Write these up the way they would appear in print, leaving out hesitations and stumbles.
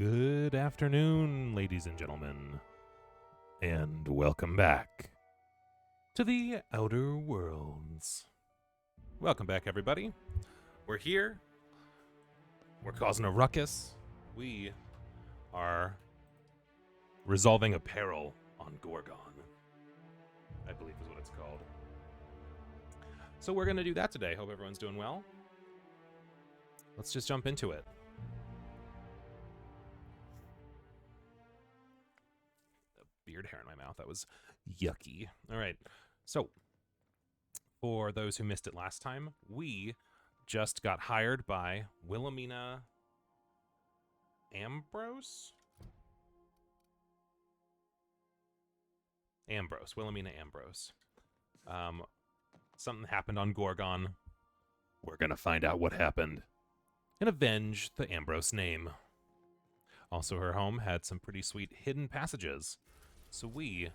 Good afternoon, ladies and gentlemen, and welcome back to the Outer Worlds. Welcome back, everybody. We're here. We're causing a ruckus. We are resolving a peril on Gorgon, I believe is what it's called. So we're going to do that today. Hope everyone's doing well. Let's just jump into it. Beard hair in my mouth. That was yucky. All right. So, for those who missed it last time, we just got hired by Wilhelmina Ambrose? Wilhelmina Ambrose. Something happened on Gorgon. We're going to find out what happened and avenge the Ambrose name. Also, her home had some pretty sweet hidden passages. So we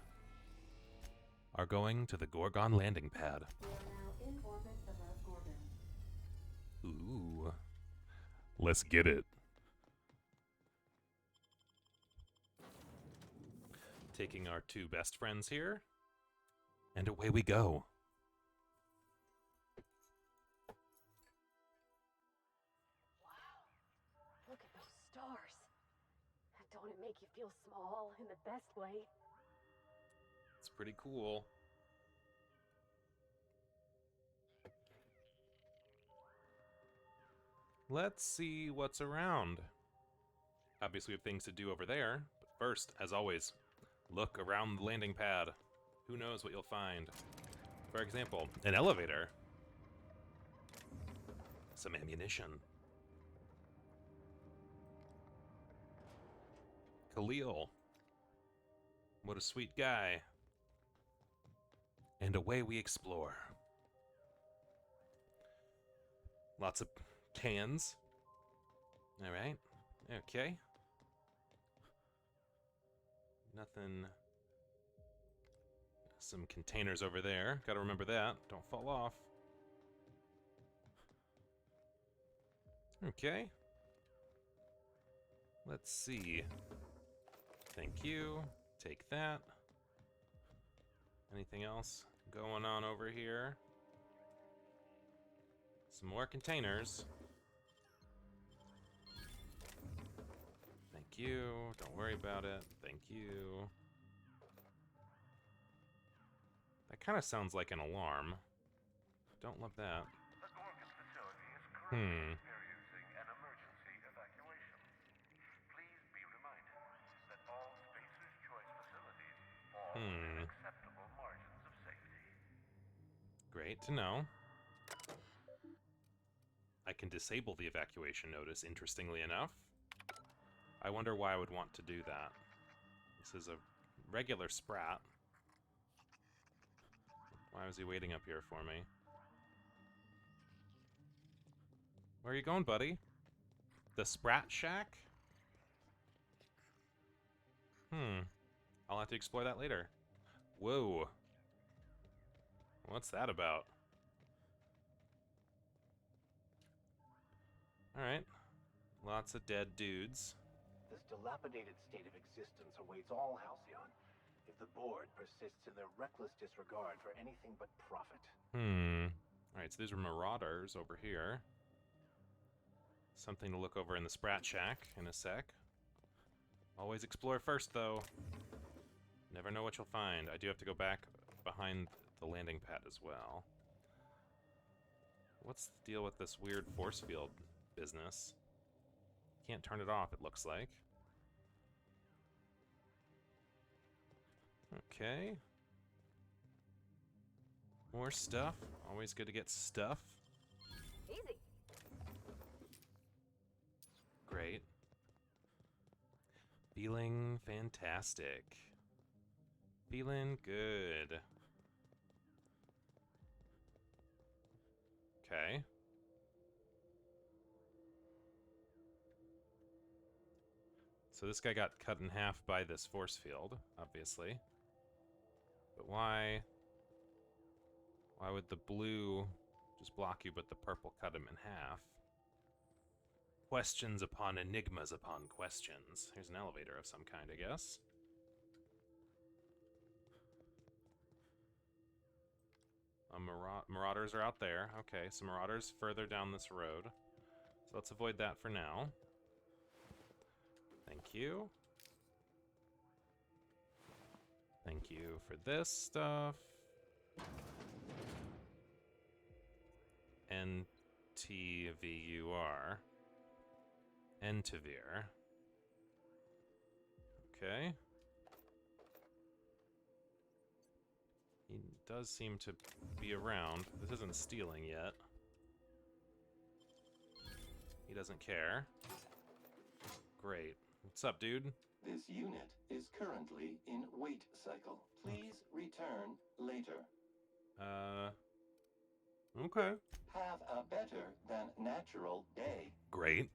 are going to the Gorgon landing pad. In orbit above Gorgon. Ooh. Let's get it. Taking our two best friends here. And away we go. Wow. Look at those stars. Don't it make you feel small in the best way? It's pretty cool. Let's see what's around. Obviously, we have things to do over there. But first, as always, look around the landing pad. Who knows what you'll find? For example, an elevator. Some ammunition. Khalil. What a sweet guy. And away we explore. Lots of cans. Alright. Okay. Nothing. Some containers over there. Gotta remember that. Don't fall off. Okay. Let's see. Thank you. Take that. Anything else going on over here? Some more containers. Thank you. Don't worry about it. Thank you. That kind of sounds like an alarm. Don't love that. The Gorgon facility is currently experiencing an emergency evacuation. Please be reminded that all Spacer's Choice facilities fall within acceptable margins of safety. Great to know. I can disable the evacuation notice, interestingly enough. I wonder why I would want to do that. This is a regular Sprat. Why was he waiting up here for me? Where are you going, buddy? The Sprat Shack? I'll have to explore that later. Whoa. What's that about? Alright. Lots of dead dudes. This dilapidated state of existence awaits all Halcyon if the board persists in their reckless disregard for anything but profit. Alright, so these are marauders over here. Something to look over in the Sprat Shack in a sec. Always explore first, though. Never know what you'll find. I do have to go back behind the landing pad as well. What's the deal with this weird force field business? Can't turn it off, it looks like. Okay. More stuff. Always good to get stuff. Easy. Great. Feeling fantastic. Feeling good. Okay. So this guy got cut in half by this force field, obviously. But why would the blue just block you, but the purple cut him in half? questions upon enigmas upon questions. Here's an elevator of some kind, I guess. Marauders are out there. Okay, so marauders further down this road. So let's avoid that for now. Thank you. Thank you for this stuff. NTVUR. Entavir. Okay. He does seem to be around. This isn't stealing yet. He doesn't care. Great. What's up, dude? This unit is currently in wait cycle. Please return later. Okay. Have a better than natural day. Great.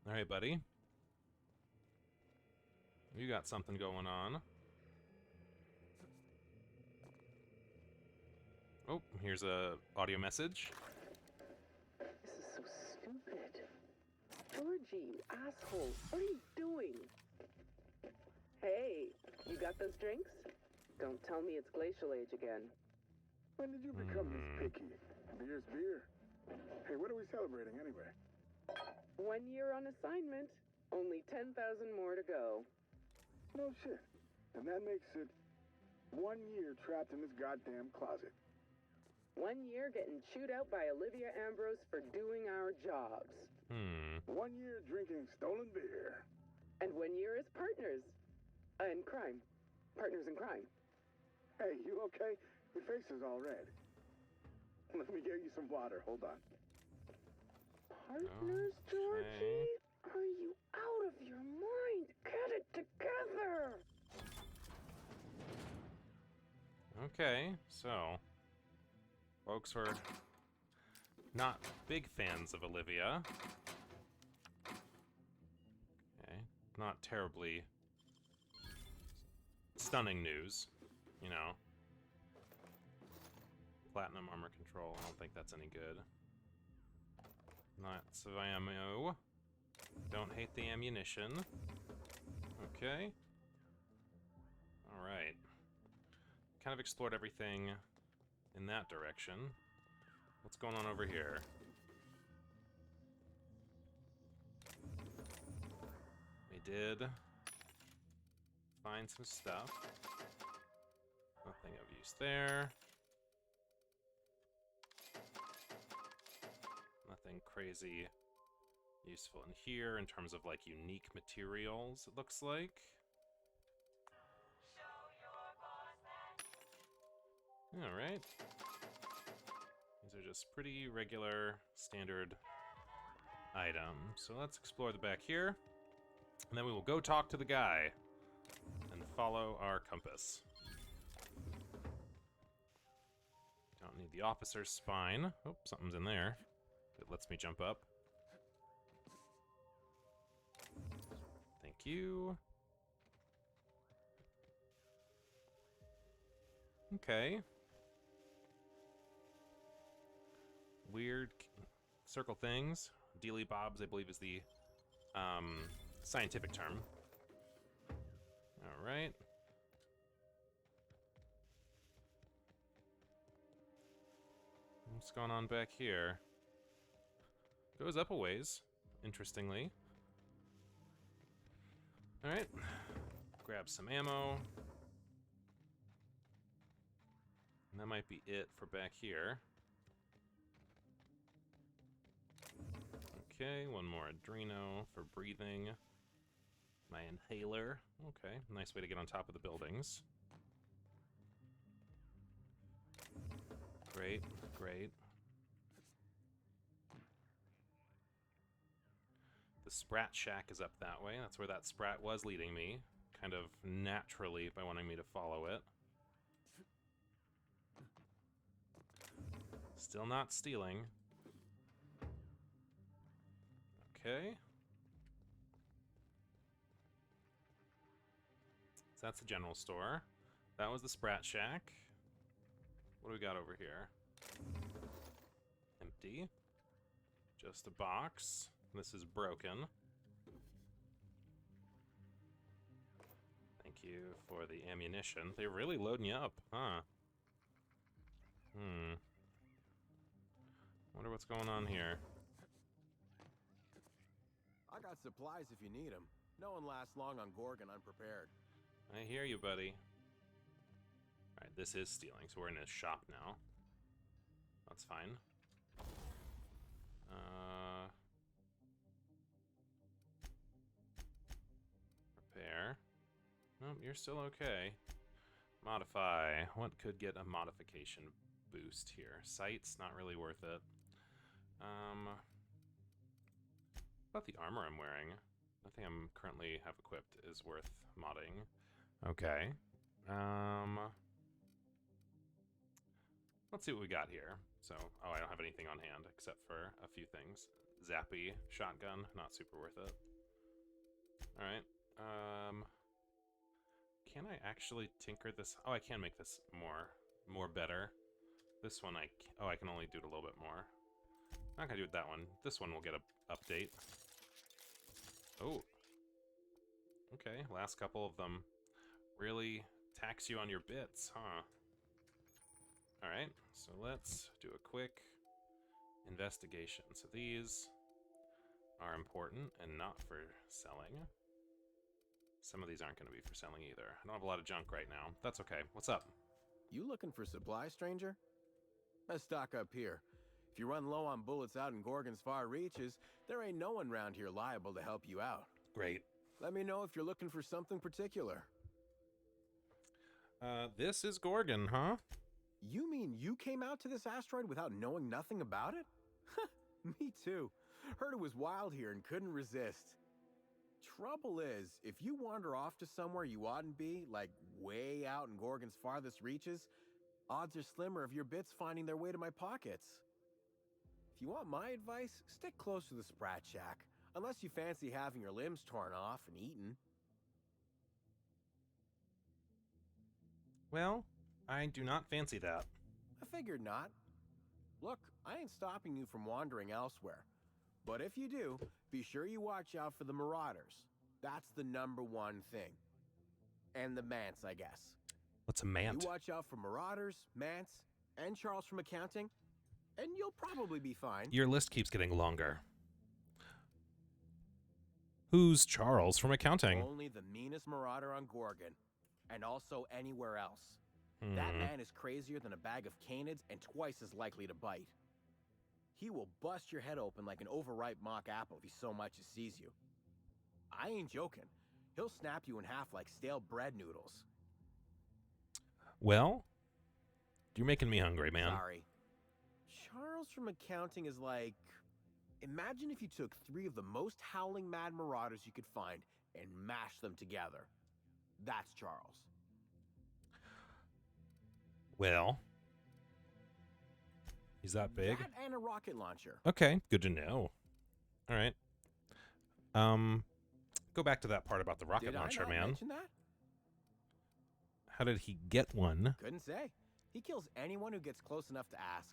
Alright, buddy. You got something going on. Oh, here's a audio message. This is so stupid. Georgie, you asshole. What are you doing? Hey, you got those drinks? Don't tell me it's Glacial Age again. When did you become this picky? Beer's beer. Hey, what are we celebrating anyway? 1 year on assignment. Only 10,000 more to go. No shit. And that makes it 1 year trapped in this goddamn closet. 1 year getting chewed out by Olivia Ambrose for doing our jobs. 1 year drinking stolen beer. And 1 year as partners. In crime. Partners in crime. Hey, you okay? Your face is all red. Let me get you some water. Hold on. Partners, Georgie? Are you out of your mind? Get it together! Okay, so folks were not big fans of Olivia. Okay, not terribly stunning news, you know. Platinum armor control, I don't think that's any good. Lots of ammo. Don't hate the ammunition. Okay. Alright. Kind of explored everything in that direction. What's going on over here? We did find some stuff. Nothing of use there. Nothing crazy useful in here in terms of like unique materials, it looks like. Alright. These are just pretty regular, standard items. So let's explore the back here. And then we will go talk to the guy and follow our compass. Don't need the officer's spine. Oh, something's in there. It lets me jump up. Thank you. Okay. Weird circle things. Dealy bobs, I believe, is the scientific term. All right. What's going on back here? Goes up a ways, interestingly. All right. Grab some ammo. And that might be it for back here. Okay, one more Adreno for breathing. My inhaler. Okay, nice way to get on top of the buildings. Great, great. The Sprat Shack is up that way. That's where that Sprat was leading me, kind of naturally by wanting me to follow it. Still not stealing. Okay. So that's the general store. That was the Sprat Shack. What do we got over here? Empty. Just a box. This is broken. Thank you for the ammunition. They're really loading you up, huh? Wonder what's going on here. I got supplies if you need them. No one lasts long on Gorgon unprepared. I hear you, buddy. Alright, this is stealing, so we're in his shop now. That's fine. Repair. Nope, you're still okay. Modify. What could get a modification boost here? Sights, not really worth it. About the armor I'm wearing. Nothing I'm currently have equipped is worth modding. Okay. Let's see what we got here. So, oh, I don't have anything on hand except for a few things. Zappy shotgun, not super worth it. Alright. Can I actually tinker this? Oh, I can make this more better. This one I can only do it a little bit more. Not gonna do it that one. This one will get a update. Oh. Okay, last couple of them really tax you on your bits, huh? Alright, so let's do a quick investigation. So these are important and not for selling. Some of these aren't going to be for selling either. I don't have a lot of junk right now. That's okay. What's up? You looking for supplies, stranger? Let's stock up here. If you run low on bullets out in Gorgon's far reaches, there ain't no one around here liable to help you out. Great. Let me know if you're looking for something particular. This is Gorgon, huh? You mean you came out to this asteroid without knowing nothing about it? Me too. Heard it was wild here and couldn't resist. Trouble is, if you wander off to somewhere you oughtn't be, like way out in Gorgon's farthest reaches, odds are slimmer of your bits finding their way to my pockets. If you want my advice, stick close to the Sprat Shack, unless you fancy having your limbs torn off and eaten. Well, I do not fancy that. I figured not. Look, I ain't stopping you from wandering elsewhere. But if you do, be sure you watch out for the Marauders. That's the #1 thing. And the Mance, I guess. What's a Mant? You watch out for Marauders, Mance, and Charles from accounting, and you'll probably be fine. Your list keeps getting longer. Who's Charles from accounting? Only the meanest Marauder on Gorgon, and also anywhere else. That man is crazier than a bag of canids and twice as likely to bite. He will bust your head open like an overripe mock apple if he so much as sees you. I ain't joking. He'll snap you in half like stale bread noodles. Well, you're making me hungry, man. Sorry. Charles from accounting is like... Imagine if you took 3 of the most howling mad marauders you could find and mashed them together. That's Charles. Well, he's that big? That and a rocket launcher. Okay, good to know. All right. Go back to that part about the rocket launcher, Did I not man. mention that? How did he get one? Couldn't say. He kills anyone who gets close enough to ask.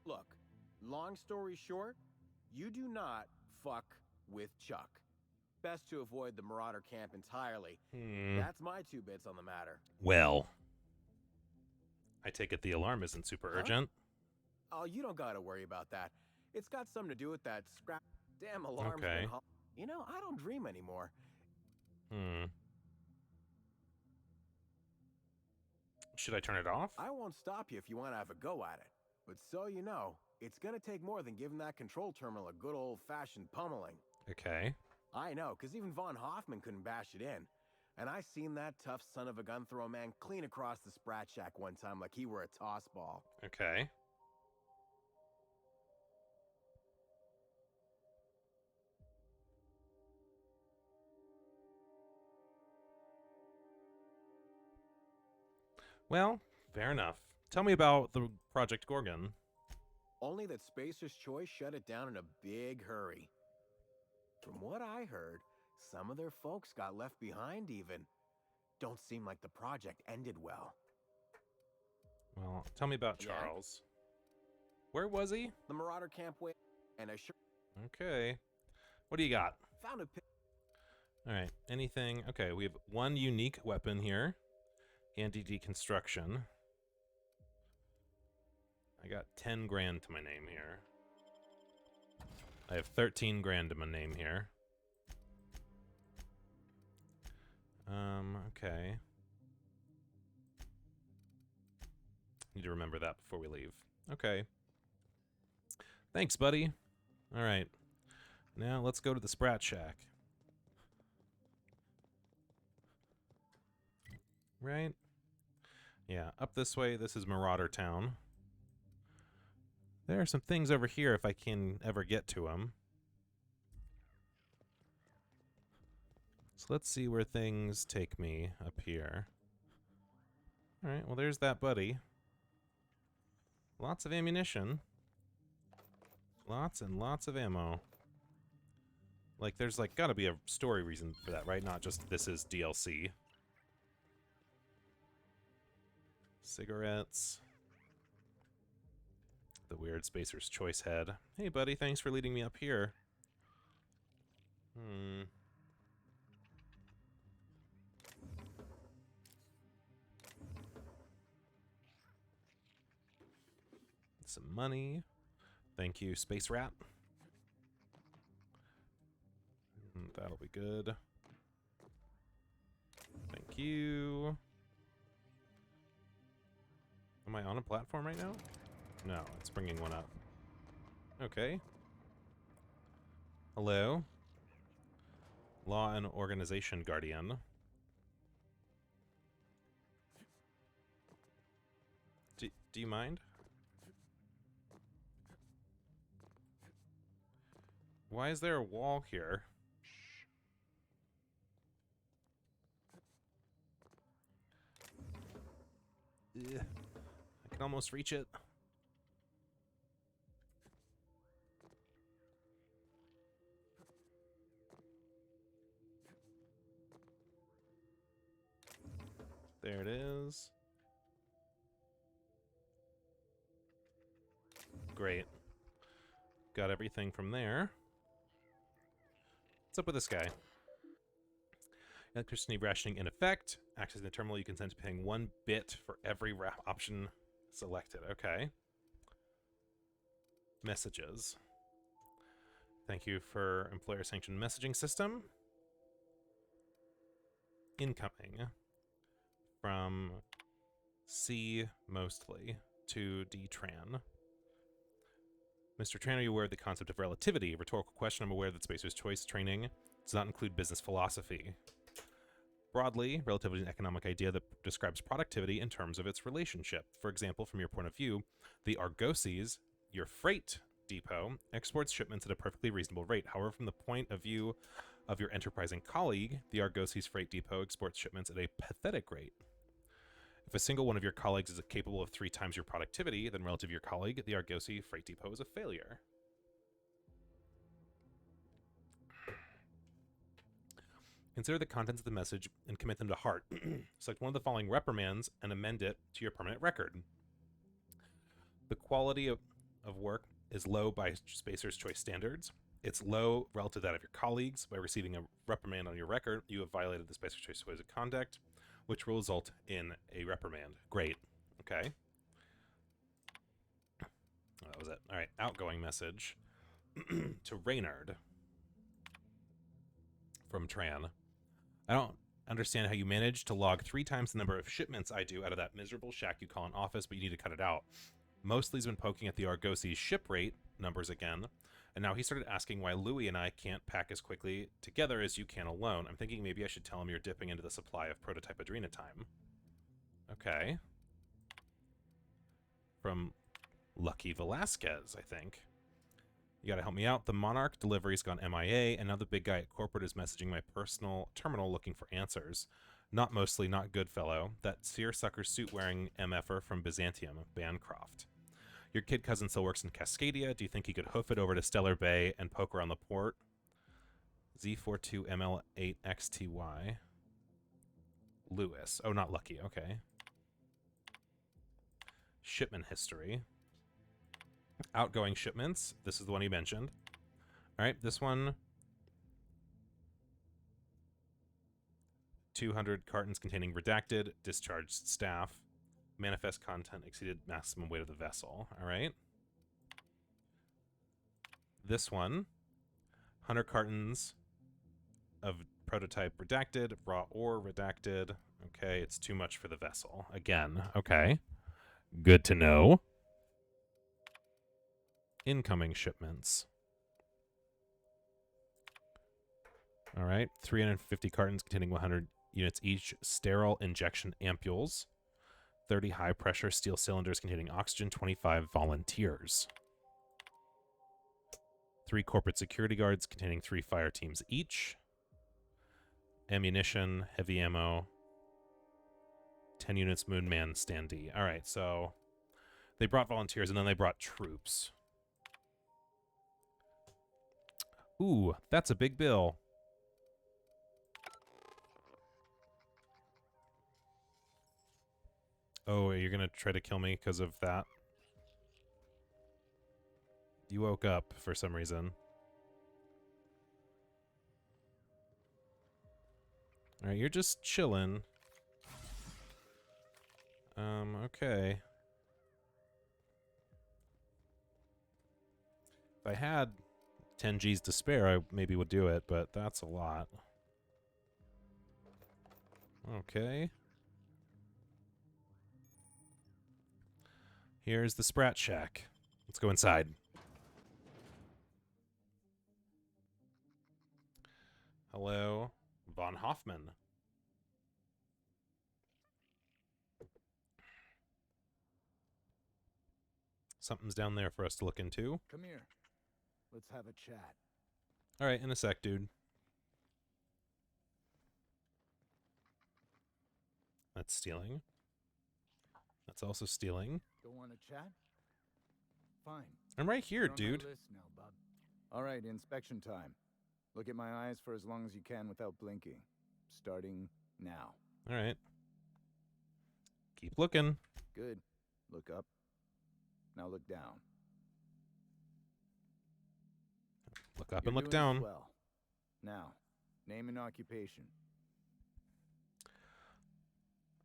Look, long story short, you do not fuck with Chuck. Best to avoid the Marauder camp entirely. That's my 2 bits on the matter. Well, I take it the alarm isn't super urgent. Oh, you don't gotta worry about that. It's got something to do with that scrap. Damn alarm's Okay. been you know, I don't dream anymore. Should I turn it off? I won't stop you if you want to have a go at it. But so you know, it's gonna take more than giving that control terminal a good old-fashioned pummeling. Okay. I know, because even Von Hoffman couldn't bash it in. And I seen that tough son of a gun throw man clean across the Sprat Shack one time like he were a toss ball. Okay. Well, fair enough. Tell me about the Project Gorgon. Only that Spacer's Choice shut it down in a big hurry. From what I heard, some of their folks got left behind even. Don't seem like the project ended well. Well, tell me about Yeah? Charles. Where was he? The Marauder camp And I sure Okay. What do you got? found a All right. Anything? Okay, we have one unique weapon here. Anti-deconstruction. I got 10 grand to my name here. I have 13 grand to my name here. Okay. Need to remember that before we leave. Okay. Thanks, buddy. All right. Now let's go to the Sprat Shack. Right? Yeah, up this way. This is Marauder Town. There are some things over here if I can ever get to them. So let's see where things take me up here. All right, well, there's that buddy. Lots of ammunition. Lots and lots of ammo. Like, there's, like, gotta be a story reason for that, right? Not just this is DLC. Cigarettes. The weird Spacer's Choice head. Hey, buddy, thanks for leading me up here. Some money. Thank you, Space Rat. That'll be good. Thank you. Am I on a platform right now? No, it's bringing one up. Okay. Hello. Law and Organization Guardian. Do you mind? Why is there a wall here? Ugh. I can almost reach it. There it is. Great. Got everything from there. What's up with this guy? Electricity rationing in effect. Accessing the terminal, you consent to paying 1 bit for every option selected. Okay. Messages. Thank you for employer-sanctioned messaging system. Incoming. From C, mostly, to D. Tran. Mr. Tran, are you aware of the concept of relativity? Rhetorical question. I'm aware that Spacer's Choice training does not include business philosophy. Broadly, relativity is an economic idea that describes productivity in terms of its relationship. For example, from your point of view, the Argosies, your freight depot, exports shipments at a perfectly reasonable rate. However, from the point of view of your enterprising colleague, the Argosies freight depot exports shipments at a pathetic rate. If a single one of your colleagues is capable of 3 times your productivity, then relative to your colleague, the Argosy freight depot is a failure. Consider the contents of the message and commit them to heart. Select one of the following reprimands and amend it to your permanent record. The quality of work is low by Spacer's Choice standards. It's low relative to that of your colleagues. By receiving a reprimand on your record, you have violated the Spacer's Choice Code of Conduct, which will result in a reprimand. Great. Okay. Oh, that was it. All right. Outgoing message to Reynard from Tran. I don't understand how you managed to log 3 times the number of shipments I do out of that miserable shack you call an office, but you need to cut it out. Mostly's been poking at the Argosy ship rate numbers again, and now he started asking why Louie and I can't pack as quickly together as you can alone. I'm thinking maybe I should tell him you're dipping into the supply of prototype Adrenatime. Okay. From Lucky Velasquez, I think. You gotta help me out. The Monarch delivery's gone MIA, and now the big guy at corporate is messaging my personal terminal looking for answers. Not mostly, not good fellow. That seersucker suit-wearing MFer from Byzantium, Bancroft. Your kid cousin still works in Cascadia. Do you think he could hoof it over to Stellar Bay and poke around the port? Z42ML8XTY. Lewis. Oh, not Lucky. Okay. Shipment history. outgoing shipments. This is the one he mentioned. All right, this one. 200 cartons containing redacted, discharged staff. Manifest content exceeded maximum weight of the vessel. All right. This one. 100 cartons of prototype redacted, raw ore redacted. Okay, it's too much for the vessel. Again, okay. Good to know. Incoming shipments. All right, 350 cartons containing 100 units each. Sterile injection ampules. 30 high-pressure steel cylinders containing oxygen. 25 volunteers. 3 corporate security guards containing 3 fire teams each. Ammunition, heavy ammo. 10 units Moonman standee. All right, so they brought volunteers and then they brought troops. Ooh, that's a big bill. Oh, you're going to try to kill me because of that? You woke up for some reason. All right, you're just chilling. Okay. If I had 10 G's to spare, I maybe would do it, but that's a lot. Okay. Here's the Sprat Shack. Let's go inside. Hello, Von Hoffman. Something's down there for us to look into. Come here. Let's have a chat. All right, in a sec, dude. That's stealing. That's also stealing. Don't want to chat? Fine. I'm right here, You're on my dude. list now, bub. All right, inspection time. Look at my eyes for as long as you can without blinking. Starting now. All right. Keep looking. Good. Look up. Now look down. Look up You're and look doing down. well. Now, name and occupation.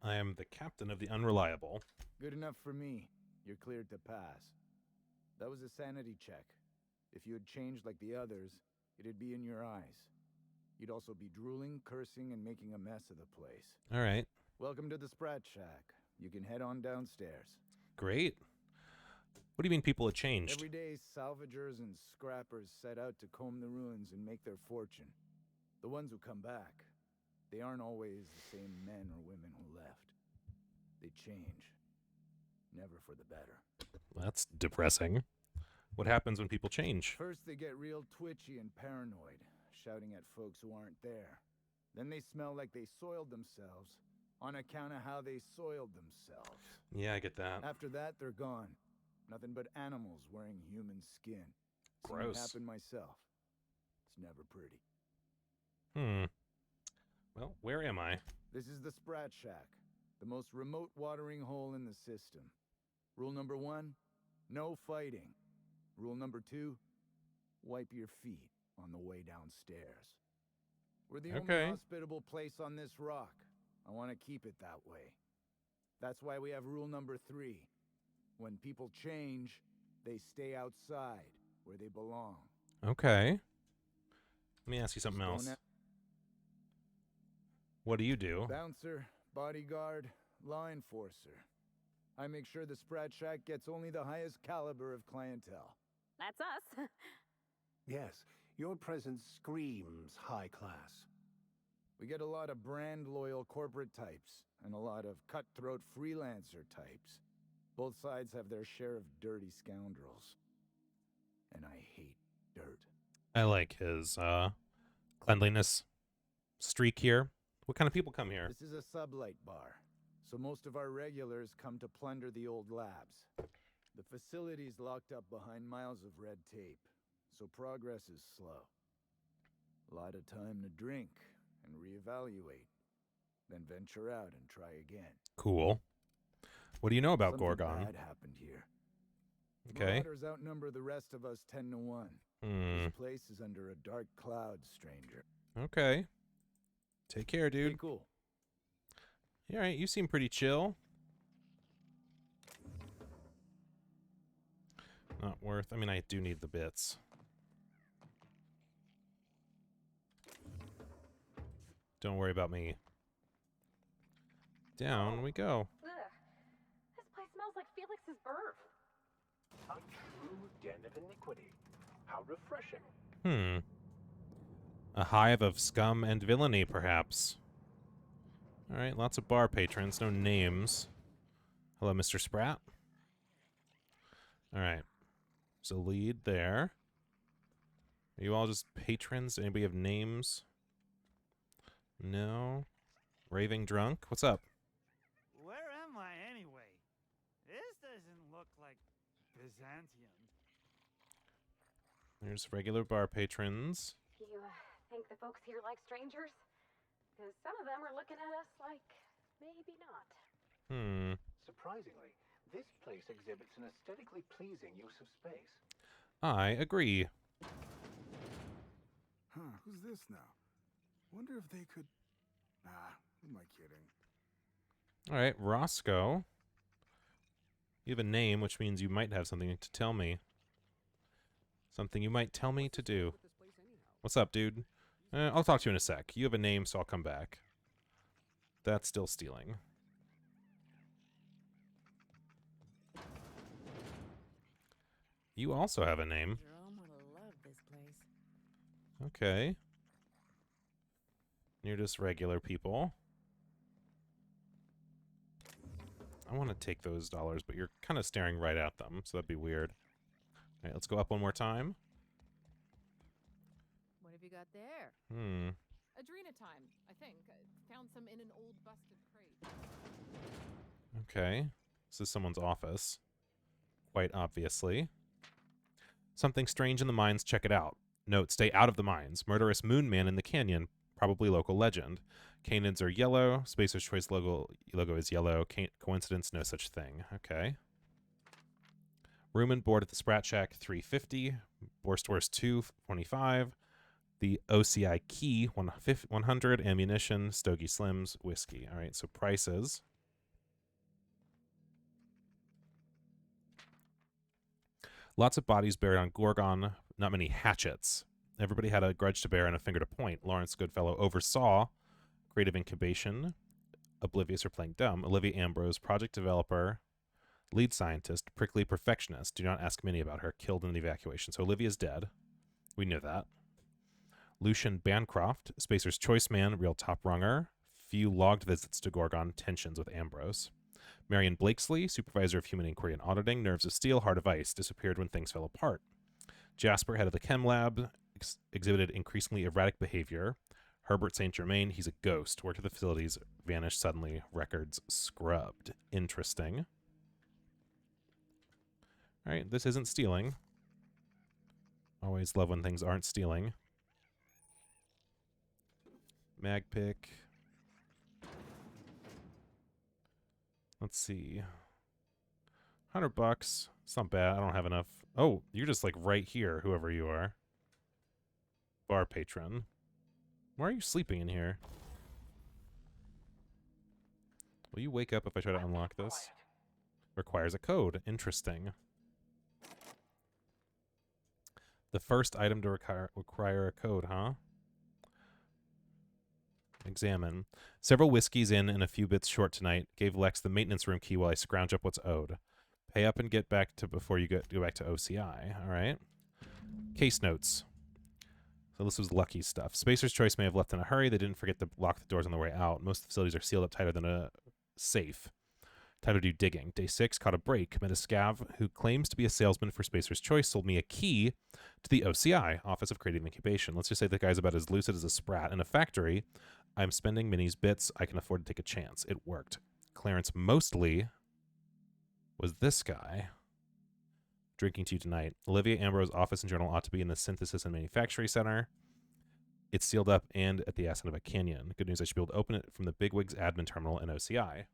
I am the captain of the Unreliable. Good enough for me. You're cleared to pass. That was a sanity check. If you had changed like the others, it'd be in your eyes. You'd also be drooling, cursing, and making a mess of the place. All right. Welcome to the Sprat Shack. You can head on downstairs. Great. What do you mean people have changed? Every day, salvagers and scrappers set out to comb the ruins and make their fortune. The ones who come back, they aren't always the same men or women who left. They change. Never for the better. That's depressing. What happens when people change? First, they get real twitchy and paranoid, shouting at folks who aren't there. Then they smell like they soiled themselves on account of how they soiled themselves. Yeah, I get that. After that, they're gone. Nothing but animals wearing human skin. Seen it Gross. happen myself. It's never pretty. Well, where am I? This is the Sprat Shack, the most remote watering hole in the system. Rule number 1, no fighting. Rule number 2, wipe your feet on the way downstairs. We're the Okay. only hospitable place on this rock. I want to keep it that way. That's why we have rule number 3. When people change, they stay outside, where they belong. Okay. Let me ask you something Just else. don't What do you do? Bouncer, bodyguard, law enforcer. I make sure the Sprat Shack gets only the highest caliber of clientele. That's us. Yes, your presence screams high class. We get a lot of brand-loyal corporate types, and a lot of cutthroat freelancer types. Both sides have their share of dirty scoundrels. And I hate dirt. I like his cleanliness streak here. What kind of people come here? This is a sublight bar, so most of our regulars come to plunder the old labs. The facility's locked up behind miles of red tape, so progress is slow. A lot of time to drink and reevaluate, then venture out and try again. Cool. What do you know about Something Gorgon? bad happened here. Okay. Marauders outnumber the rest of us 10 to 1. Hmm. This place is under a dark cloud, stranger. Okay. Take care, Stay dude. cool. All right, you seem pretty chill. Not worth... I mean, I do need the bits. Don't worry about me. Down we go. Ugh. This place smells like Felix's birth. A true den of iniquity. How refreshing. Hmm. A hive of scum and villainy, perhaps. All right, lots of bar patrons, no names. Hello, Mr. Sprat. All right. There's a lead there. Are you all just patrons? Anybody have names? No. Raving drunk? What's up? Where am I anyway? This doesn't look like Byzantium. There's regular bar patrons. You think the folks here like strangers? Because some of them are looking at us like maybe not. Hmm. Surprisingly, this place exhibits an aesthetically pleasing use of space. I agree. Huh, who's this now? Wonder if they could... Nah, who am I kidding? All right, Roscoe. You have a name, which means you might have something to tell me. Something you might tell me to do. What's up, dude? I'll talk to you in a sec. You have a name, so I'll come back. That's still stealing. You also have a name. Jerome will love this place. Okay. You're just regular people. I want to take those dollars, but you're kind of staring right at them, so that'd be weird. All right, let's go up one more time. What have you got there? Adrena time, I think. I found some in an old busted crate. Okay. This is someone's office. Quite obviously. Something strange in the mines, check it out. Note, stay out of the mines. Murderous moon man in the canyon, probably local legend. Canids are yellow. Spacer's Choice logo is yellow. Coincidence, no such thing. Okay. Room and board at the Sprat Shack, $350. Borstores, $225. The OCI key, $100. Ammunition, Stogie Slims, whiskey. All right, so prices. Lots of bodies buried on Gorgon, not many hatchets. Everybody had a grudge to bear and a finger to point. Lawrence Goodfellow oversaw creative incubation. Oblivious or playing dumb. Olivia Ambrose, project developer, lead scientist, prickly perfectionist. Do not ask Minnie about her. Killed in the evacuation. So Olivia's dead. We knew that. Lucian Bancroft, Spacer's Choice man, real top runger. Few logged visits to Gorgon, tensions with Ambrose. Marion Blakesley, supervisor of human inquiry and auditing, nerves of steel, heart of ice, disappeared when things fell apart. Jasper, head of the chem lab, exhibited increasingly erratic behavior. Herbert St. Germain, he's a ghost. Worked at the facilities, vanished suddenly. Records scrubbed. Interesting. All right, this isn't stealing. Always love when things aren't stealing. Mag pick. Let's see. $100. It's not bad. I don't have enough. Oh, you're just like right here, whoever you are. Bar patron. Why are you sleeping in here? Will you wake up if I try to unlock this? Requires a code. Interesting. The first item to require a code, huh? Examine. Several whiskeys in and a few bits short tonight. Gave Lex the maintenance room key while I scrounge up what's owed. Pay up and get back to before you go back to OCI. All right. Case notes. So this was lucky stuff. Spacer's Choice may have left in a hurry. They didn't forget to lock the doors on the way out. Most facilities are sealed up tighter than a safe. Time to do digging. Day 6, caught a break. Met a scav who claims to be a salesman for Spacer's Choice. Sold me a key to the OCI, Office of Creative Incubation. Let's just say the guy's about as lucid as a sprat. In a factory, I'm spending Minnie's bits. I can afford to take a chance. It worked. Clarence mostly was this guy. Drinking to you tonight. Olivia Ambrose office and journal ought to be in the Synthesis and Manufacturing Center. It's sealed up and at the ascent of a canyon. Good news, I should be able to open it from the Bigwigs admin terminal in OCI.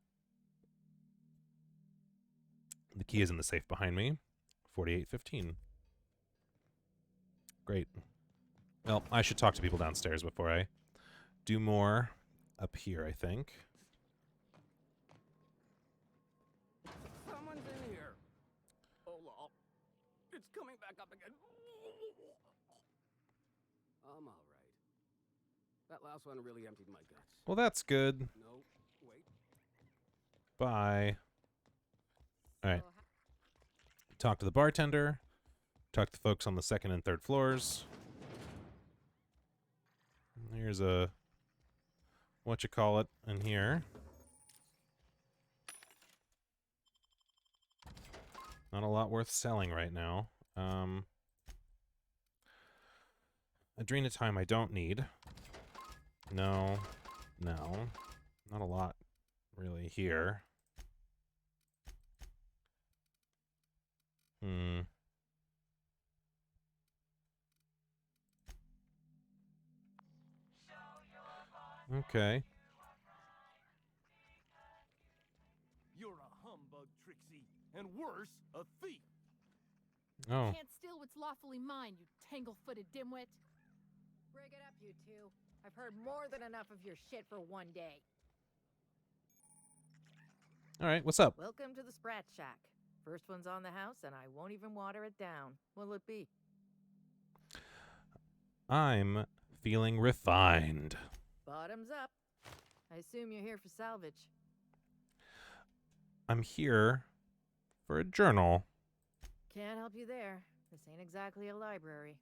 The key is in the safe behind me. 48:15. Great. Well, I should talk to people downstairs before I do more up here, I think. Someone's in here. Oh, lol. It's coming back up again. I'm all right. That last one really emptied my guts. Well, that's good. No, wait. Bye. All right. Talk to the bartender. Talk to the folks on the second and third floors. Here's a whatchamacallit in here. Not a lot worth selling right now. Adrenatime I don't need. No. Not a lot really here. Okay. You're a humbug, Trixie, and worse, a thief. Oh. Can't steal what's lawfully mine, you tangle-footed dimwit. Break it up, you two. I've heard more than enough of your shit for one day. All right, what's up? Welcome to the Sprat Shack. First one's on the house, and I won't even water it down. What'll it be? I'm feeling refined. Bottoms up. I assume you're here for salvage. I'm here for a journal. Can't help you there. This ain't exactly a library.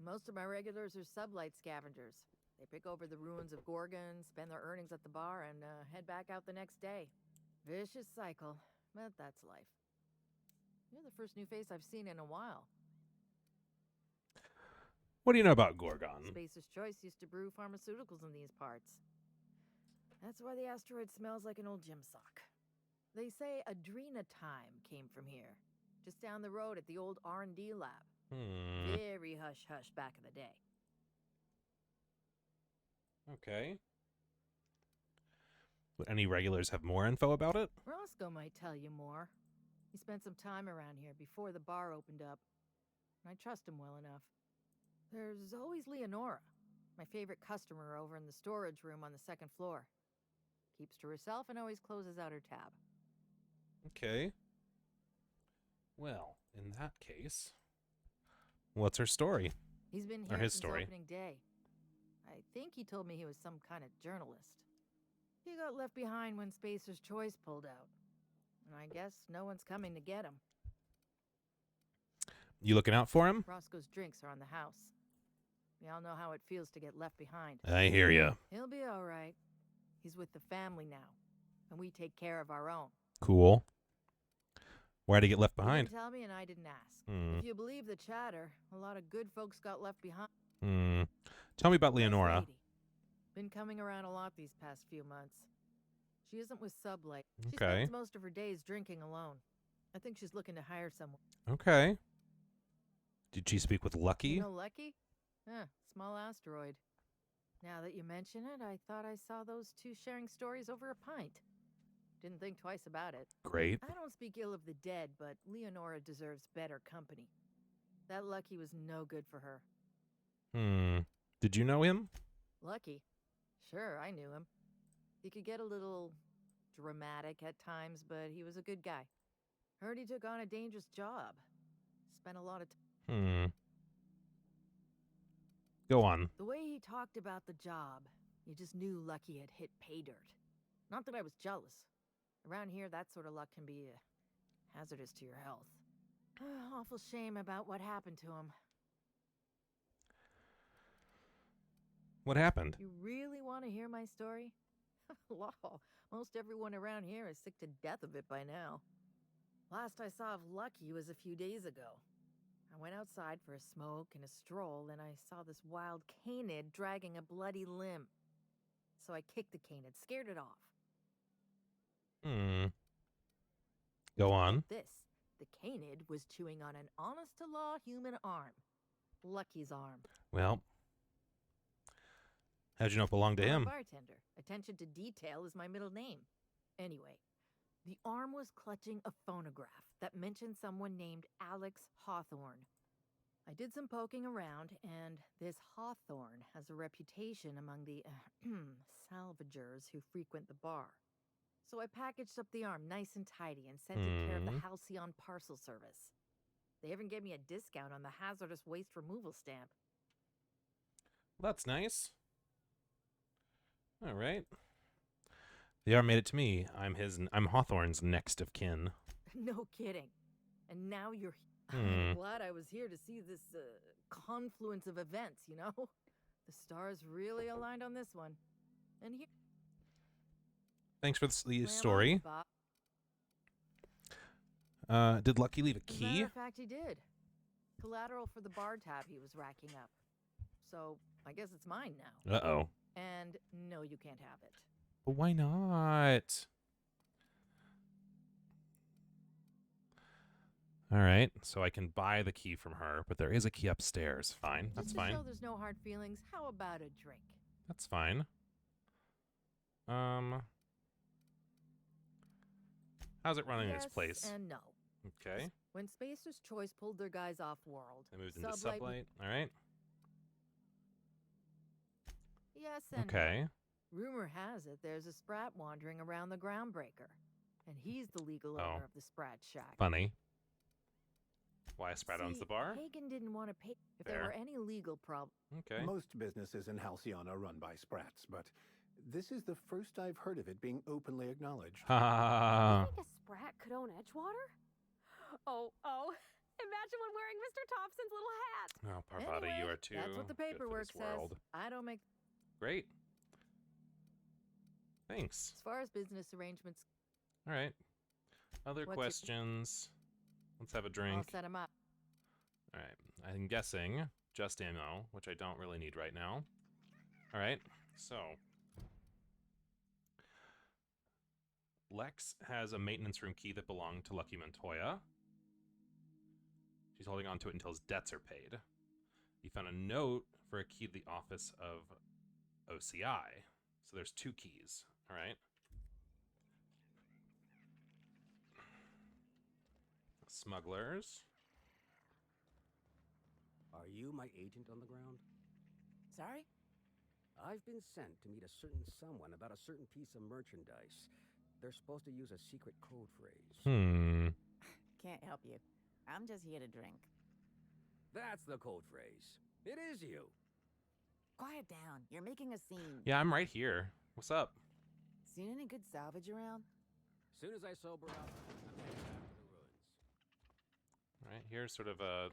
Most of my regulars are sublight scavengers. They pick over the ruins of Gorgon, spend their earnings at the bar, and head back out the next day. Vicious cycle, but that's life. You're the first new face I've seen in a while. What do you know about Gorgon? Spacer's Choice used to brew pharmaceuticals in these parts. That's why the asteroid smells like an old gym sock. They say Adrenatime came from here, just down the road at the old R&D lab. Very hush-hush back in the day. Okay. Would any regulars have more info about it? Roscoe might tell you more. He spent some time around here before the bar opened up. I trust him well enough. There's always Leonora, my favorite customer over in the storage room on the second floor. Keeps to herself and always closes out her tab. Okay. Well, in that case, what's her story? He's been here since opening day. I think he told me he was some kind of journalist. He got left behind when Spacer's Choice pulled out. And I guess no one's coming to get him. You looking out for him? Roscoe's drinks are on the house. We all know how it feels to get left behind. I hear ya. He'll be all right. He's with the family now, and we take care of our own. Cool. Why'd he get left He behind? didn't tell me, and I didn't ask. If you believe the chatter, a lot of good folks got left behind. Tell me about Leonora. Lady. Been coming around a lot these past few months. She isn't with Sublight. She Okay. spends most of her days drinking alone. I think she's looking to hire someone. Okay. Did she speak with Lucky? You know Lucky? Small asteroid. Now that you mention it, I thought I saw those two sharing stories over a pint. Didn't think twice about it. Great. I don't speak ill of the dead, but Leonora deserves better company. That Lucky was no good for her. Did you know him? Lucky? Sure, I knew him. He could get a little dramatic at times, but he was a good guy. Heard he took on a dangerous job. Spent a lot of time. Go on. The way he talked about the job, you just knew Lucky had hit pay dirt. Not that I was jealous. Around here, that sort of luck can be hazardous to your health. Awful shame about what happened to him. What happened? You really want to hear my story? Law, most everyone around here is sick to death of it by now. Last I saw of Lucky was a few days ago. I went outside for a smoke and a stroll, and I saw this wild canid dragging a bloody limb. So I kicked the canid, scared it off. Go on. The canid was chewing on an honest-to-law human arm. Lucky's arm. Well, how'd you know it belonged to I'm him? a bartender. Attention to detail is my middle name. Anyway, The arm was clutching a phonograph that mentioned someone named Alex Hawthorne. I did some poking around, and this Hawthorne has a reputation among the salvagers who frequent the bar. So I packaged up the arm nice and tidy and sent it care of the Halcyon Parcel Service. They even gave me a discount on the hazardous waste removal stamp. Well, that's nice. All right. The arm made it to me. I'm Hawthorne's next of kin. No kidding. And now you're... I'm glad I was here to see this confluence of events, you know? The stars really aligned on this one. And here... Thanks for the story. Did Lucky leave a key? As a matter of fact, he did. Collateral for the bar tab he was racking up. So, I guess it's mine now. Uh-oh. And no, you can't have it. But why not? All right, so I can buy the key from her, but there is a key upstairs. Fine, that's fine. Just to show there's no hard feelings, how about a drink? That's fine. How's it running yes this place? And no. Okay. When Spacer's Choice pulled their guys off-world, They moved into Sublight. All right. Yes and okay. No. Rumor has it there's a Sprat wandering around the Groundbreaker, and he's the legal owner of the Sprat Shack. Funny. Why Sprat owns the bar? Hagen didn't want to pay if there were any legal problems. Okay. Most businesses in Halcyon are run by Sprats, but this is the first I've heard of it being openly acknowledged. Ha! You think a Sprat could own Edgewater? Oh. Imagine one wearing Mr. Thompson's little hat. Oh, Parvati, anyway, you are too that's what the paperwork good for this world. says. I don't make... Great. Thanks. As far as business arrangements... All right. Other questions? Let's have a drink. I'll set him up. All right. I'm guessing just ammo, which I don't really need right now. All right. So... Lex has a maintenance room key that belonged to Lucky Montoya. She's holding on to it until his debts are paid. He found a note for a key to the office of OCI. So there's 2 keys. All right. Smugglers. Are you my agent on the ground? Sorry? I've been sent to meet a certain someone about a certain piece of merchandise. They're supposed to use a secret code phrase. Can't help you. I'm just here to drink. That's the code phrase. It is you. Quiet down. You're making a scene. Yeah, I'm right here. What's up? Seen any good salvage around? As soon as I sober up, I'm heading back to the ruins. All right, here's sort of a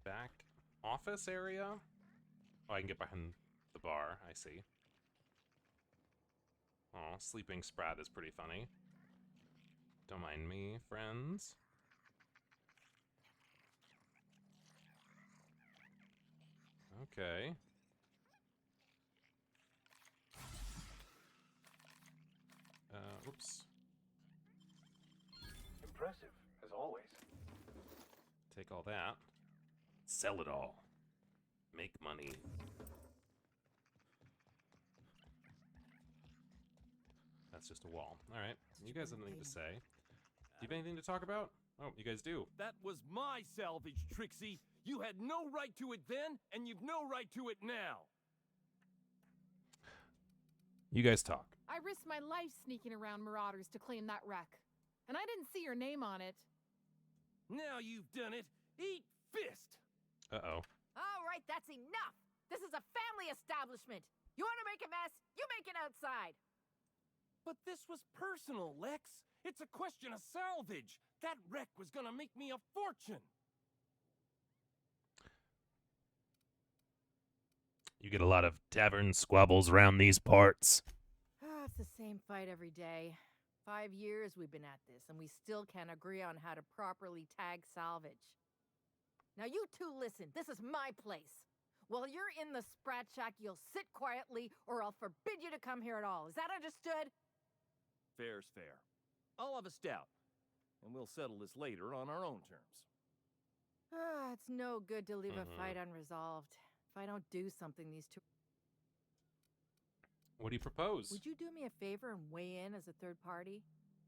back office area. Oh, I can get behind the bar. I see. Oh, sleeping Sprat is pretty funny. Don't mind me, friends. Okay. Oops. Impressive, as always. Take all that. Sell it all. Make money. That's just a wall. All right. You guys have nothing to say. Do you have anything to talk about? Oh, you guys do. That was my salvage, Trixie. You had no right to it then, and you've no right to it now. You guys talk. I risked my life sneaking around Marauders to claim that wreck. And I didn't see your name on it. Now you've done it. Eat fist! Uh-oh. All right, that's enough! This is a family establishment! You want to make a mess? You make it outside! But this was personal, Lex. It's a question of salvage. That wreck was gonna make me a fortune. You get a lot of tavern squabbles around these parts. It's the same fight every day. 5 years we've been at this, and we still can't agree on how to properly tag salvage. Now you two listen, this is my place. While you're in the Sprat Shack, you'll sit quietly, or I'll forbid you to come here at all. Is that understood? Fair's fair. I'll have a stout, and we'll settle this later on our own terms. It's no good to leave a fight unresolved. If I don't do something, these two... What do you propose? Would you do me a favor and weigh in as a third party?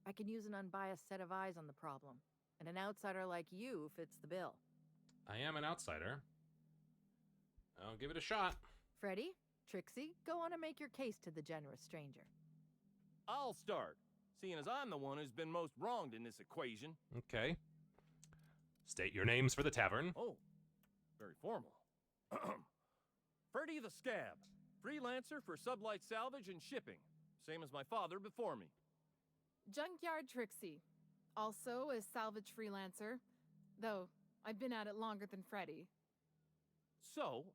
I can use an unbiased set of eyes on the problem, and an outsider like you fits the bill. I am an outsider. I'll give it a shot. Freddy, Trixie, go on and make your case to the generous stranger. I'll start, seeing as I'm the one who's been most wronged in this equation. Okay. State your names for the tavern. Oh, very formal. Freddy the Scab, freelancer for sublight salvage and shipping, same as my father before me. Junkyard Trixie, also a salvage freelancer, though I've been at it longer than Freddy. So,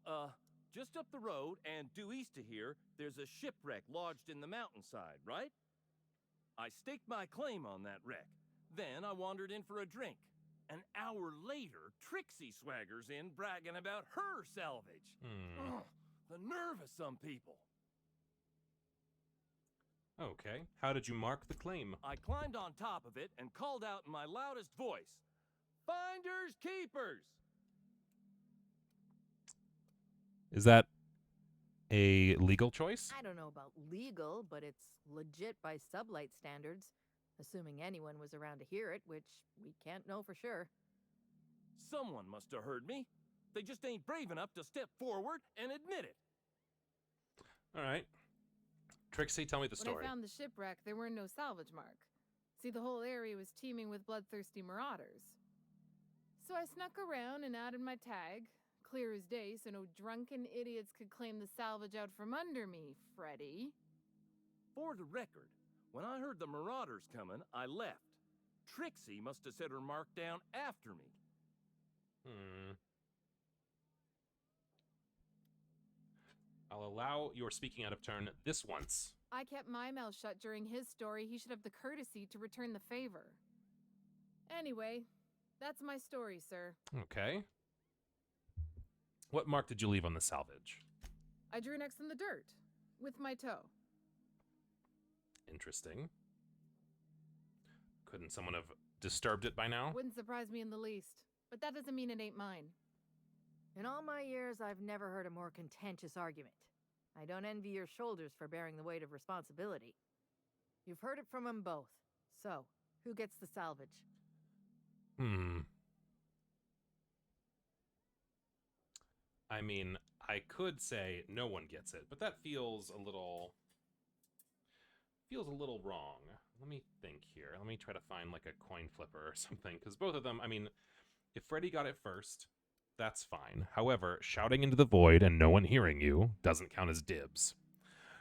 just up the road and due east of here, there's a shipwreck lodged in the mountainside, right? I staked my claim on that wreck. Then I wandered in for a drink. An hour later, Trixie swaggers in bragging about her salvage. Ugh, the nerve of some people. Okay. How did you mark the claim? I climbed on top of it and called out in my loudest voice, "Finders keepers!" Is that a legal choice? I don't know about legal, but it's legit by sublight standards, assuming anyone was around to hear it, which we can't know for sure. Someone must have heard me. They just ain't brave enough to step forward and admit it. All right. Trixie, tell me the story. When I found the shipwreck, there were no salvage mark. See, the whole area was teeming with bloodthirsty marauders. So I snuck around and added my tag, clear as day, so no drunken idiots could claim the salvage out from under me, Freddy. For the record, when I heard the marauders coming, I left. Trixie must have set her mark down after me. I'll allow your speaking out of turn this once. I kept my mouth shut during his story. He should have the courtesy to return the favor. Anyway, that's my story, sir. Okay. What mark did you leave on the salvage? I drew an X in the dirt, with my toe. Interesting. Couldn't someone have disturbed it by now? Wouldn't surprise me in the least, but that doesn't mean it ain't mine. In all my years, I've never heard a more contentious argument. I don't envy your shoulders for bearing the weight of responsibility. You've heard it from them both. So, who gets the salvage? I mean, I could say no one gets it, but that feels a little wrong. Let me think here. Let me try to find like a coin flipper or something, because both of them, I mean, if Freddy got it first, that's fine. However, shouting into the void and no one hearing you doesn't count as dibs.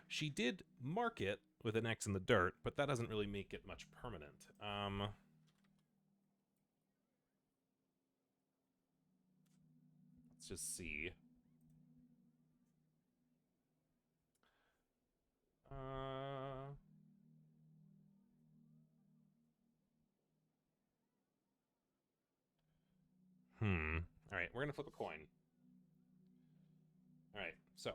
She did mark it with an X in the dirt, but that doesn't really make it much permanent. Let's just see. All right, we're gonna flip a coin. All right, so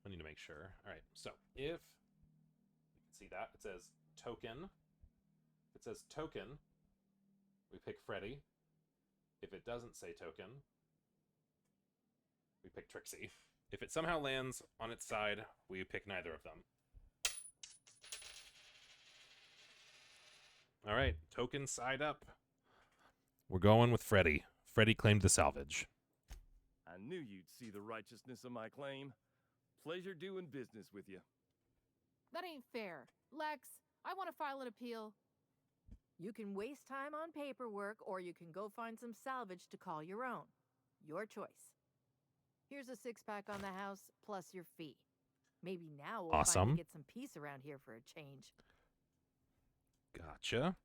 I need to make sure. All right, so if you can see that, it says token. If it says token, we pick Freddy. If it doesn't say token, we pick Trixie. If it somehow lands on its side, we pick neither of them. All right, token side up. We're going with Freddy. Freddy claimed the salvage. I knew you'd see the righteousness of my claim. Pleasure doing business with you. That ain't fair. Lex, I want to file an appeal. You can waste time on paperwork, or you can go find some salvage to call your own. Your choice. Here's a six-pack on the house, plus your fee. Maybe now we'll finally get some peace around here for a change. Gotcha.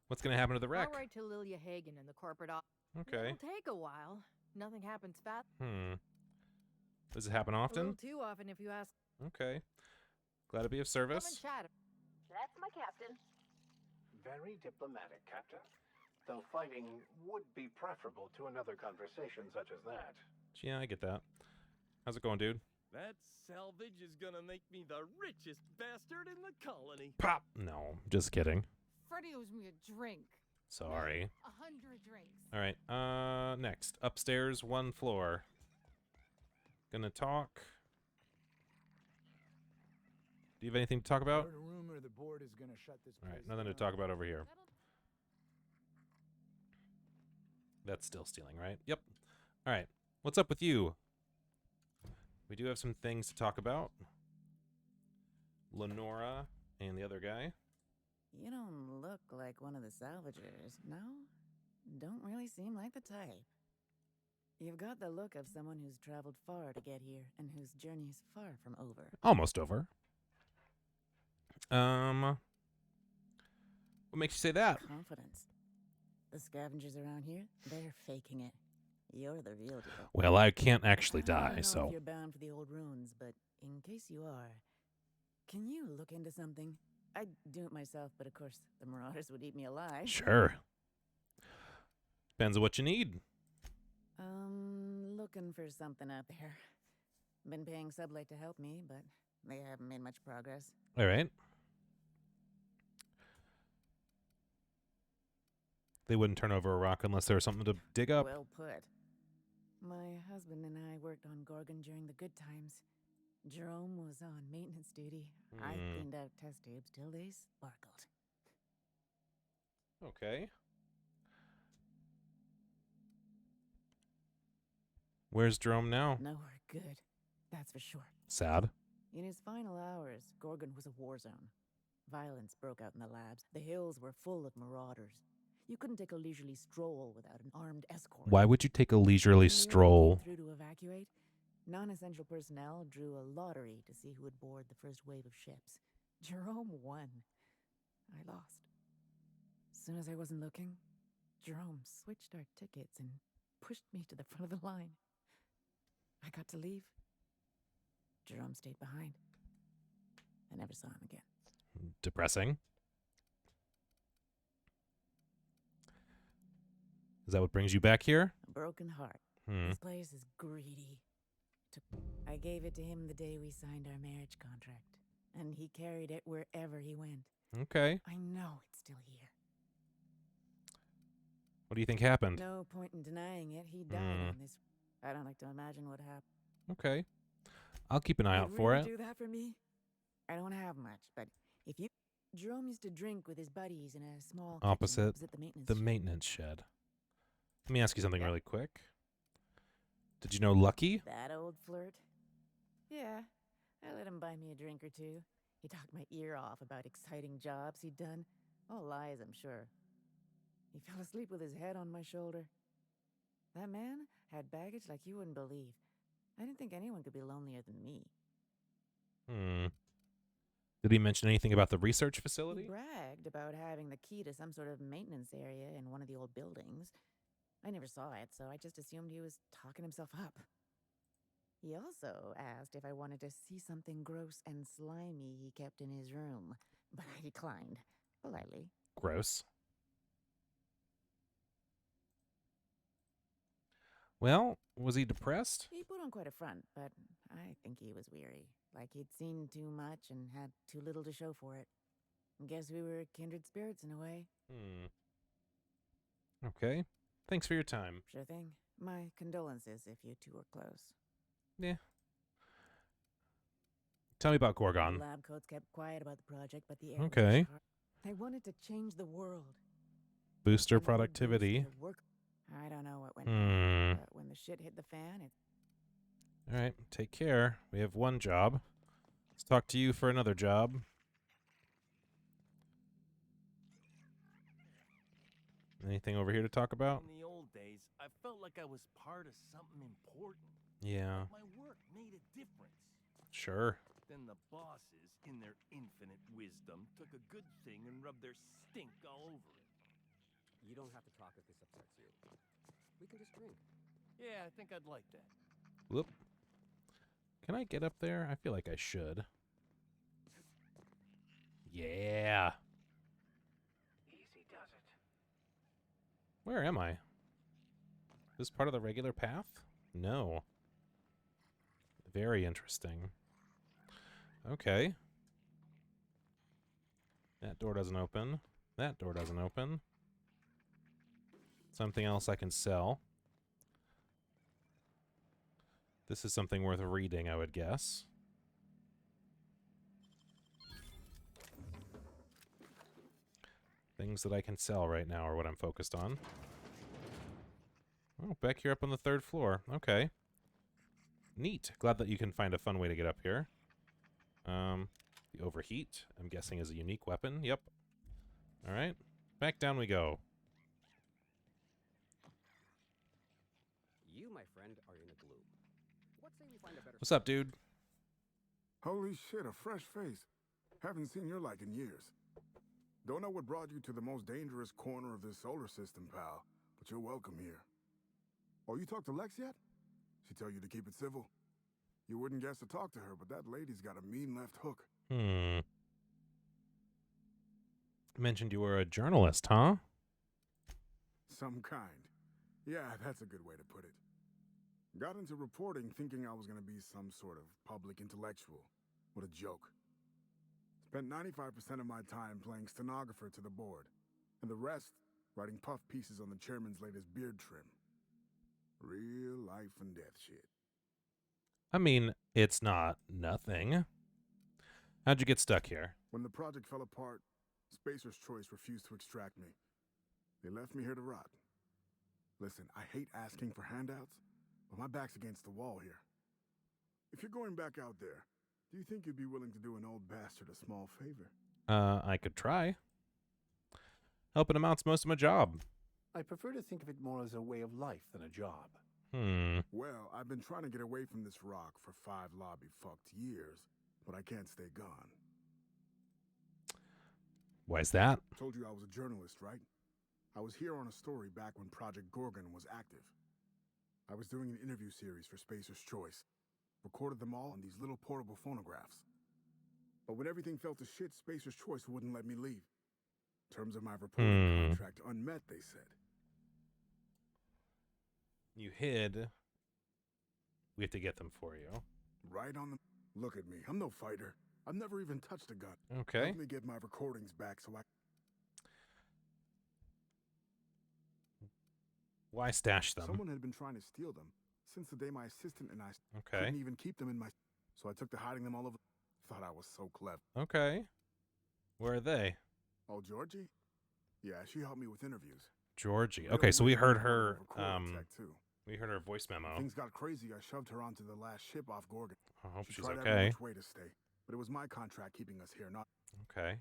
What's going to happen to the wreck? I'll write to Lilia Hagen in the corporate office. Okay. It'll take a while. Nothing happens fast. Does it happen often? A little too often, if you ask. Okay. Glad to be of service. Come and chat. That's my captain. Very diplomatic, Captain. Though fighting would be preferable to another conversation such as that. Yeah, I get that. How's it going, dude? That salvage is gonna make me the richest bastard in the colony. Pop! No, just kidding. Freddy owes me a drink. Sorry. 100 drinks. All right. Next, upstairs, one floor. Gonna talk. Do you have anything to talk about? Heard a rumor the board is gonna shut this All right, place nothing to down. talk about over here. That's still stealing, right? Yep. All right. What's up with you? We do have some things to talk about. Lenora and the other guy. You don't look like one of the salvagers, no? Don't really seem like the type. You've got the look of someone who's traveled far to get here and whose journey's far from over. Almost over. What makes you say that? Confidence. The scavengers around here, they're faking it. You're the real deal. Well, I can't actually I die, don't know so. if you're bound for the old ruins, but in case you are, can you look into something? I'd do it myself, but of course, the marauders would eat me alive. Sure. Depends on what you need. Looking for something out there. Been paying Sublight to help me, but they haven't made much progress. All right. They wouldn't turn over a rock unless there was something to dig up. Well put. My husband and I worked on Gorgon during the good times. Jerome was on maintenance duty. I cleaned out test tubes till they sparkled. Okay. Where's Jerome now? Nowhere good, that's for sure. Sad. In his final hours, Gorgon was a war zone. Violence broke out in the labs. The hills were full of marauders. You couldn't take a leisurely stroll without an armed escort. Why would you take a leisurely stroll? Through to evacuate, non-essential personnel drew a lottery to see who would board the first wave of ships. Jerome won. I lost. As soon as I wasn't looking, Jerome switched our tickets and pushed me to the front of the line. I got to leave. Jerome stayed behind. I never saw him again. Depressing. Is that what brings you back here? A broken heart. This place is greedy. I gave it to him the day we signed our marriage contract, and he carried it wherever he went. Okay. I know it's still here. What do you think happened? No point in denying it. He died on this. I don't like to imagine what happened. Okay. I'll keep an eye out You'd for really it. do that for me? I don't have much, but if you... Jerome used to drink with his buddies in a small Opposite kitchen the maintenance shed. Let me ask you something really quick. Did you know Lucky? That old flirt? Yeah, I let him buy me a drink or two. He talked my ear off about exciting jobs he'd done. All lies, I'm sure. He fell asleep with his head on my shoulder. That man had baggage like you wouldn't believe. I didn't think anyone could be lonelier than me. Did he mention anything about the research facility? He bragged about having the key to some sort of maintenance area in one of the old buildings. I never saw it, so I just assumed he was talking himself up. He also asked if I wanted to see something gross and slimy he kept in his room, but I declined, politely. Gross. Well, was he depressed? He put on quite a front, but I think he was weary, like he'd seen too much and had too little to show for it. Guess we were kindred spirits in a way. Okay. Thanks for your time. Sure thing. My condolences if you two were close. Yeah. Tell me about Gorgon. The lab coats kept quiet about the project, but the air was Okay. sharp. They wanted to change the world. Booster productivity. I don't know what went wrong, but when the shit hit the fan, it... All right. Take care. We have one job. Let's talk to you for another job. Anything over here to talk about? In the old days, I felt like I was part of something important. Yeah. My work made a difference. Sure. Then the bosses, in their infinite wisdom, took a good thing and rubbed their stink all over it. You don't have to talk if this upsets you. We can just drink. Yeah, I think I'd like that. Whoop. Can I get up there? I feel like I should. Yeah. Easy does it. Where am I? This part of the regular path? No. Very interesting. Okay. That door doesn't open. That door doesn't open. Something else I can sell. This is something worth reading, I would guess. Things that I can sell right now are what I'm focused on. Oh, back here up on the 3rd floor. Okay. Neat. Glad that you can find a fun way to get up here. The overheat, I'm guessing, is a unique weapon. Yep. Alright. Back down we go. You, my friend, are in a gloom. What say we find a better... What's up, dude? Holy shit, a fresh face. Haven't seen your like in years. Don't know what brought you to the most dangerous corner of this solar system, pal, but you're welcome here. Oh, you talked to Lex yet? She tell you to keep it civil? You wouldn't guess to talk to her, but that lady's got a mean left hook. Mentioned you were a journalist, huh? Some kind. Yeah, that's a good way to put it. Got into reporting thinking I was gonna be some sort of public intellectual. What a joke. Spent 95% of my time playing stenographer to the board, and the rest writing puff pieces on the chairman's latest beard trim. Real life and death shit. I mean, it's not nothing. How'd you get stuck here? When the project fell apart, Spacer's Choice refused to extract me. They left me here to rot. Listen, I hate asking for handouts, but my back's against the wall here. If you're going back out there, do you think you'd be willing to do an old bastard a small favor? I could try. Helping him out's most of my job. I prefer to think of it more as a way of life than a job. Well, I've been trying to get away from this rock for 5 lobby-fucked years, but I can't stay gone. Why's that? Told you I was a journalist, right? I was here on a story back when Project Gorgon was active. I was doing an interview series for Spacer's Choice. Recorded them all on these little portable phonographs. But when everything fell to shit, Spacer's Choice wouldn't let me leave. Terms of my reporting contract unmet, they said. You hid. We have to get them for you. Right on the... Look at me. I'm no fighter. I've never even touched a gun. Okay. Let me get my recordings back so I... Why stash them? Someone had been trying to steal them since the day my assistant and I Okay. couldn't even keep them in my... So I took to hiding them all over... Thought I was so clever. Okay. Where are they? Oh, Georgie? Yeah, she helped me with interviews. Georgie. Okay, so we heard her, we heard her voice memo. Things got crazy. I shoved her onto the last ship off Gorgon. I hope she she's tried okay. every which way to stay, but it was my contract keeping us here, not... Okay.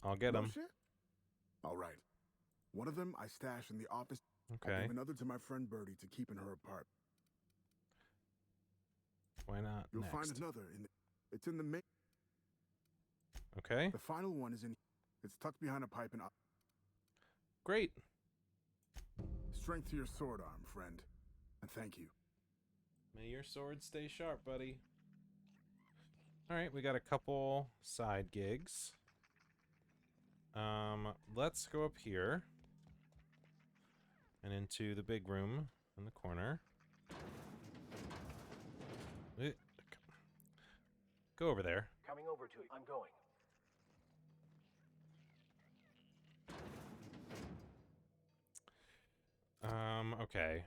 I'll get them. Shit? All right. One of them I stashed in the office. Okay. I gave another to my friend Birdie to keep in her apartment. Why not? You'll next? find another in the... It's in the main... Okay. The final one is in... It's tucked behind a pipe and... Great. Strength to your sword arm, friend. And thank you. May your sword stay sharp, buddy. Alright, we got a couple side gigs. Let's go up here. And into the big room in the corner. Go over there. Coming over to you. I'm going. Okay.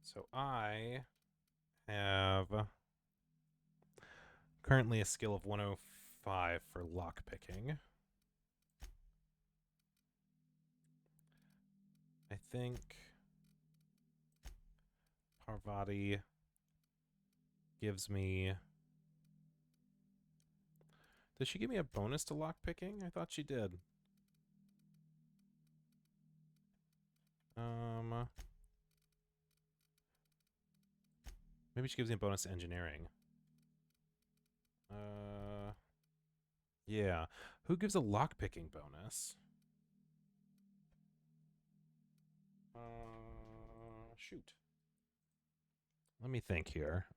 So I have currently a skill of 105 for lockpicking. I think Parvati gives me... Does she give me a bonus to lockpicking? I thought she did. Maybe she gives me a bonus to engineering. Yeah. Who gives a lockpicking bonus? Shoot. Let me think here.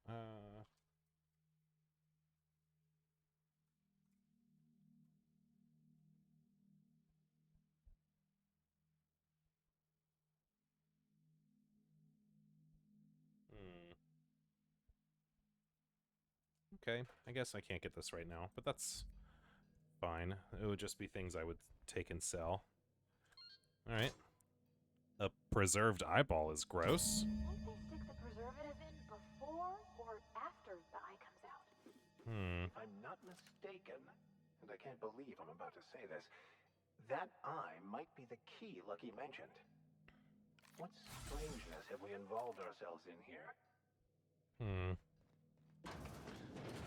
Okay, I guess I can't get this right now, but that's fine. It would just be things I would take and sell. Alright. A preserved eyeball is gross. Won't they stick the preservative in before or after the eye comes out? If I'm not mistaken, and I can't believe I'm about to say this, that eye might be the key Lucky mentioned. What strangeness have we involved ourselves in here?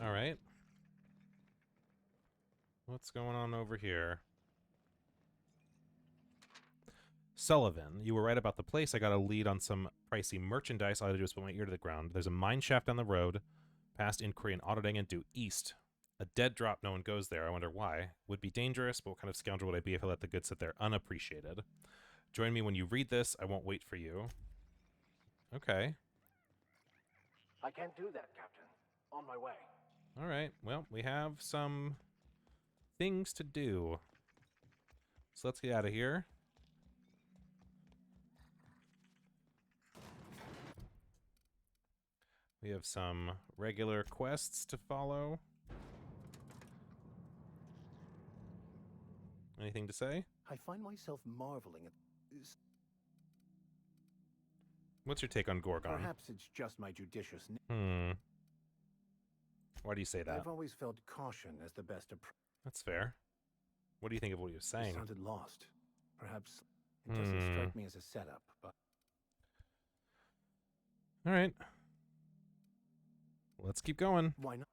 All right. What's going on over here? Sullivan, you were right about the place. I got a lead on some pricey merchandise. All I had to do was put my ear to the ground. There's a mine shaft down the road, past inquiry and auditing, and due east. A dead drop, no one goes there. I wonder why. Would be dangerous, but what kind of scoundrel would I be if I let the goods sit there unappreciated? Join me when you read this. I won't wait for you. Okay. I can't do that, Captain. On my way. All right. Well, we have some things to do. So let's get out of here. We have some regular quests to follow. Anything to say? I find myself marveling at this. What's your take on Gorgon? Perhaps it's just my judicious. Why do you say that? I've always felt caution as the best approach. That's fair. What do you think of what he was saying? It sounded lost. Perhaps it doesn't strike me as a setup, but... All right. Let's keep going. Why not?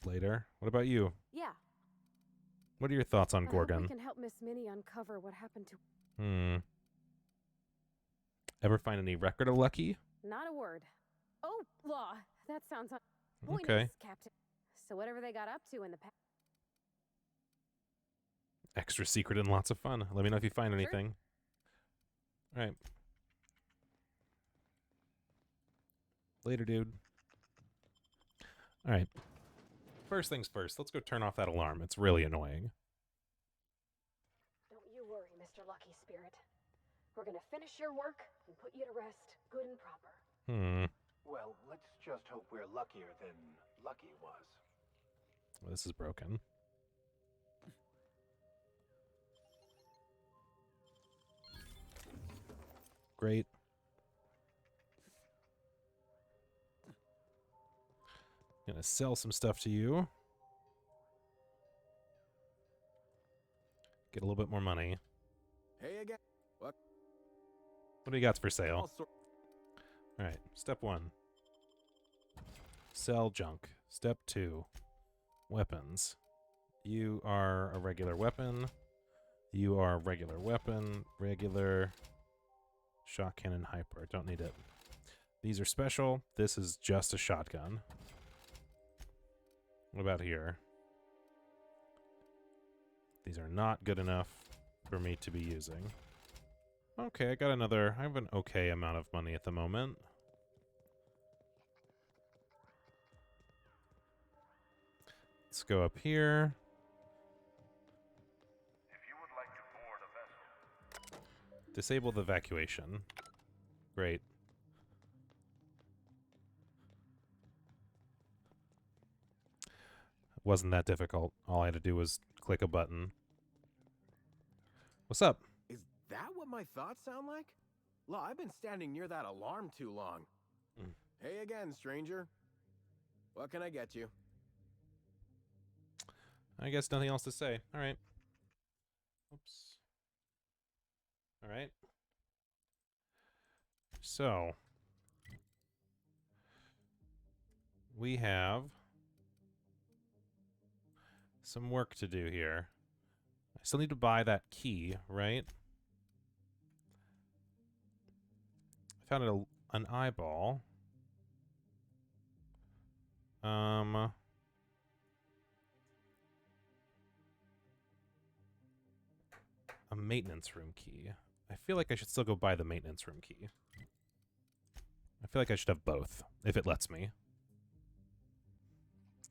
Later. What about you? Yeah. What are your thoughts on I hope Gorgon? we can help Miss Minnie uncover what happened to... Ever find any record of Lucky? Not a word. Oh, law. That sounds... Okay. Captain. So whatever they got up to in the past... Extra secret and lots of fun. Let me know if you find anything. All right. Later, dude. All right. First things first. Let's go turn off that alarm. It's really annoying. Don't you worry, Mr. Lucky Spirit. We're gonna finish your work and put you to rest, good and proper. Well, let's just hope we're luckier than Lucky was. Well, this is broken. Great. Gonna sell some stuff to you. Get a little bit more money. Hey again. What? What do you got for sale? All right. Step 1. Sell junk. Step 2. Weapons. You are a regular weapon. You are a regular weapon. Regular. Shot cannon hyper. Don't need it. These are special. This is just a shotgun. What about here? These are not good enough for me to be using. Okay, I have an okay amount of money at the moment. Let's go up here. If you would like to board a vessel, Disable the evacuation. Great. Wasn't that difficult. All I had to do was click a button. What's up? Is that what my thoughts sound like? Law, I've been standing near that alarm too long. Hey again, stranger. What can I get you? I guess nothing else to say. All right. Oops. All right. So, we have some work to do here. I still need to buy that key, right? I found an eyeball. A maintenance room key. I feel like I should still go buy the maintenance room key. I feel like I should have both, if it lets me.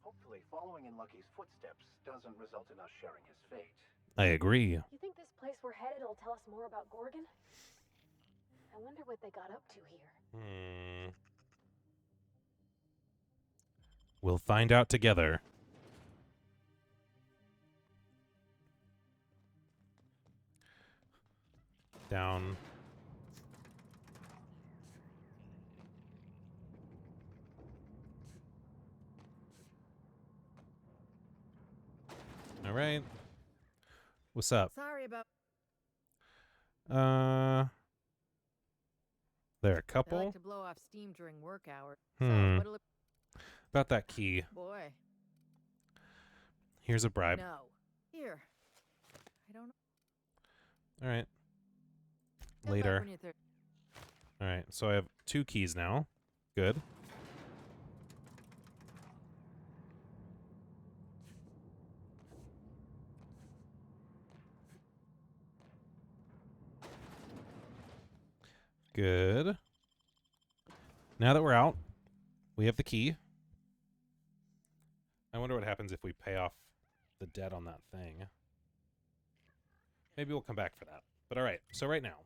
Hopefully, following in Lucky's footsteps doesn't result in us sharing his fate. I agree. You think this place we're headed will tell us more about Gorgon? I wonder what they got up to here. We'll find out together. Down. All right. What's up? Sorry about. There a They couple? like to blow off steam during work hours. Hmm. So, what'll it... About that key. Boy. Here's a bribe. No. Here. I don't know. All right. Come back Later. when you're All right. So I have 2 keys now. Good. Good. Now that we're out, we have the key. I wonder what happens if we pay off the debt on that thing. Maybe we'll come back for that. But all right, so right now,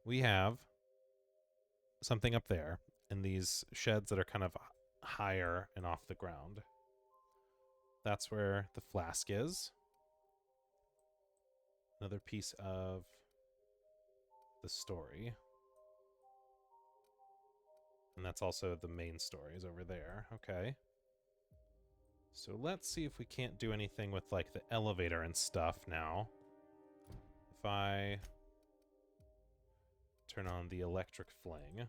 we have something up there in these sheds that are kind of higher and off the ground. That's where the flask is. Another piece of the story. And that's also the main story is over there. Okay. So let's see if we can't do anything with like the elevator and stuff now. If I turn on the electric fling.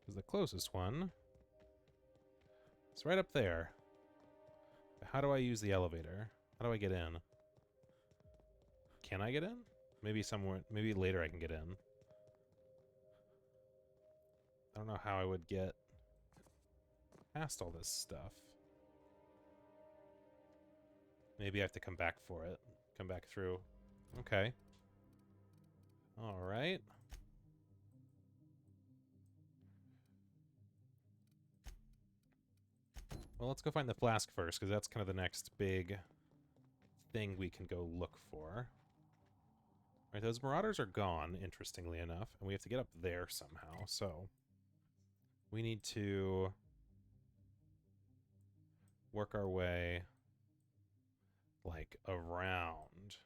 Is the closest one. It's right up there. How do I use the elevator? How do I get in? Can I get in? Maybe somewhere, maybe later I can get in. I don't know how I would get past all this stuff. Maybe I have to come back for it. Come back through. Okay. All right. Well, let's go find the flask first, because that's kind of the next big thing we can go look for. Right, those marauders are gone, interestingly enough, and we have to get up there somehow, so we need to work our way, like, around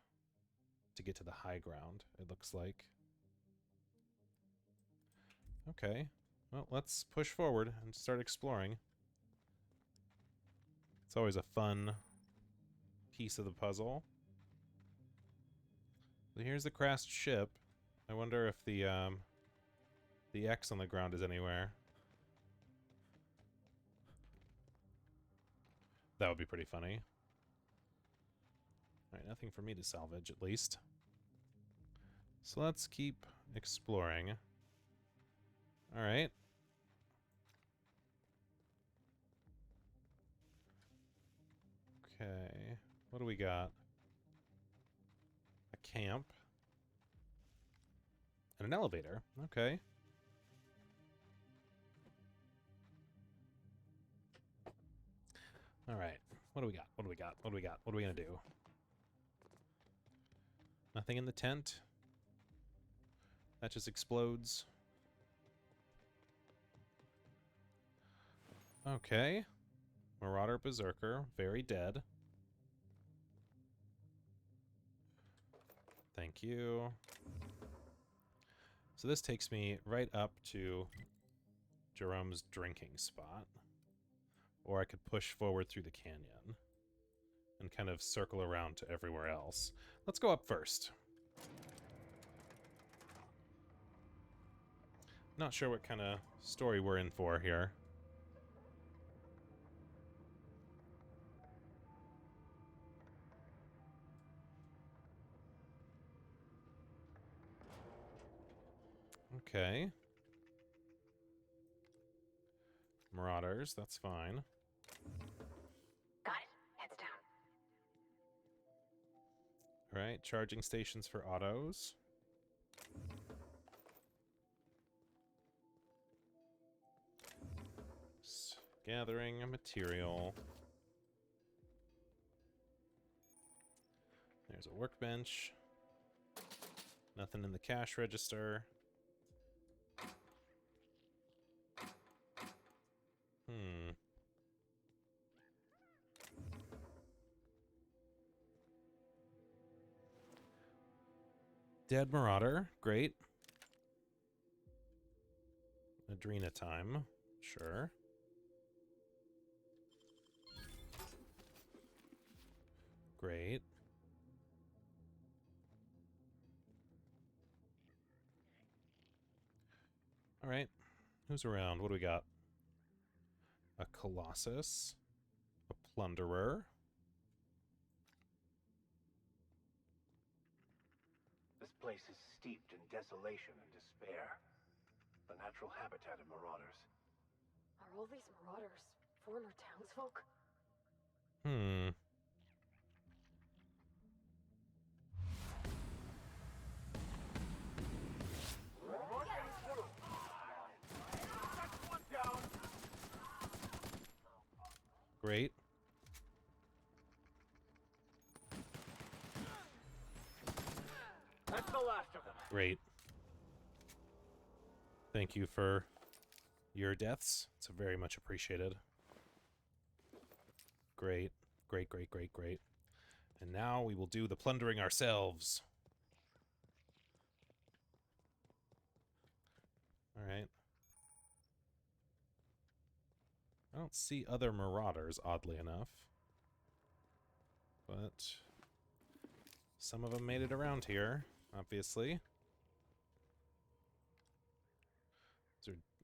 to get to the high ground, it looks like. Okay, well, let's push forward and start exploring. It's always a fun piece of the puzzle. So here's the crashed ship. I wonder if the X on the ground is anywhere. That would be pretty funny. Alright, nothing for me to salvage, at least. So let's keep exploring. Alright. Okay. What do we got? A camp. And an elevator. Okay. Alright. What do we got? What do we got? What do we got? What are we gonna do? Nothing in the tent. That just explodes. Okay. Marauder Berserker. Very dead. Thank you. So this takes me right up to Jerome's drinking spot. Or I could push forward through the canyon and kind of circle around to everywhere else. Let's go up first. Not sure what kind of story we're in for here. Okay. Marauders, that's fine. Got it. Heads down. Alright, charging stations for autos. Gathering material. There's a workbench. Nothing in the cash register. Dead Marauder. Great. Adrena time. Sure. Great. All right. Who's around? What do we got? A Colossus. A Plunderer. This place is steeped in desolation and despair. The natural habitat of marauders. Are all these marauders former townsfolk? Hmm. Great. That's the last of them. Great. Thank you for your deaths. It's very much appreciated. Great. Great, great, great, great. And now we will do the plundering ourselves. Alright. I don't see other marauders, oddly enough. But some of them made it around here, obviously.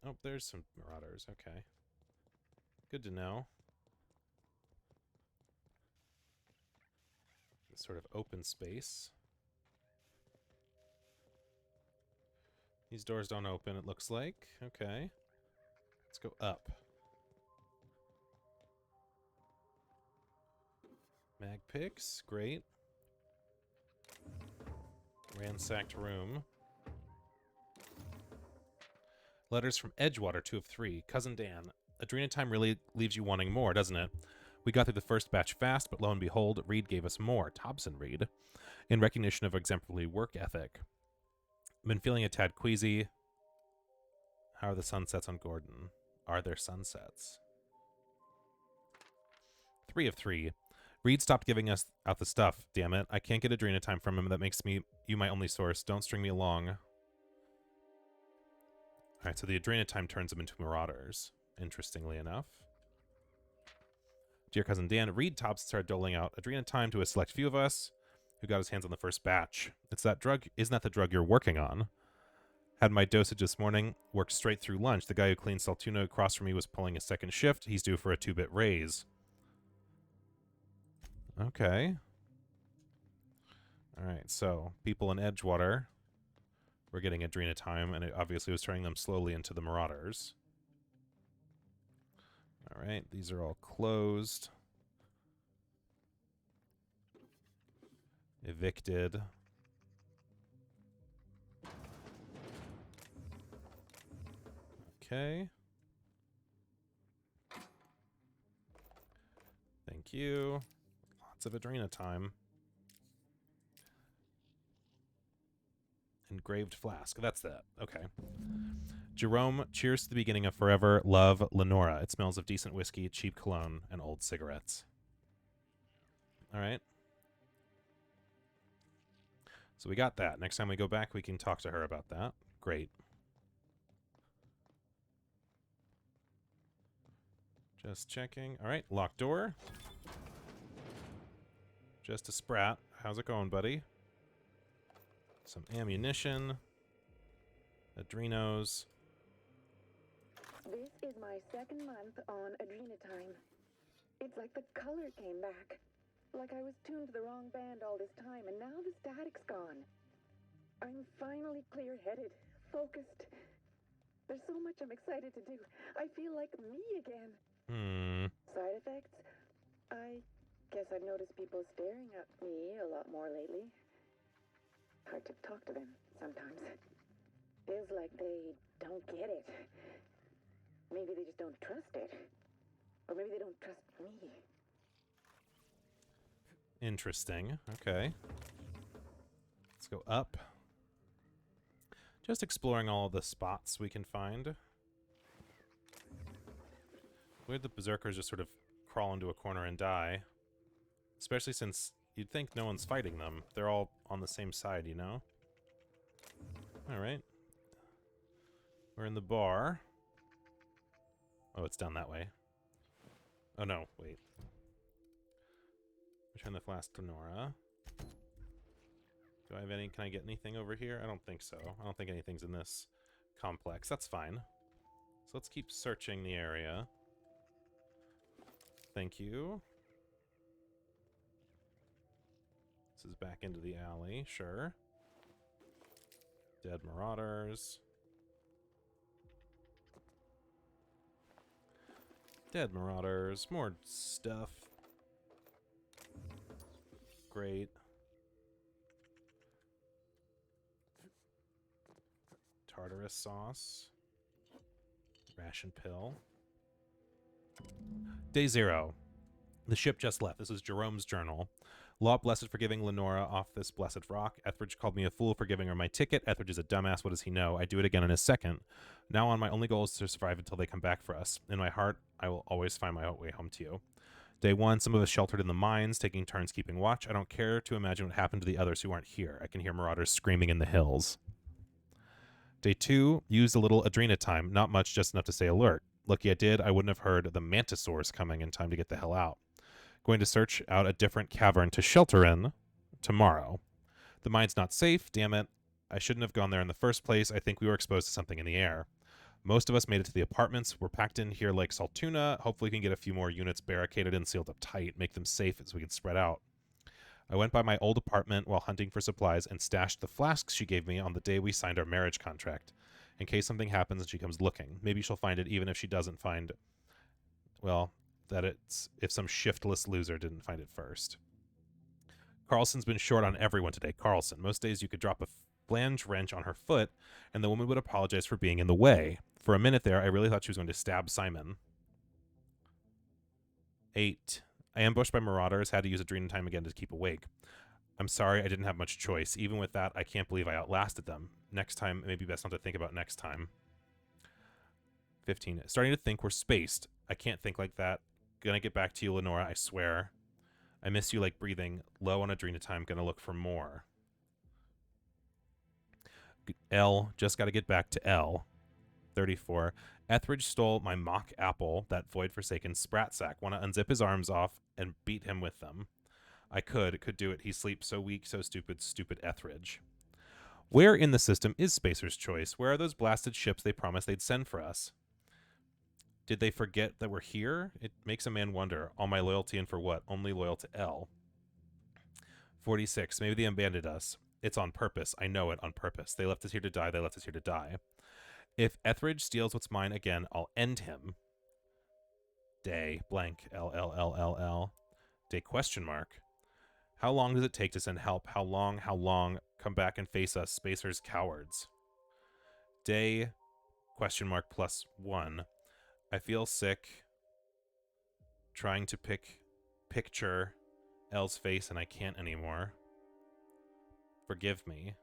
Oh, there's some marauders. Okay. Good to know. This sort of open space. These doors don't open, it looks like. Okay. Let's go up. Mag picks. Great. Ransacked room. Letters from Edgewater, 2 of 3. Cousin Dan. Adrena time really leaves you wanting more, doesn't it? We got through the first batch fast, but lo and behold, Reed gave us more. Thompson Reed. In recognition of exemplary work ethic. Been feeling a tad queasy. How are the sunsets on Gorgon? Are there sunsets? 3 of 3. Reed stopped giving us out the stuff, damn it. I can't get Adrena time from him. That makes you my only source. Don't string me along. Alright, so the Adrena time turns them into marauders, interestingly enough. Dear Cousin Dan, Reed Tops started doling out Adrena time to a select few of us who got his hands on the first batch. It's that drug, isn't that the drug you're working on? Had my dosage this morning, worked straight through lunch. The guy who cleaned Saltuna across from me was pulling a second shift. He's due for a 2-bit raise. Okay. Alright, so people in Edgewater were getting Adrena time, and it obviously was turning them slowly into the marauders. Alright, these are all closed. Evicted. Okay. Thank you. Lots of Adrena time. Engraved flask. That's that. Okay. Jerome, cheers to the beginning of forever. Love, Lenora. It smells of decent whiskey, cheap cologne, and old cigarettes. All right. So we got that. Next time we go back, we can talk to her about that. Great. Just checking. All right. Locked door. Just a Sprat. How's it going, buddy? Some ammunition. Adrenos. This is my second month on Adrena time. It's like the color came back. Like I was tuned to the wrong band all this time, and now the static's gone. I'm finally clear-headed, focused. There's so much I'm excited to do. I feel like me again. Side effects? I guess I've noticed people staring at me a lot more lately. Hard to talk to them sometimes. Feels like they don't get it. Maybe they just don't trust it. Or maybe they don't trust me. Interesting. Okay. Let's go up. Just exploring all the spots we can find. Weird the berserkers just sort of crawl into a corner and die. Especially since you'd think no one's fighting them. They're all on the same side, you know? Alright. We're in the bar. Oh, it's down that way. Oh no, wait. Return the flask to Nora. Do I have any? Can I get anything over here? I don't think so. I don't think anything's in this complex. That's fine. So let's keep searching the area. Thank you. This is back into the alley, sure. Dead marauders. Dead marauders. More stuff. Great. Tartarus sauce. Ration pill. Day 0. The ship just left. This is Jerome's journal. Law blessed for giving Lenora off this blessed rock. Etheridge called me a fool for giving her my ticket. Etheridge is a dumbass. What does he know? I do it again in a second. Now on, my only goal is to survive until they come back for us. In my heart, I will always find my way home to you. Day 1, some of us sheltered in the mines, taking turns keeping watch. I don't care to imagine what happened to the others who aren't here. I can hear marauders screaming in the hills. Day 2, used a little Adrena time. Not much, just enough to stay alert. Lucky I did. I wouldn't have heard the mantisaurs coming in time to get the hell out. Going to search out a different cavern to shelter in tomorrow. The mine's not safe, damn it. I shouldn't have gone there in the first place. I think we were exposed to something in the air. Most of us made it to the apartments. We're packed in here like Saltuna. Hopefully we can get a few more units barricaded and sealed up tight, make them safe so we can spread out. I went by my old apartment while hunting for supplies and stashed the flasks she gave me on the day we signed our marriage contract, in case something happens and she comes looking. Maybe she'll find it even if she doesn't find, well, that it's if some shiftless loser didn't find it first. Carlson's been short on everyone today. Carlson. Most days you could drop a flange wrench on her foot and the woman would apologize for being in the way. For a minute there, I really thought she was going to stab Simon. 8. I ambushed by marauders, had to use Adrena time again to keep awake. I'm sorry I didn't have much choice. Even with that, I can't believe I outlasted them. Next time, it may be best not to think about next time. 15. Starting to think we're spaced. I can't think like that. Gonna get back to you, Lenora, I swear. I miss you like breathing. Low on Adrena time, gonna look for more. L, just gotta get back to L. 34. Etheridge stole my mock apple, that void-forsaken Sprat Shack. Want to unzip his arms off and beat him with them. I could do it. He sleeps so weak, so stupid, stupid Etheridge. Where in the system is Spacer's Choice? Where are those blasted ships they promised they'd send for us? Did they forget that we're here? It makes a man wonder. All my loyalty and for what? Only loyal to L. 46. Maybe they abandoned us. It's on purpose. I know it, on purpose. They left us here to die. They left us here to die. If Etheridge steals what's mine again, I'll end him. Day, blank, LLLLL. Day, question mark. How long does it take to send help? How long? Come back and face us, Spacers cowards. Day, question mark +1. I feel sick. Trying to picture Elle's face and I can't anymore. Forgive me.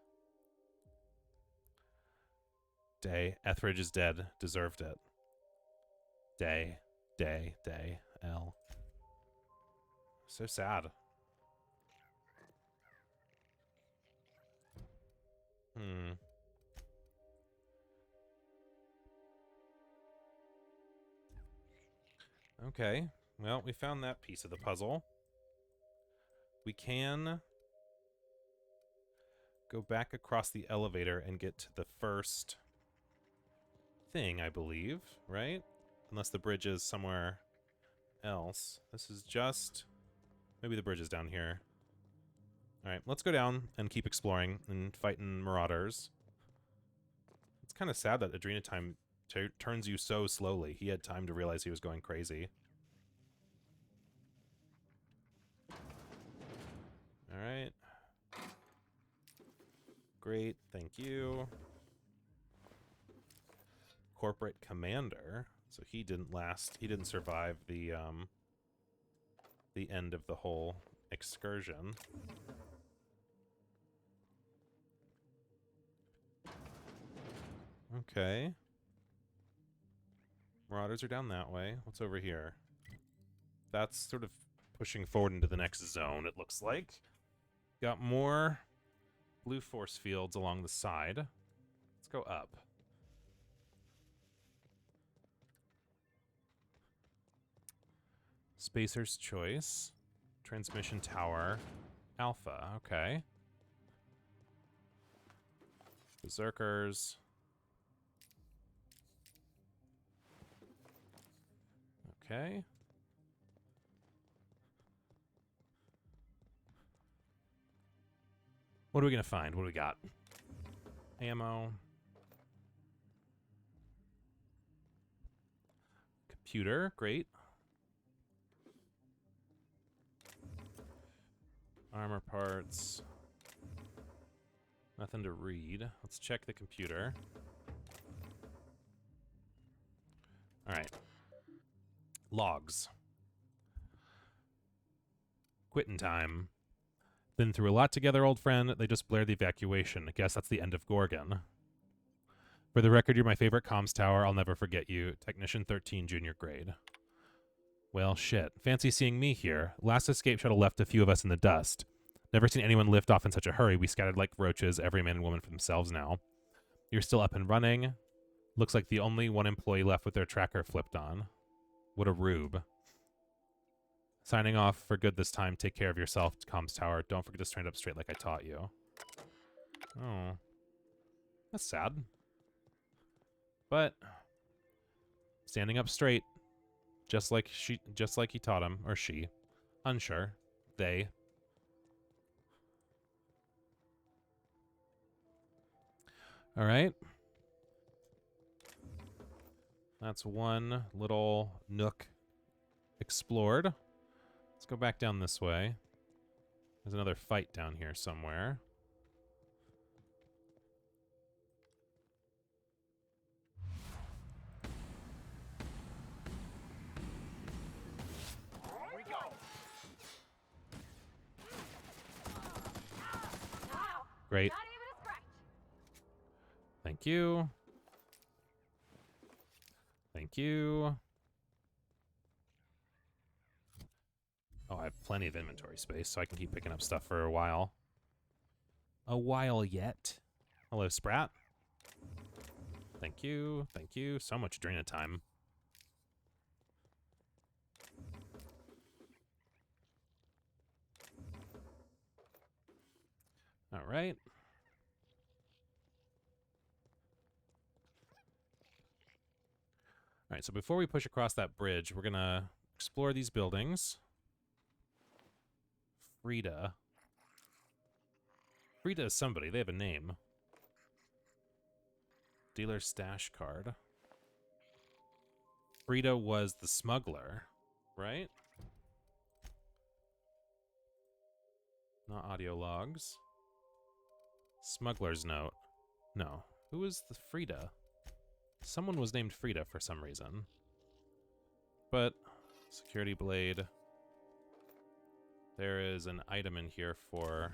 Day, Etheridge is dead. Deserved it. Day, L. So sad. Okay. Well, we found that piece of the puzzle. We can go back across the elevator and get to the first thing, I believe, right? Unless the bridge is somewhere else. This is just... Maybe the bridge is down here. Alright, let's go down and keep exploring and fighting marauders. It's kind of sad that Adrena time turns you so slowly. He had time to realize he was going crazy. Alright. Great, thank you. Corporate commander. So he didn't survive the end of the whole excursion. Okay. Marauders are down that way. What's over here? That's sort of pushing forward into the next zone, it looks like. Got more blue force fields along the side. go up. Spacer's Choice. Transmission Tower. Alpha. Okay. Berserkers. Okay. What are we going to find? What do we got? Ammo. Computer. Great. Armor parts. Nothing to read. Let's check the computer. Alright. Logs. Quitting time. Been through a lot together, old friend. They just blared the evacuation. I guess that's the end of Gorgon. For the record, you're my favorite comms tower. I'll never forget you. Technician 13, junior grade. Well, shit. Fancy seeing me here. Last escape shuttle left a few of us in the dust. Never seen anyone lift off in such a hurry. We scattered like roaches, every man and woman for themselves now. You're still up and running. Looks like the only one employee left with their tracker flipped on. What a rube. Signing off for good this time. Take care of yourself, comms tower. Don't forget to stand up straight like I taught you. Oh. That's sad. But standing up straight, just like he taught him, or she. Unsure. They. All right. That's one little nook explored. Let's go back down this way. There's another fight down here somewhere. Great. Thank you. Thank you. Oh, I have plenty of inventory space, so I can keep picking up stuff for a while. A while yet. Hello, Sprat. Thank you. Thank you. So much Adrena time. All right. All right, so before we push across that bridge, we're going to explore these buildings. Frida. Frida is somebody. They have a name. Dealer stash card. Frida was the smuggler, right? Not audio logs. Smuggler's note. No. Who was the Frida? Someone was named Frida for some reason. But, security blade. There is an item in here for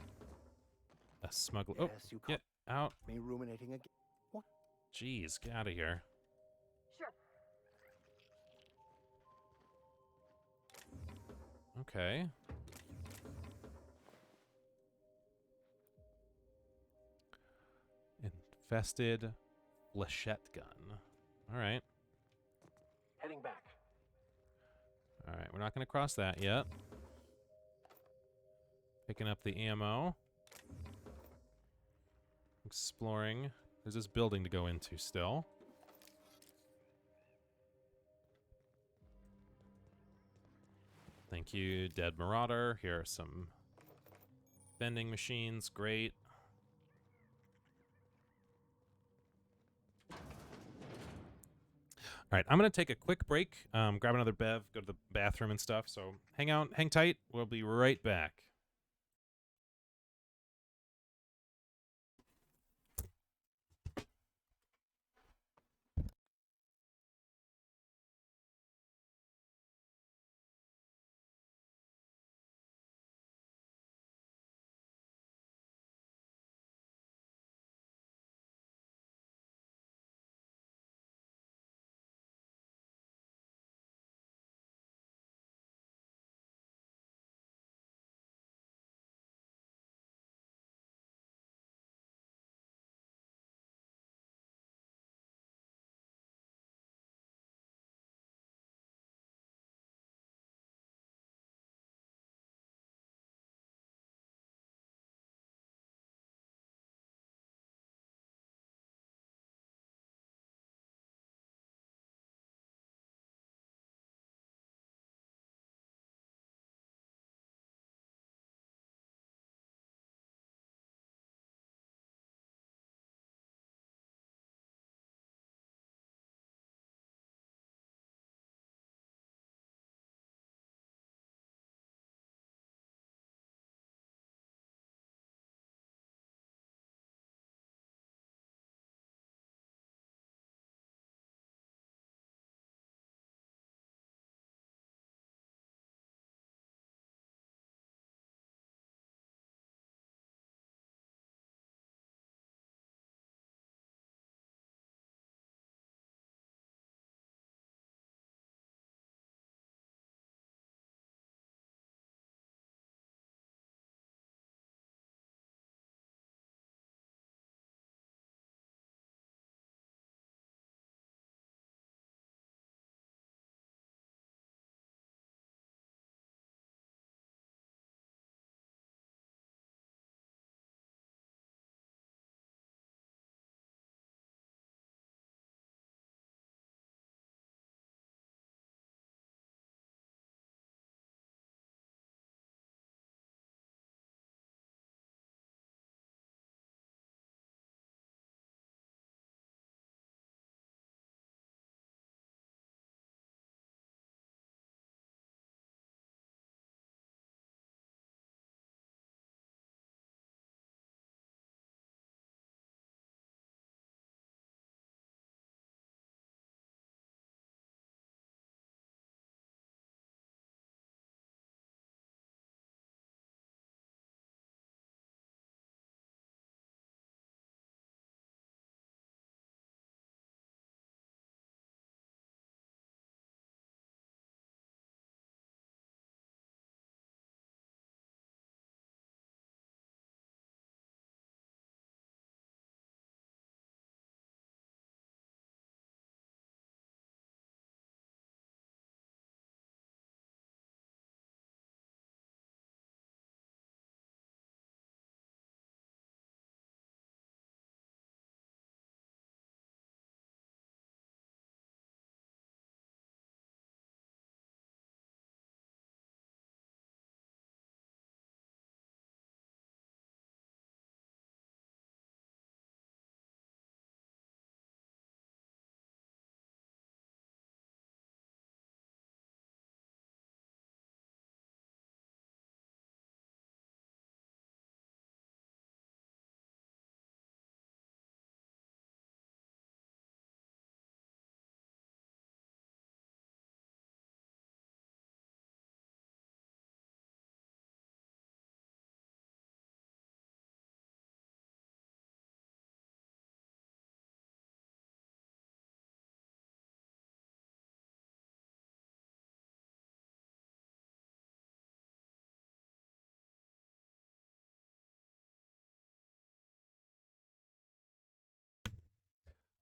a smuggler. Yes, oh, you get out. Me ruminating again. What? Jeez, get out of here. Sure. Okay. Infested flechette gun. All right. Heading back. All right, we're not going to cross that yet. Picking up the ammo. Exploring. There's this building to go into still. Thank you, Dead Marauder. Here are some vending machines. Great. All right, I'm going to take a quick break, grab another bev, go to the bathroom and stuff. So hang tight. We'll be right back.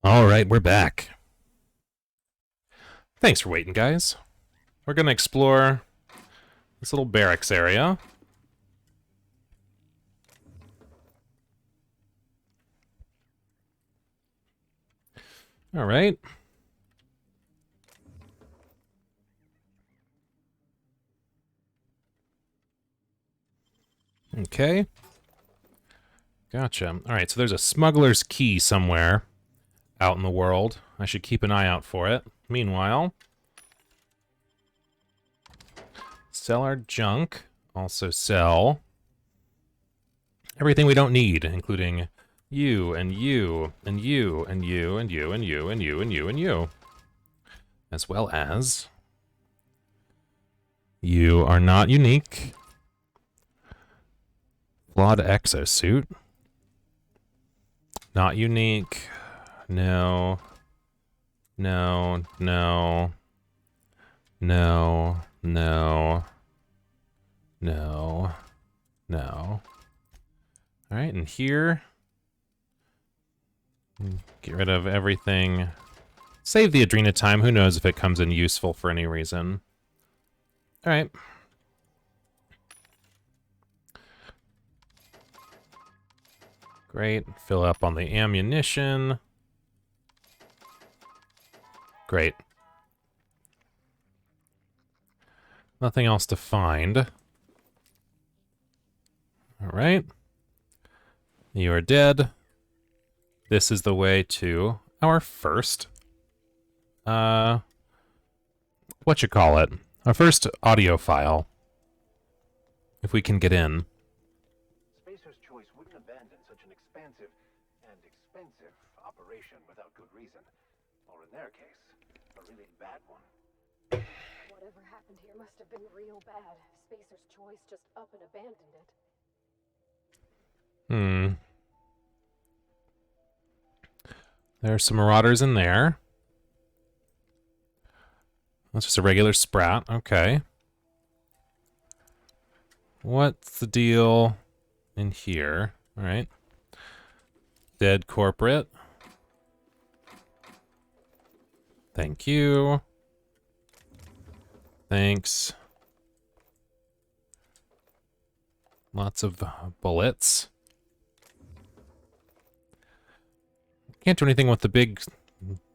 Alright, we're back. Thanks for waiting, guys. We're gonna explore this little barracks area. Alright. Okay. Gotcha. Alright, so there's a smuggler's key somewhere out in the world. I should keep an eye out for it. Meanwhile, sell our junk. Also sell everything we don't need, including you, and you, and you, and you, and you, and you, and you, and you, and you. As well as... you are not unique. Flawed exosuit. Not unique. No. No, no. No, no. No. No. Alright, and here... get rid of everything. Save the Adrena time. Who knows if it comes in useful for any reason. Alright. Great. Fill up on the ammunition. Great. Nothing else to find. Alright. You are dead. This is the way to our first... what you call it? Our first audio file. If we can get in. Spacer's Choice wouldn't abandon such an expansive and expensive operation without good reason. Or in their case, a really bad one. Whatever happened here must have been real bad. Spacer's Choice just up and abandoned it. There's some marauders in there. That's just a regular Sprat. Okay. What's the deal in here? Alright. Dead corporate. Thank you. Thanks. Lots of bullets. Can't do anything with the big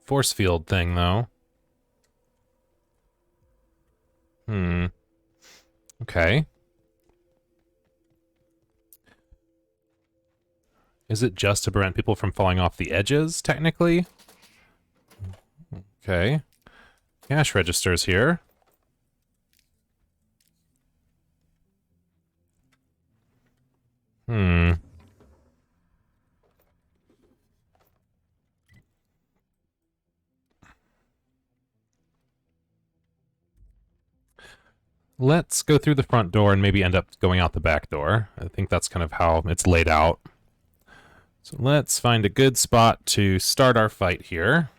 force field thing, though. Okay. Is it just to prevent people from falling off the edges, technically? Okay. Cash registers here. Let's go through the front door and maybe end up going out the back door. I think that's kind of how it's laid out. So let's find a good spot to start our fight here.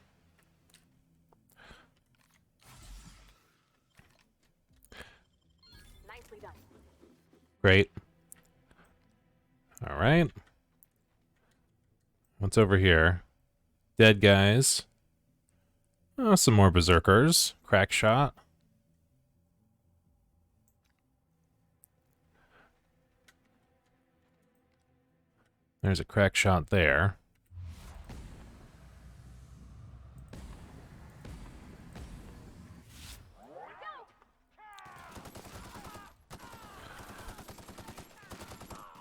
Nicely done. Great. All right. What's over here? Dead guys. Oh, some more berserkers. Crack shot. There's a crack shot there.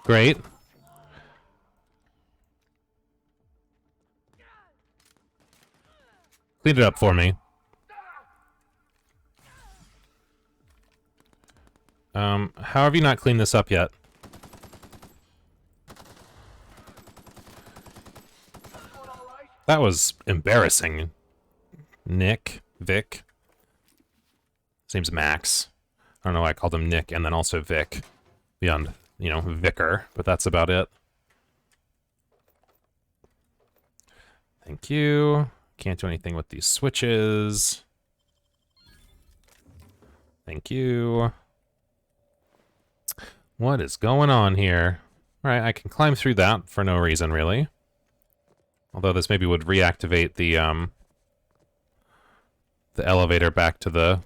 Great. Clean it up for me. How have you not cleaned this up yet? That was embarrassing. Nick, Vic. His name's Max. I don't know why I called him Nick and then also Vic. Beyond, you know, Vicar, but that's about it. Thank you. Can't do anything with these switches. Thank you. What is going on here? Alright, I can climb through that for no reason, really. Although this maybe would reactivate the elevator back to the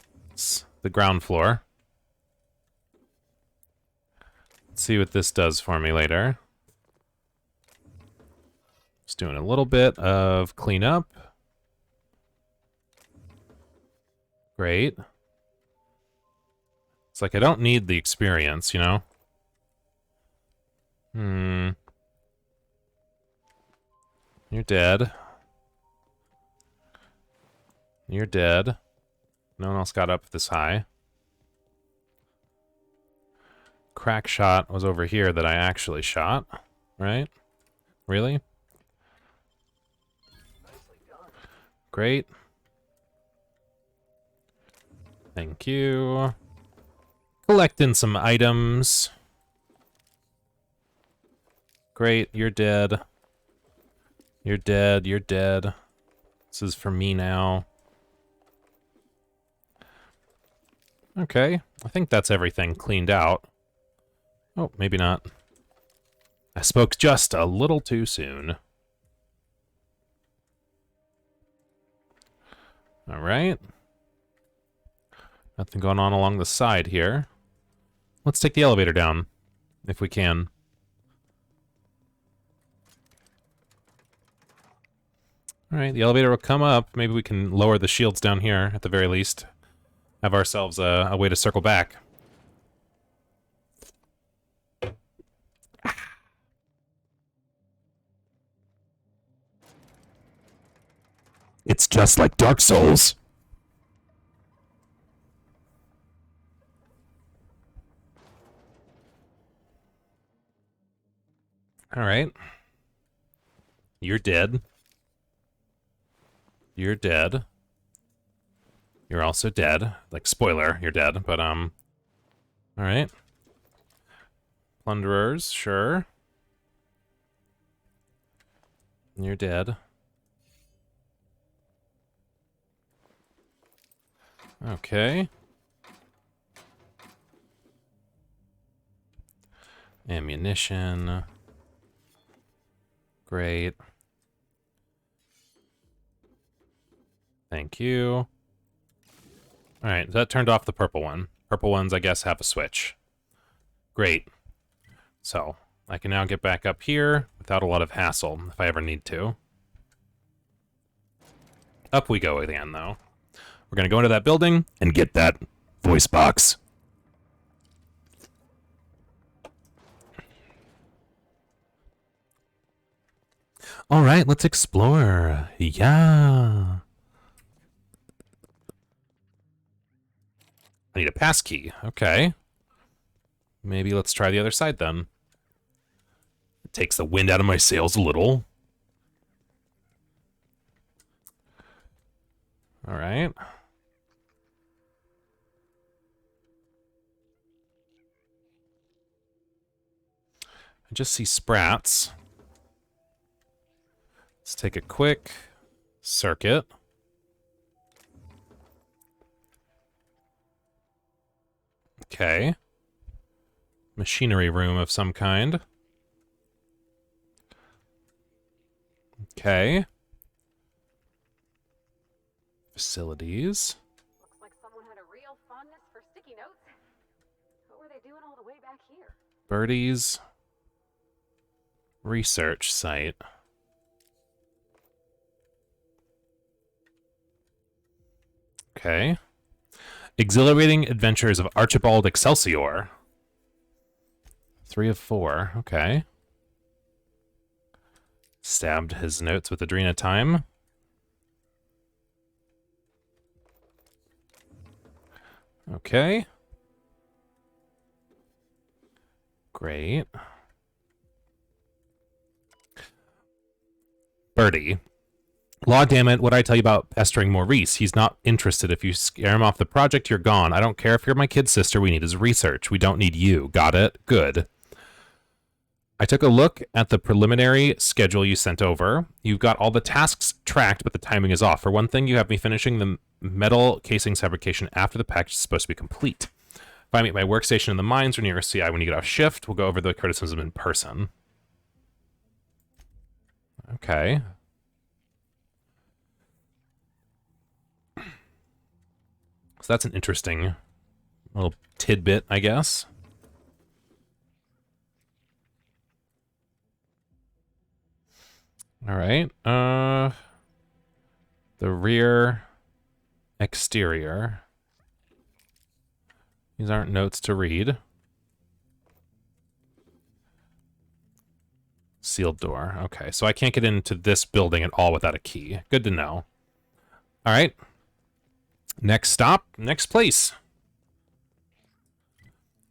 ground floor. Let's see what this does for me later. Just doing a little bit of cleanup. Great. It's like I don't need the experience, you know? You're dead. You're dead. No one else got up this high. Crack shot was over here that I actually shot, right? Really? Great. Thank you. Collecting some items. Great, you're dead. You're dead, you're dead. This is for me now. Okay, I think that's everything cleaned out. Oh, maybe not. I spoke just a little too soon. All right. Nothing going on along the side here. Let's take the elevator down, if we can. All right, the elevator will come up. Maybe we can lower the shields down here, at the very least. Have ourselves a way to circle back. It's just like Dark Souls. All right. You're dead. You're dead. You're also dead. Like, spoiler, you're dead, but, all right. Plunderers, sure. You're dead. Okay. Ammunition. Great. Thank you. Alright, that turned off the purple one. Purple ones, I guess, have a switch. Great. So, I can now get back up here without a lot of hassle, if I ever need to. Up we go again, though. We're gonna go into that building and get that voice box. Alright, let's explore. Yeah. I need a passkey. Okay. Maybe let's try the other side then. It takes the wind out of my sails a little. Alright. I just see sprats. Let's take a quick circuit. Okay. Machinery room of some kind. Okay. Facilities. Looks like someone had a real fondness for sticky notes. What were they doing all the way back here? Birdie's research site. Okay. Exhilarating Adventures of Archibald Excelsior. 3 of 4. Okay. Stabbed his notes with Adrena time. Okay. Great. Birdie. Law damn it, what'd I tell you about pestering Maurice? He's not interested. If you scare him off the project, you're gone. I don't care if you're my kid's sister. We need his research. We don't need you. Got it? Good. I took a look at the preliminary schedule you sent over. You've got all the tasks tracked, but the timing is off. For one thing, you have me finishing the metal casings fabrication after the package is supposed to be complete. Find me at my workstation in the mines or near CI when you get off shift. We'll go over the criticism in person. Okay. So that's an interesting little tidbit, I guess. All right. The rear exterior. These aren't notes to read. Sealed door. Okay, so I can't get into this building at all without a key. Good to know. All right. Next stop, next place.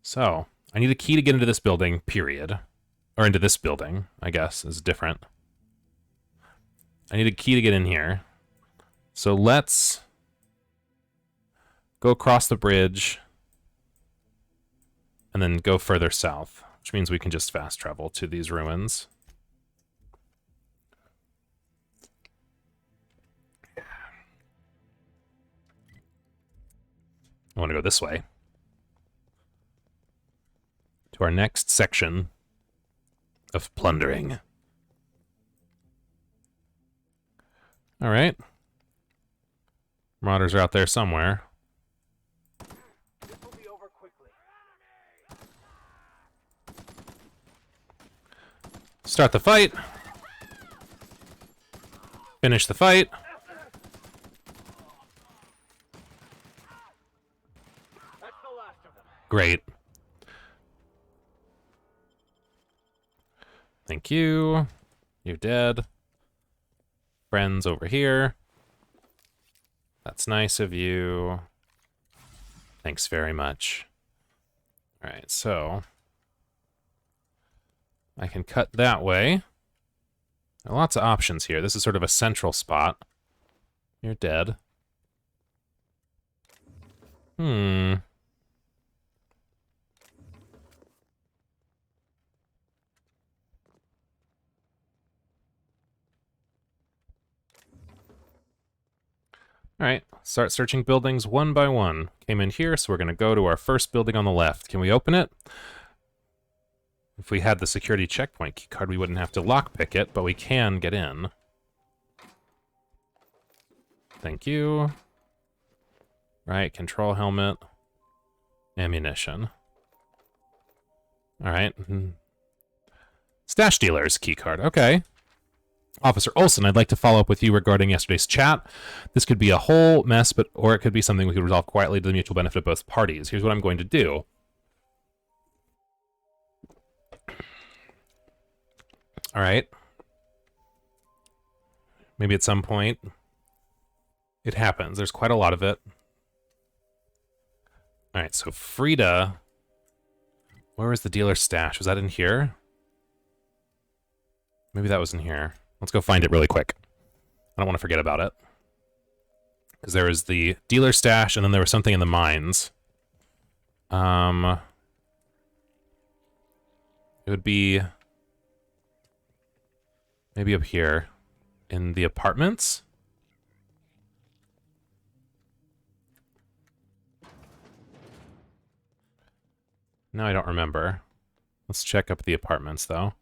So, I need a key to get into this building, period. Or into this building, I guess, is different. I need a key to get in here. So let's go across the bridge and then go further south, which means we can just fast travel to these ruins. I want to go this way. To our next section of plundering. All right. Marauders are out there somewhere. This will be over quickly. Start the fight. Finish the fight. That's the last of them. Great. Thank you. You're dead. Friends over here. That's nice of you. Thanks very much. All right, so I can cut that way. There are lots of options here. This is sort of a central spot. You're dead. Alright, start searching buildings one by one. Came in here, so we're going to go to our first building on the left. Can we open it? If we had the security checkpoint key card, we wouldn't have to lockpick it, but we can get in. Thank you. Right, control helmet. Ammunition. Alright. Stash dealer's key card, okay. Officer Olson, I'd like to follow up with you regarding yesterday's chat. This could be a whole mess, or it could be something we could resolve quietly to the mutual benefit of both parties. Here's what I'm going to do. All right. Maybe at some point. It happens. There's quite a lot of it. All right, so Frida. Where was the dealer's stash? Was that in here? Maybe that was in here. Let's go find it really quick. I don't want to forget about it. Because there was the dealer stash, and then there was something in the mines. It would be maybe up here in the apartments. No, I don't remember. Let's check up the apartments, though.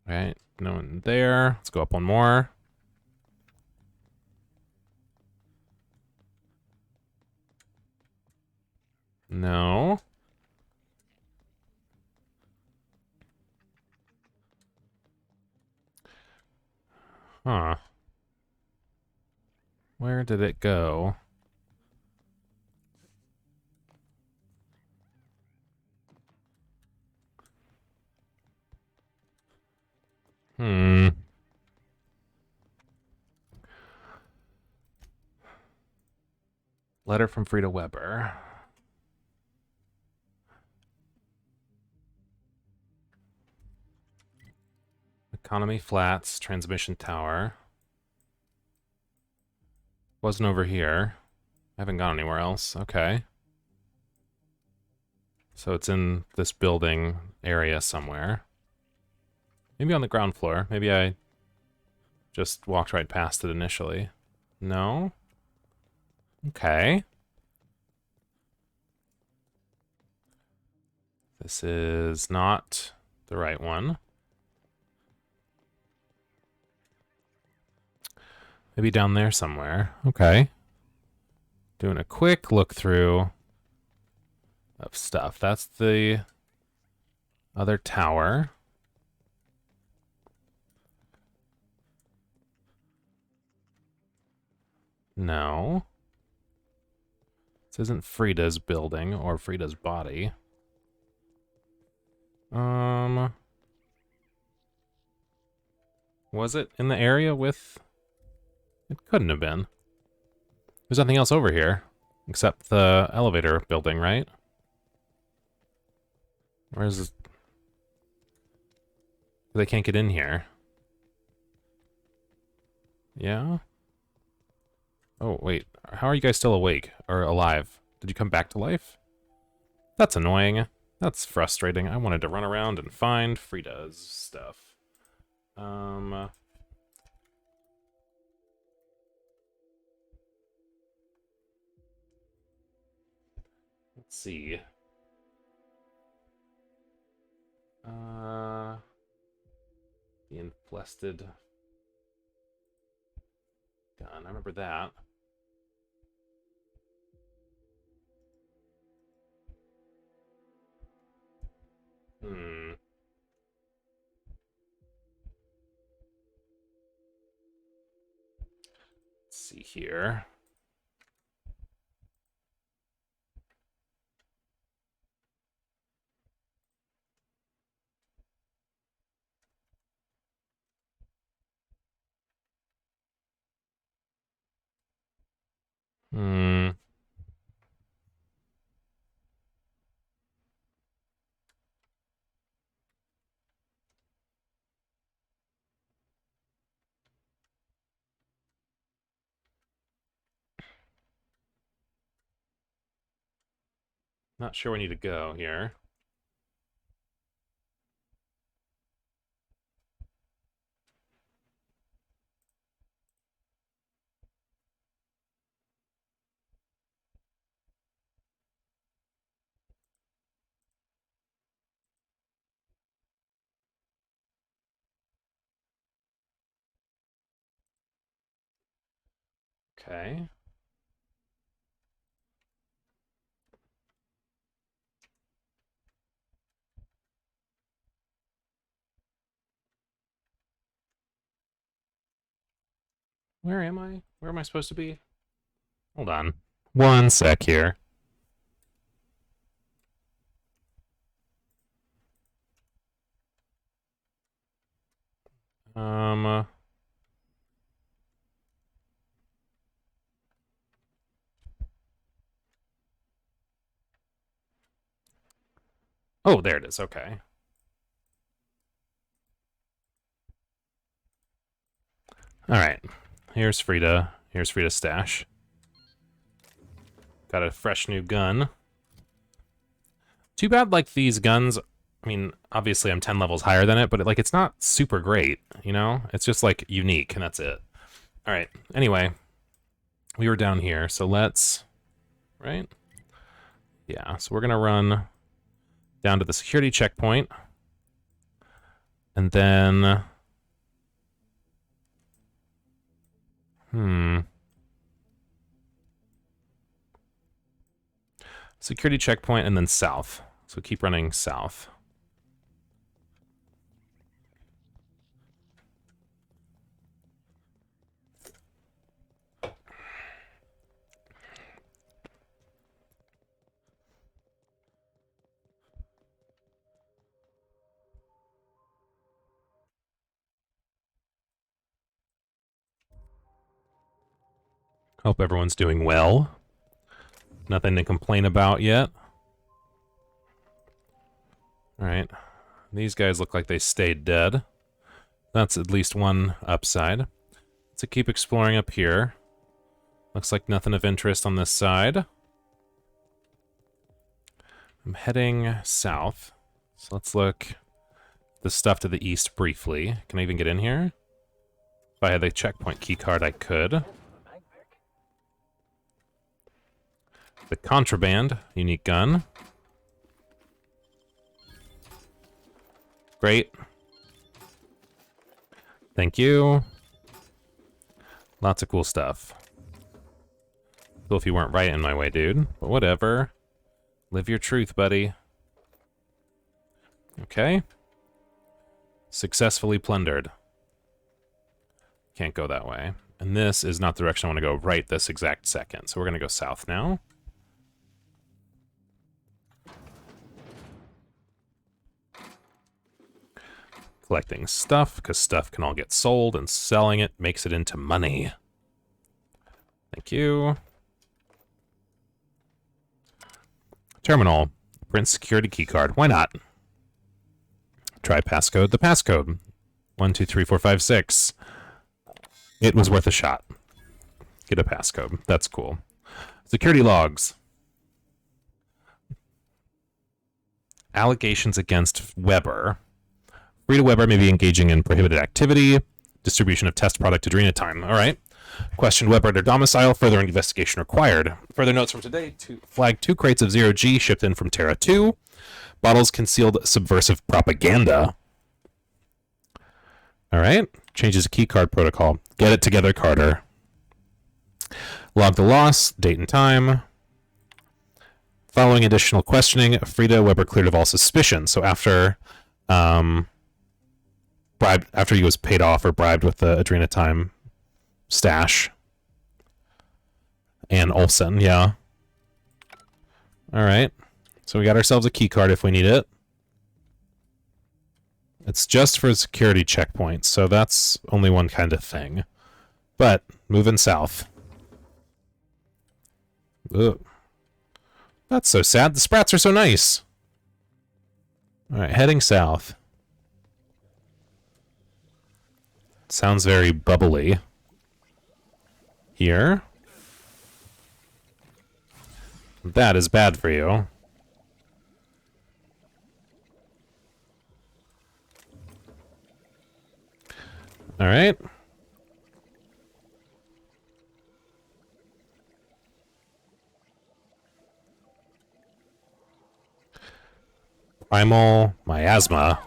All right, no one there. Let's go up one more. No. Huh. Where did it go? Letter from Frida Weber. Economy Flats, transmission tower. Wasn't over here. I haven't gone anywhere else. Okay. So it's in this building area somewhere. Maybe on the ground floor. Maybe I just walked right past it initially. No? Okay. This is not the right one. Maybe down there somewhere. Okay. Doing a quick look through of stuff. That's the other tower. No. This isn't Frida's building or Frida's body. Was it in the area with... It couldn't have been. There's nothing else over here. Except the elevator building, right? Where's this? They can't get in here. Yeah? Oh, wait. How are you guys still awake? Or alive? Did you come back to life? That's annoying. That's frustrating. I wanted to run around and find Frida's stuff. Let's see. The infested gun. I remember that. Let's see here. Not sure we need to go here. Okay. Where am I? Where am I supposed to be? Hold on. One sec here. Oh, there it is. Okay. All right. Here's Frida. Here's Frida's stash. Got a fresh new gun. Too bad, like, these guns... I mean, obviously I'm 10 levels higher than it, but, like, it's not super great, you know? It's just, like, unique, and that's it. All right. Anyway, we were down here, so let's... Right? Yeah, so we're going to run down to the security checkpoint. And then... Security checkpoint and then south. So keep running south. Hope everyone's doing well. Nothing to complain about yet. Alright. These guys look like they stayed dead. That's at least one upside. Let's keep exploring up here. Looks like nothing of interest on this side. I'm heading south. So let's look at the stuff to the east briefly. Can I even get in here? If I had the checkpoint keycard, I could. The contraband, unique gun. Great. Thank you. Lots of cool stuff. Cool if you weren't right in my way, dude. But whatever. Live your truth, buddy. Okay. Successfully plundered. Can't go that way. And this is not the direction I want to go right this exact second. So we're going to go south now. Collecting stuff, because stuff can all get sold, and selling it makes it into money. Thank you. Terminal. Print security keycard. Why not? Try passcode. The passcode. 123456. It was worth a shot. Get a passcode. That's cool. Security logs. Allegations against Weber. Frida Weber may be engaging in prohibited activity. Distribution of test product Adrenatime. All right. Question Weber at her domicile. Further investigation required. Further notes from today. Flag 2 crates of 0G shipped in from Terra 2. Bottles concealed subversive propaganda. All right. Changes keycard protocol. Get it together, Carter. Log the loss. Date and time. Following additional questioning, Frida Weber cleared of all suspicion. So after he was paid off or bribed with the Adrenatime stash. And Olsen, yeah. Alright. So we got ourselves a key card if we need it. It's just for a security checkpoint, so that's only one kind of thing. But, moving south. Ugh. That's so sad. The Sprats are so nice. Alright, heading south. Sounds very bubbly. Here. That is bad for you. Alright. Primal miasma.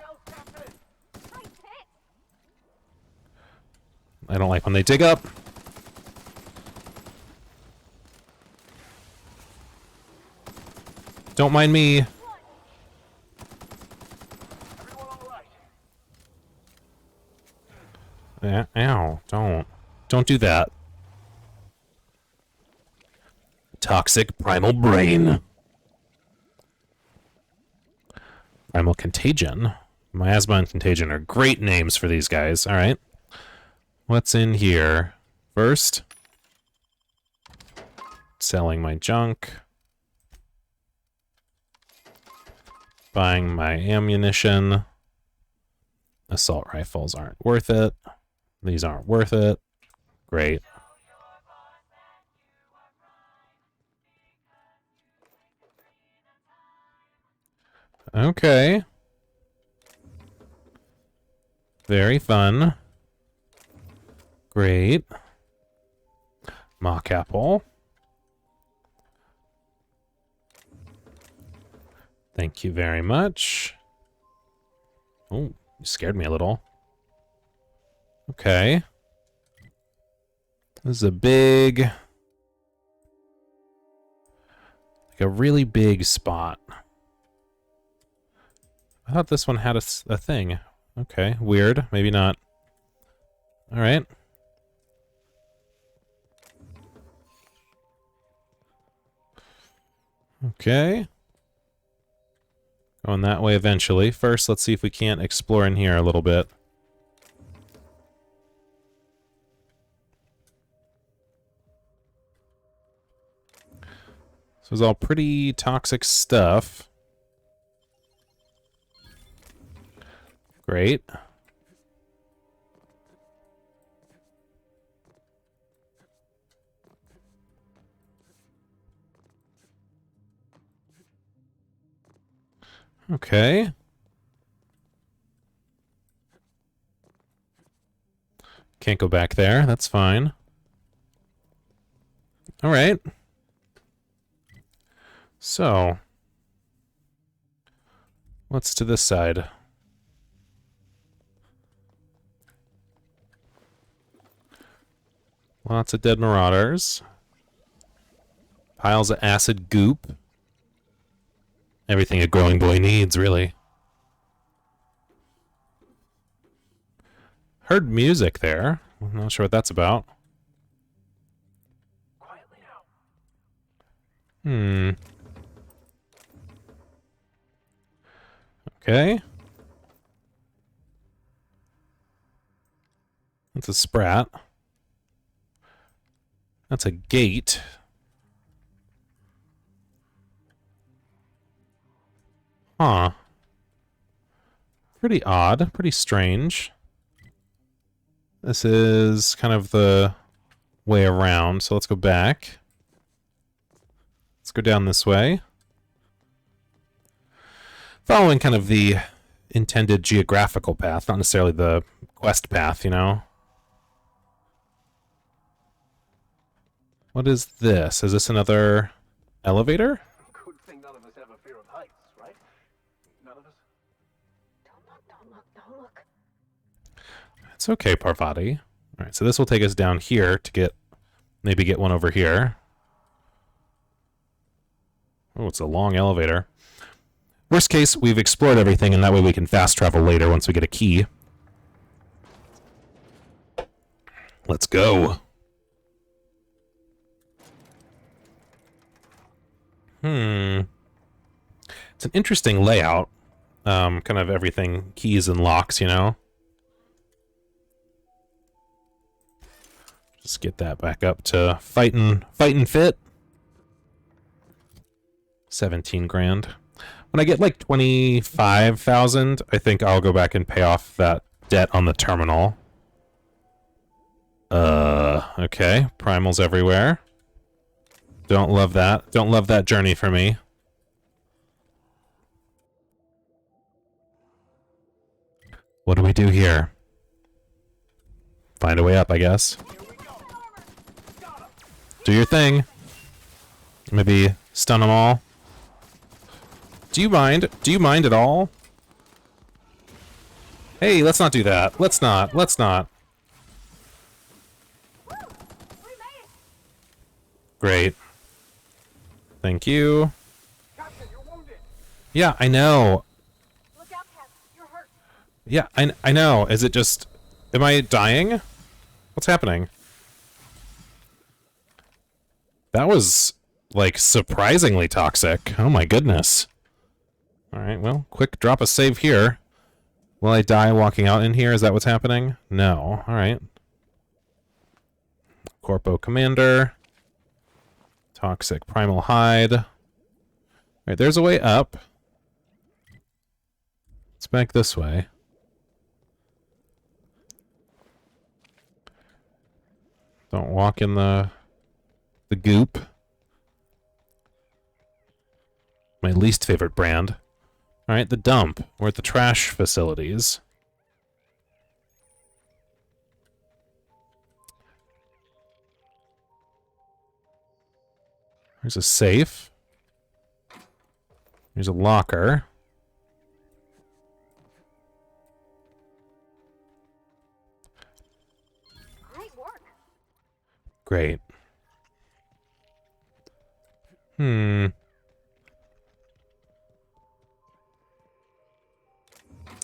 I don't like when they dig up. Don't mind me. Ow, don't do that. Toxic primal brain. Primal contagion. Miasma and contagion are great names for these guys. All right. What's in here? First, selling my junk. Buying my ammunition. Assault rifles aren't worth it. These aren't worth it. Great. Okay. Very fun. Great. Mock apple. Thank you very much. Oh, you scared me a little. Okay. This is a big... like a really big spot. I thought this one had a thing. Okay, weird. Maybe not. Alright. Okay. Going that way eventually. First, let's see if we can't explore in here a little bit. This was all pretty toxic stuff. Great. Okay. Can't go back there. That's fine. All right. So, what's to this side? Lots of dead marauders. Piles of acid goop. Everything a growing boy needs, really. Heard music there. I'm not sure what that's about. Quietly now. Okay. That's a sprat. That's a gate. Huh. Pretty odd. Pretty strange. This is kind of the way around, so let's go back. Let's go down this way. Following kind of the intended geographical path, not necessarily the quest path, you know? What is this? Is this another elevator? Good thing none of us have a fear of heights, right? None of us? Don't look. It's okay, Parvati. Alright, so this will take us down here to maybe get one over here. Oh, it's a long elevator. Worst case, we've explored everything, and that way we can fast travel later once we get a key. Let's go. It's an interesting layout. Kind of everything keys and locks, you know? Just get that back up to fightin' fit. 17 grand. When I get like 25,000, I think I'll go back and pay off that debt on the terminal. Okay. Primals everywhere. Don't love that. Don't love that journey for me. What do we do here? Find a way up, I guess. Do your thing. Maybe stun them all. Do you mind? Do you mind at all? Hey, let's not do that. Let's not. Great. Thank you. Yeah, I know. Look out, Cap. You're hurt. Yeah, I know. Is it just... Am I dying? What's happening? That was, like, surprisingly toxic. Oh my goodness. Alright, well, quick drop a save here. Will I die walking out in here? Is that what's happening? No. Alright. Corpo Commander. Toxic Primal Hide. Alright, there's a way up. Let's back this way. Don't walk in the goop. My least favorite brand. Alright, the dump. We're at the trash facilities. There's a safe. There's a locker. Great work. Great.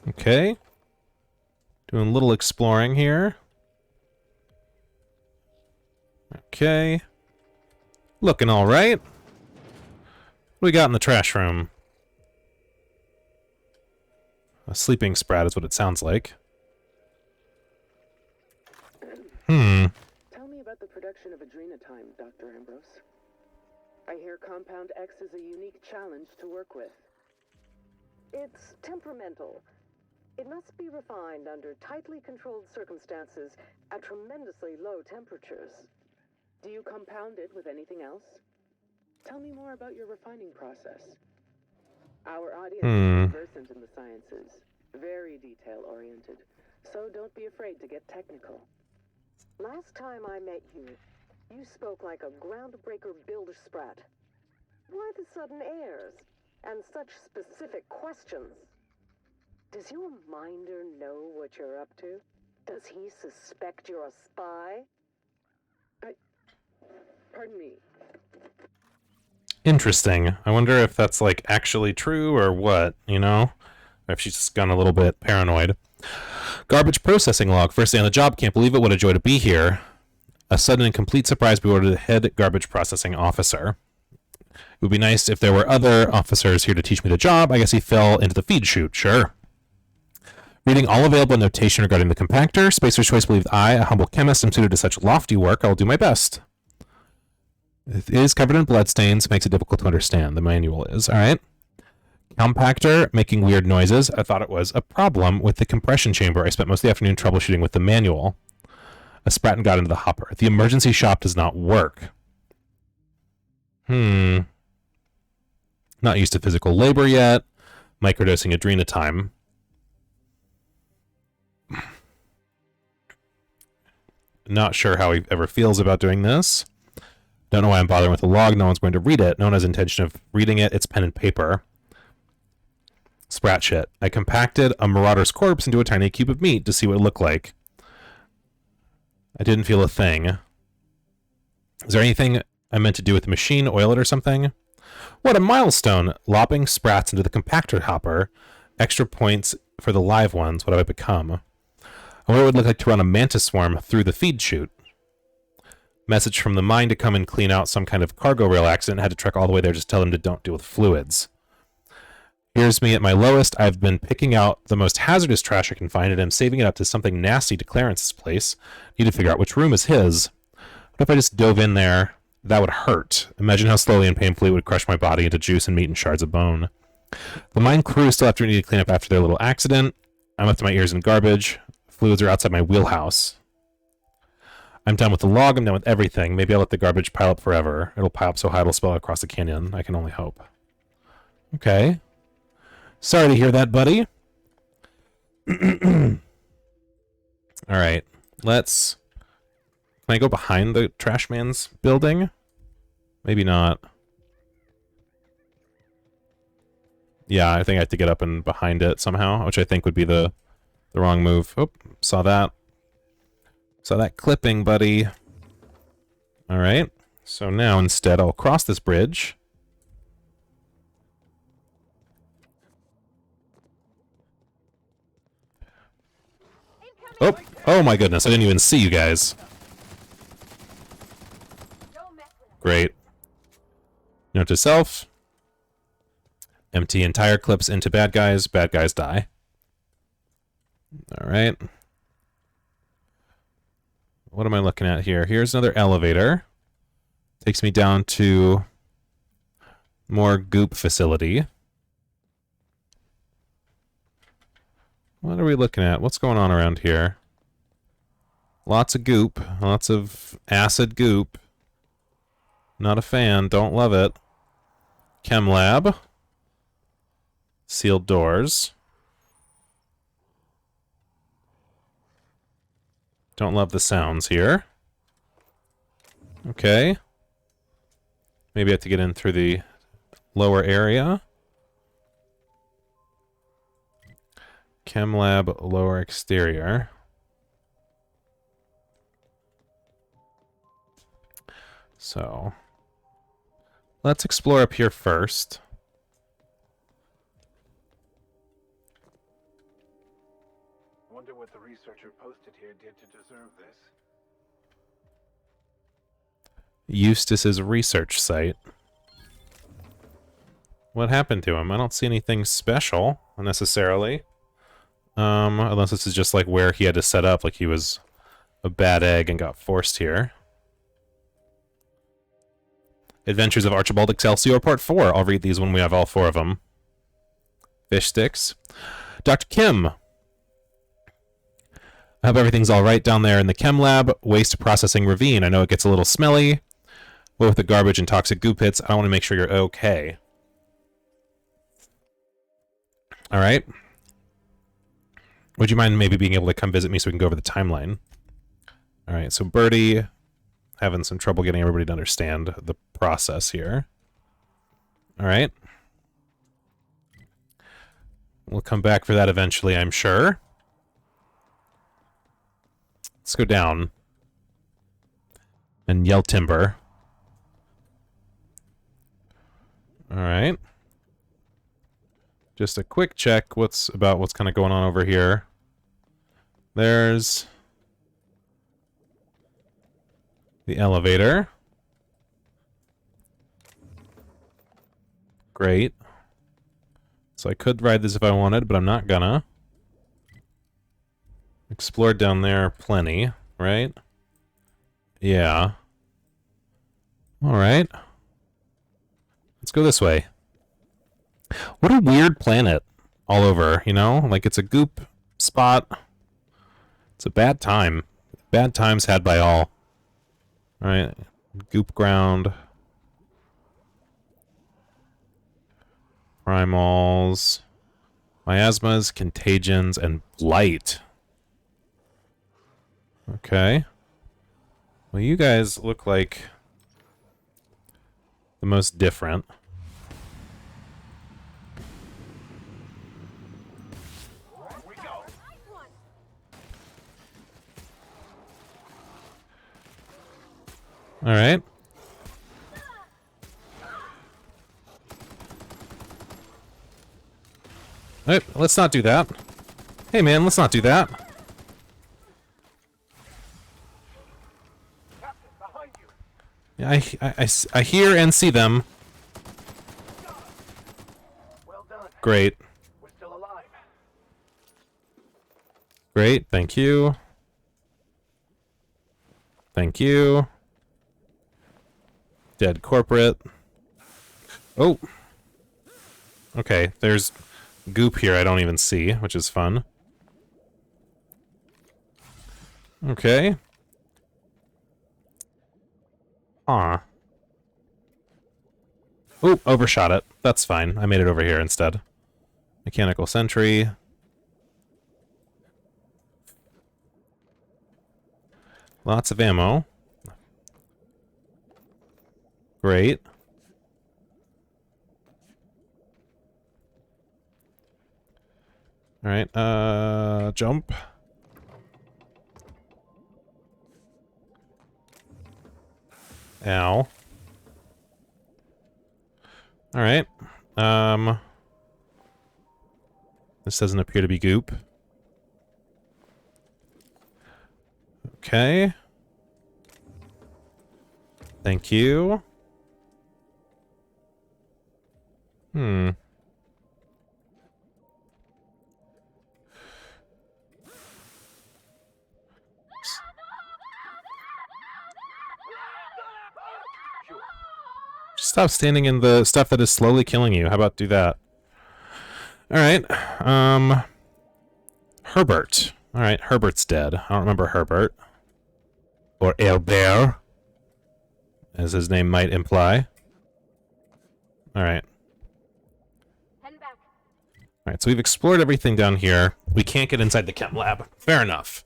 Okay. Doing a little exploring here. Okay. Looking all right. What do we got in the trash room? A sleeping sprat is what it sounds like. Tell me about the production of adrenatime, Dr. Ambrose. I hear Compound X is a unique challenge to work with. It's temperamental. It must be refined under tightly controlled circumstances at tremendously low temperatures. Do you compound it with anything else? Tell me more about your refining process. Our audience is conversant in the sciences, very detail-oriented, so don't be afraid to get technical. Last time I met you, you spoke like a groundbreaker builder sprat. Why the sudden airs and such specific questions? Does your minder know what you're up to? Does he suspect you're a spy? Pardon me. Interesting. I wonder if that's, like, actually true or what, you know? Or if she's just gone a little bit paranoid. Garbage processing log. First day on the job. Can't believe it. What a joy to be here. A sudden and complete surprise be ordered the head garbage processing officer. It would be nice if there were other officers here to teach me the job. I guess he fell into the feed chute. Sure. Reading all available notation regarding the compactor. Spacer's Choice believes I, a humble chemist, am suited to such lofty work. I will do my best. It is covered in bloodstains. Makes it difficult to understand. The manual is. All right. Compactor making weird noises. I thought it was a problem with the compression chamber. I spent most of the afternoon troubleshooting with the manual. A Sprat got into the hopper. The emergency shop does not work. Not used to physical labor yet. Microdosing adrenatime. Not sure how he ever feels about doing this. Don't know why I'm bothering with the log. No one's going to read it. No one has intention of reading it. It's pen and paper. Sprat shit. I compacted a marauder's corpse into a tiny cube of meat to see what it looked like. I didn't feel a thing. Is there anything I meant to do with the machine? Oil it or something? What a milestone! Lopping sprats into the compactor hopper. Extra points for the live ones. What have I become? I wonder what it would look like to run a mantis swarm through the feed chute. Message from the mine to come and clean out some kind of cargo rail accident. Had to trek all the way there just to tell them to don't deal with fluids. Here's me at my lowest. I've been picking out the most hazardous trash I can find, and I'm saving it up to something nasty to Clarence's place. Need to figure out which room is his. What if I just dove in there? That would hurt. Imagine how slowly and painfully it would crush my body into juice and meat and shards of bone. The mine crew still have to need to clean up after their little accident. I'm up to my ears in garbage. Fluids are outside my wheelhouse. I'm done with the log. I'm done with everything. Maybe I'll let the garbage pile up forever. It'll pile up so high it'll spill across the canyon. I can only hope. Okay. Sorry to hear that, buddy. Alright. Let's... Can I go behind the trash man's building? Maybe not. Yeah, I think I have to get up and behind it somehow, which I think would be the wrong move. Oh, saw that. Saw that clipping, buddy. Alright. So now instead I'll cross this bridge. Oh! Oh my goodness, I didn't even see you guys. Great. Note to self. Empty entire clips into bad guys die. Alright. What am I looking at here? Here's another elevator. Takes me down to more goop facility. What are we looking at? What's going on around here? Lots of goop. Lots of acid goop. Not a fan. Don't love it. Chem lab. Sealed doors. Don't love the sounds here. Okay. Maybe I have to get in through the lower area. Chem lab, lower exterior. So, let's explore up here first. Wonder what the researcher posted here did to deserve this. Eustace's research site. What happened to him? I don't see anything special, necessarily. Unless this is just like where he had to set up, like he was a bad egg and got forced here. Adventures of Archibald Excelsior Part 4. I'll read these when we have all 4 of them. Fish sticks. Dr. Kim. I hope everything's alright down there in the chem lab. Waste processing ravine. I know it gets a little smelly. What with the garbage and toxic goo pits, I want to make sure you're okay. Alright. Would you mind maybe being able to come visit me so we can go over the timeline? Alright, so Birdie having some trouble getting everybody to understand the process here. Alright. We'll come back for that eventually, I'm sure. Let's go down and yell timber. Alright. Just a quick check what's kind of going on over here. There's the elevator. Great. So I could ride this if I wanted, but I'm not gonna. Explored down there plenty, right? Yeah. Alright. Let's go this way. What a weird planet all over, you know? Like, it's a goop spot. It's a bad time. Bad times had by all. Alright. Goop ground. Primals. Miasmas, contagions, and blight. Okay. Well, you guys look like the most different. All right. Hey, let's not do that. Hey, man, let's not do that. Yeah, I hear and see them. Great. Great, thank you. Thank you. Dead corporate. Oh. Okay, there's goop here I don't even see, which is fun. Okay. Huh. Oh, overshot it. That's fine. I made it over here instead. Mechanical sentry. Lots of ammo. Great. Alright, jump. Ow. Alright. This doesn't appear to be goop. Okay. Thank you. Hmm. Stop standing in the stuff that is slowly killing you. How about do that? Alright. Herbert. Alright, Herbert's dead. I don't remember Herbert. Or Albert, as his name might imply. Alright. Alright, so we've explored everything down here. We can't get inside the chem lab. Fair enough.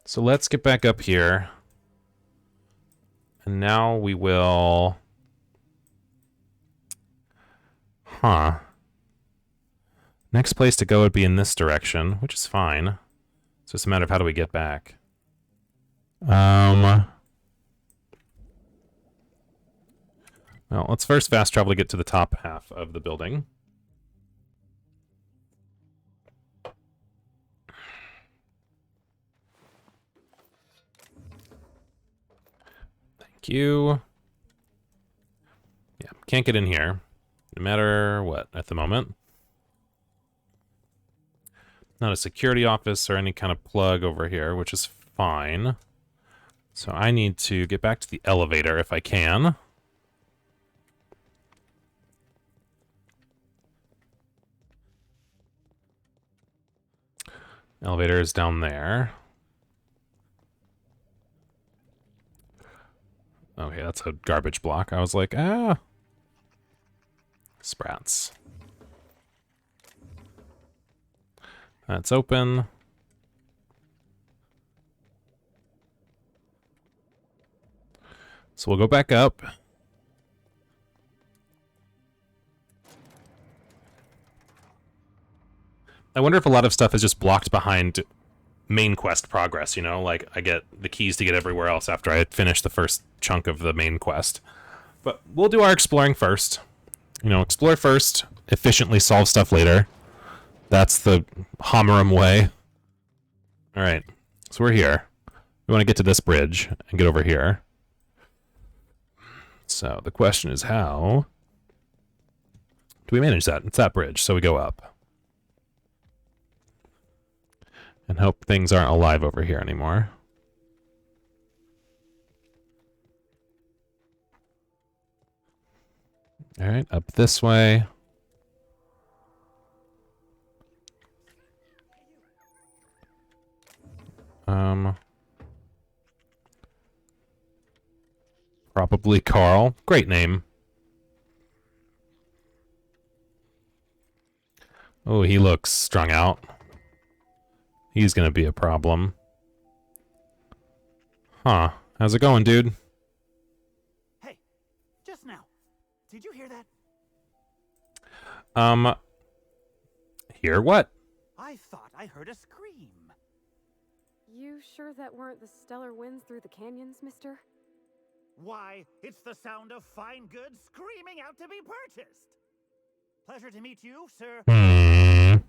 So let's get back up here. And now we will... Huh. Next place to go would be in this direction, which is fine. It's just a matter of how do we get back. Well, let's first fast travel to get to the top half of the building. Thank you. Yeah, can't get in here. No matter what, at the moment. Not a security office or any kind of plug over here, which is fine. So I need to get back to the elevator if I can. Elevator is down there. Okay, that's a garbage block. I was like, ah. Sprats. That's open. So we'll go back up. I wonder if a lot of stuff is just blocked behind main quest progress, you know? Like, I get the keys to get everywhere else after I finish the first chunk of the main quest. But we'll do our exploring first. You know, explore first, efficiently solve stuff later. That's the Homerum way. Alright, so we're here. We want to get to this bridge and get over here. So the question is how do we manage that? It's that bridge, so we go up. And hope things aren't alive over here anymore. Alright, up this way. Probably Carl. Great name. Oh, he looks strung out. He's gonna be a problem. Huh. How's it going, dude? Hey, just now. Did you hear that? Hear what? I thought I heard a scream. You sure that weren't the stellar winds through the canyons, mister? Why, it's the sound of fine goods screaming out to be purchased. Pleasure to meet you, sir.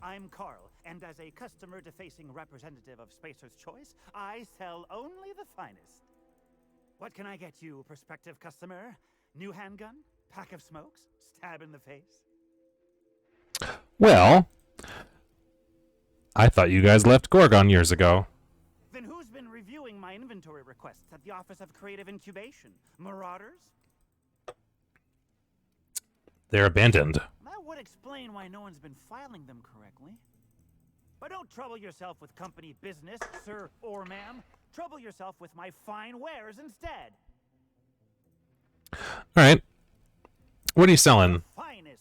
I'm Carl, and as a customer-defacing representative of Spacer's Choice, I sell only the finest. What can I get you, prospective customer? New handgun? Pack of smokes? Stab in the face? Well, I thought you guys left Gorgon years ago. Then who's been reviewing my inventory requests at the Office of Creative Incubation? Marauders? They're abandoned. That would explain why no one's been filing them correctly. But don't trouble yourself with company business, sir or ma'am. Trouble yourself with my fine wares instead. Alright. What are you selling? Finest.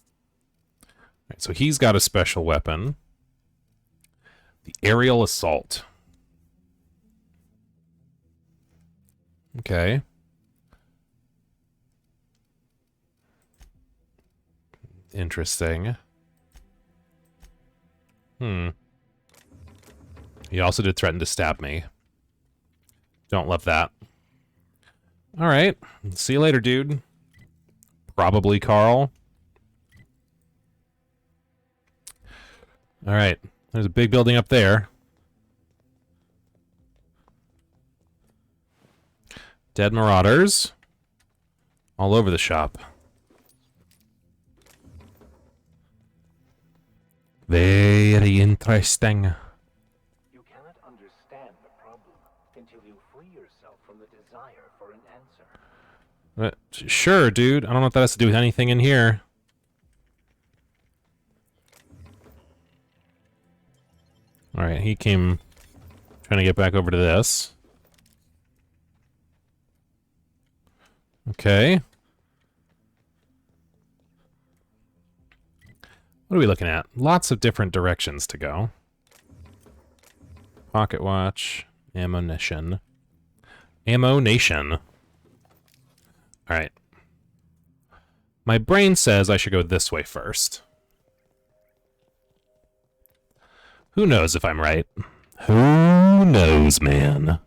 Alright, so he's got a special weapon. The aerial assault. Okay. Interesting. He also did threaten to stab me. Don't love that. Alright. See you later, dude. Probably Carl. Alright. There's a big building up there. Dead marauders. All over the shop. Very interesting. You cannot understand the problem until you free yourself from the desire for an answer. Sure, dude. I don't know what that has to do with anything in here. Alright, he came trying to get back over to this. Okay. What are we looking at? Lots of different directions to go. Pocket watch. Ammunition. Ammo-nation. Alright. My brain says I should go this way first. Who knows if I'm right? Who knows, man?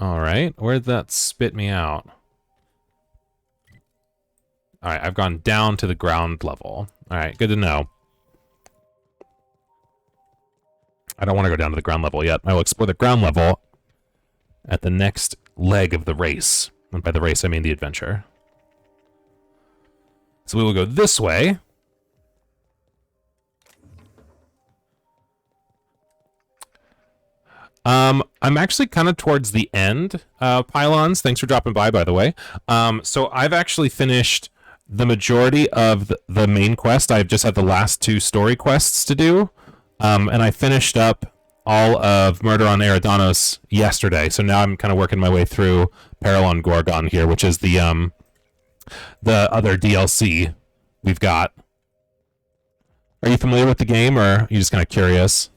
Alright, where'd that spit me out? Alright, I've gone down to the ground level. Alright, good to know. I don't want to go down to the ground level yet. I will explore the ground level at the next leg of the race. And by the race, I mean the adventure. So we will go this way. I'm actually kind of towards the end. Pylons, thanks for dropping by the way. So I've actually finished the majority of the main quest. I've just had the last 2 story quests to do. And I finished up all of Murder on Eridanos yesterday. So now I'm kind of working my way through Perilous on Gorgon here, which is the other DLC we've got. Are you familiar with the game, or are you just kind of curious?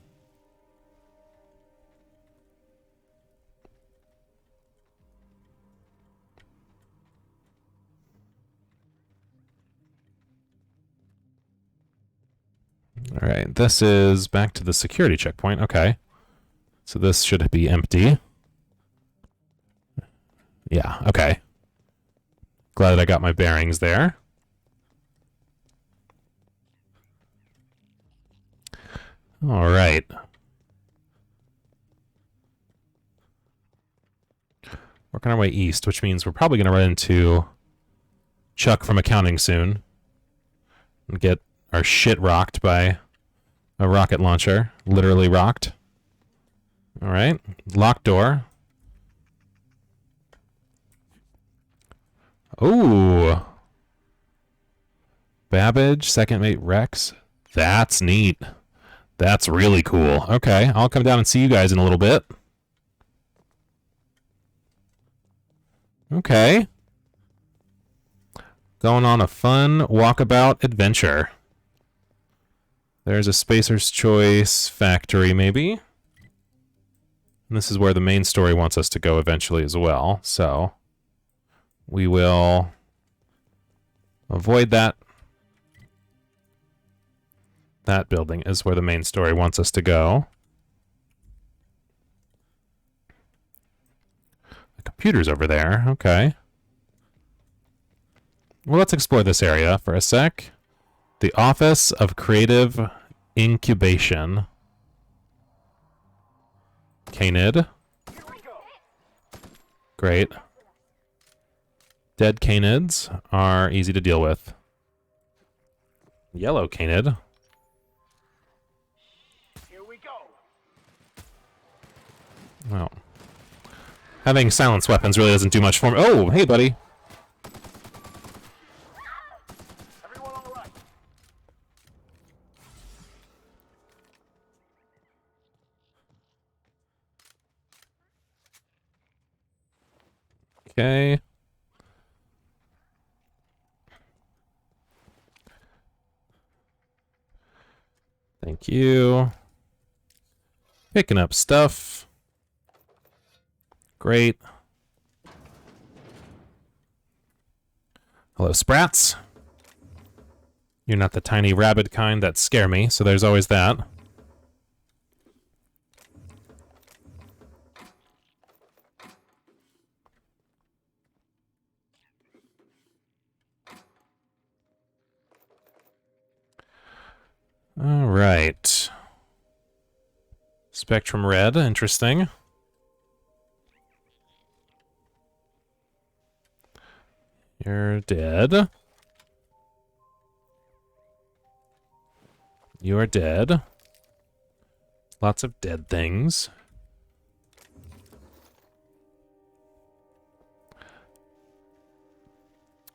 Alright, this is back to the security checkpoint. Okay. So this should be empty. Yeah, okay. Glad that I got my bearings there. All right. Working our way east, which means we're probably going to run into Chuck from accounting soon and get our shit rocked by a rocket launcher. Literally rocked. All right. Locked door. Ooh. Babbage, second mate Rex. That's neat. That's really cool. Okay, I'll come down and see you guys in a little bit. Okay. Going on a fun walkabout adventure. There's a Spacer's Choice factory, maybe. And this is where the main story wants us to go eventually as well. So we will avoid that. That building is where the main story wants us to go. The computer's over there. Okay. Well, let's explore this area for a sec. The Office of Creative Incubation. Canid. Great. Dead canids are easy to deal with. Yellow canid. Well, having silenced weapons really doesn't do much for me. Oh, hey, buddy. Okay. Thank you. Picking up stuff. Great. Hello, Sprats. You're not the tiny rabid kind that scare me, so there's always that. All right. Spectrum red, interesting. You're dead. You are dead. Lots of dead things.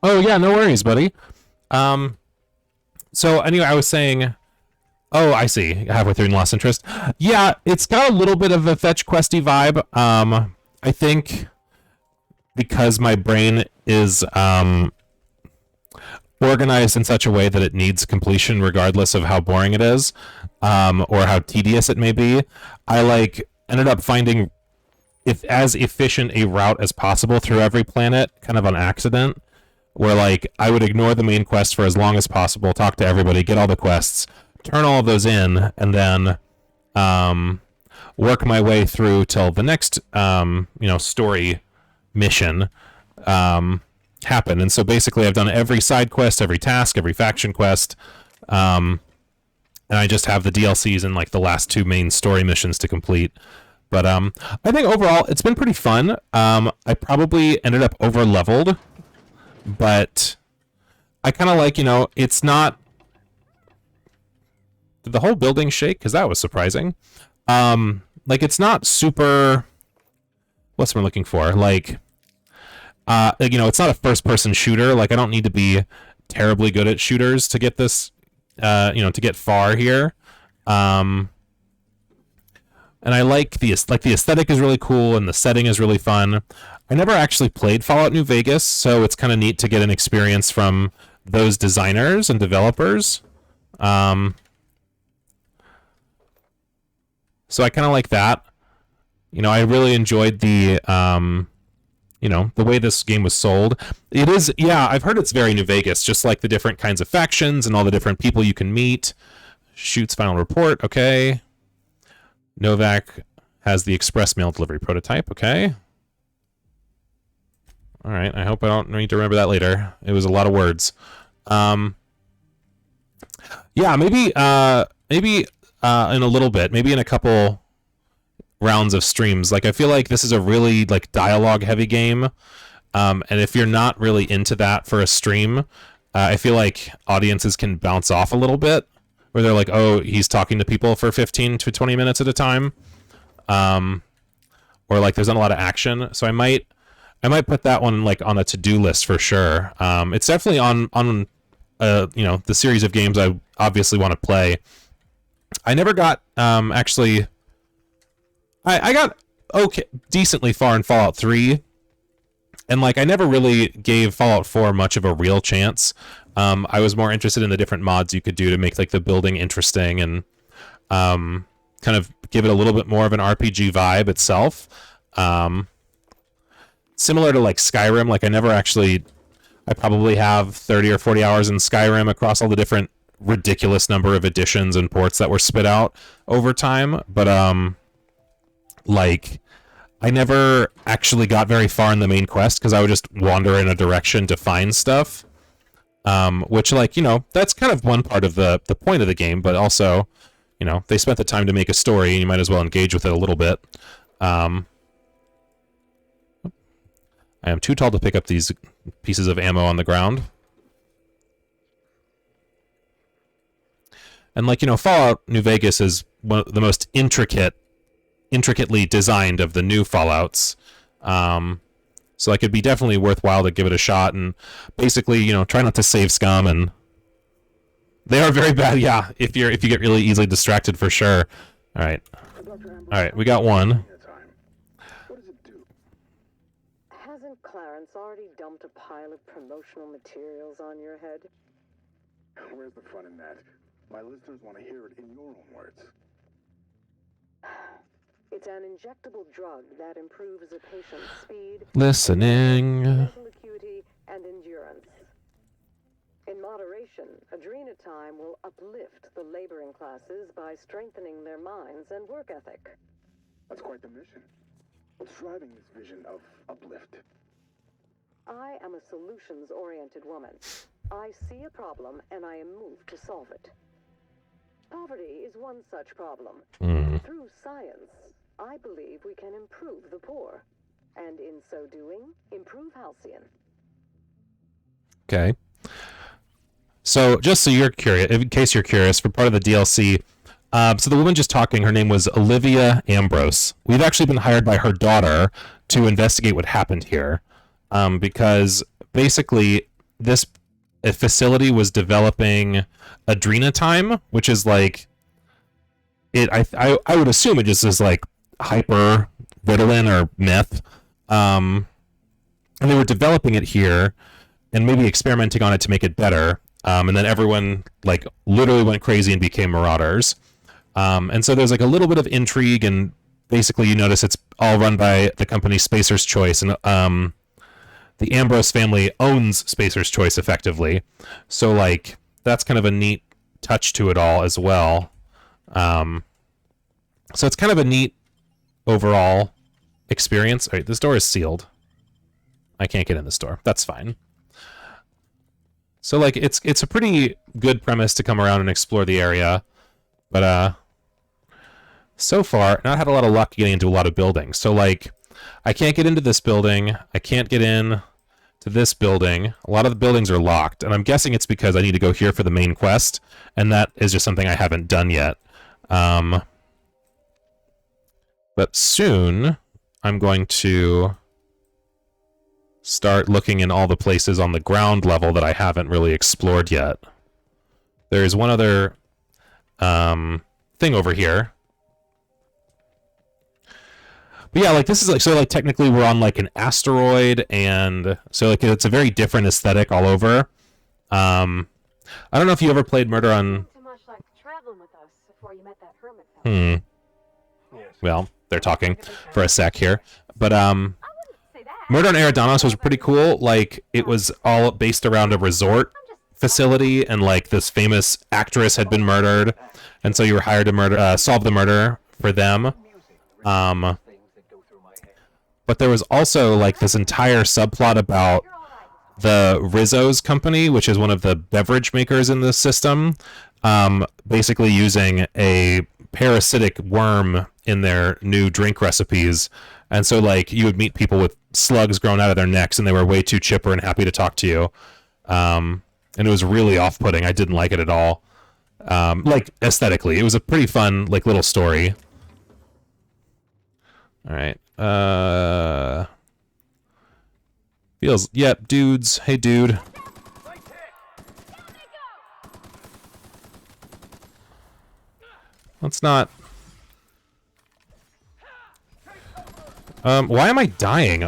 Oh yeah, no worries, buddy. So anyway, I was saying, oh, I see. Halfway through and lost interest. Yeah, it's got a little bit of a fetch questy vibe. I think because my brain is organized in such a way that it needs completion regardless of how boring it is, or how tedious it may be, I ended up finding as efficient a route as possible through every planet, kind of on accident, where I would ignore the main quest for as long as possible, talk to everybody, get all the quests, turn all of those in, and then work my way through till the next story mission happen. And so basically I've done every side quest, every task, every faction quest, and I just have the DLCs and the last two main story missions to complete. But I think overall it's been pretty fun. I probably ended up over leveled, but I kind of it's not. Did the whole building shake? Because that was surprising. It's not super. What's I'm looking for? It's not a first-person shooter. I don't need to be terribly good at shooters to get this, to get far here. And I like the aesthetic is really cool and the setting is really fun. I never actually played Fallout New Vegas, so it's kind of neat to get an experience from those designers and developers. So I kind of like that. I really enjoyed the the way this game was sold. It is, yeah, I've heard it's very New Vegas, just like the different kinds of factions and all the different people you can meet. Shoots final report, okay. Novak has the express mail delivery prototype, okay. All right, I hope I don't need to remember that later. It was a lot of words. Yeah, maybe in a little bit, maybe in a couple rounds of streams. Like, I feel like this is a really like dialogue heavy game, and if you're not really into that for a stream, I feel like audiences can bounce off a little bit, where they're like, oh, he's talking to people for 15 to 20 minutes at a time, or like there's not a lot of action. So I might put that one like on a to-do list for sure. It's definitely on you know, the series of games I obviously want to play. I never got actually I got decently far in Fallout 3, and like I never really gave Fallout 4 much of a real chance. I was more interested in the different mods you could do to make like the building interesting and kind of give it a little bit more of an RPG vibe itself. Similar to like Skyrim, like I probably have 30 or 40 hours in Skyrim across all the different ridiculous number of editions and ports that were spit out over time, but like I never actually got very far in the main quest because I would just wander in a direction to find stuff, which, like, you know, that's kind of one part of the point of the game, but also, you know, they spent the time to make a story and you might as well engage with it a little bit. I am too tall to pick up these pieces of ammo on the ground. And, like, you know, Fallout New Vegas is one of the most intricately designed of the new Fallouts. So, like, it'd be definitely worthwhile to give it a shot and basically, you know, try not to save scum. And they are very bad, yeah, if you get really easily distracted, for sure. All right. All right, we got one. Hasn't Clarence already dumped a pile of promotional materials on your head? Where's the fun in that? My listeners want to hear it in your own words. It's an injectable drug that improves a patient's speed, listening, mental acuity, and endurance. In moderation, adrenatime will uplift the laboring classes by strengthening their minds and work ethic. That's quite the mission. What's driving this vision of uplift? I am a solutions-oriented woman. I see a problem and I am moved to solve it. Poverty is one such problem. Through science, I believe we can improve the poor, and in so doing, improve Halcyon. Okay. So, just so you're curious, in case you're curious, for part of the DLC, so the woman just talking, her name was Olivia Ambrose. We've actually been hired by her daughter to investigate what happened here, because basically this facility was developing adrenatime, which is like I would assume it just is like hyper Ritalin or meth, and they were developing it here and maybe experimenting on it to make it better, and then everyone like literally went crazy and became marauders, and so there's like a little bit of intrigue, and basically you notice it's all run by the company Spacer's Choice, and the Ambrose family owns Spacer's Choice effectively, so like that's kind of a neat touch to it all as well. So it's kind of a neat overall experience. All right, this door is sealed. I can't get in this door. That's fine. So like it's a pretty good premise to come around and explore the area, but so far not had a lot of luck getting into a lot of buildings. So like I can't get into this building. I can't get in to this building. A lot of the buildings are locked, and I'm guessing it's because I need to go here for the main quest, and that is just something I haven't done yet. But soon I'm going to start looking in all the places on the ground level that I haven't really explored yet. There's one other thing over here. But yeah, like this is like, so like technically we're on like an asteroid, and so like it's a very different aesthetic all over. I don't know if you ever played Murder on... Too much like traveling with us before you met that hermit fellow. Well, they're talking for a sec here. But Murder on Eridanos was pretty cool. Like it was all based around a resort facility, and like this famous actress had been murdered, and so you were hired to solve the murder for them. But there was also like this entire subplot about the Rizzo's company, which is one of the beverage makers in the system, basically using a parasitic worm in their new drink recipes. And so, like, you would meet people with slugs growing out of their necks, and they were way too chipper and happy to talk to you. And it was really off-putting. I didn't like it at all. Like, aesthetically. It was a pretty fun, like, little story. All right. Feels... Yep, dudes. Hey, dude. Let's not... why am I dying?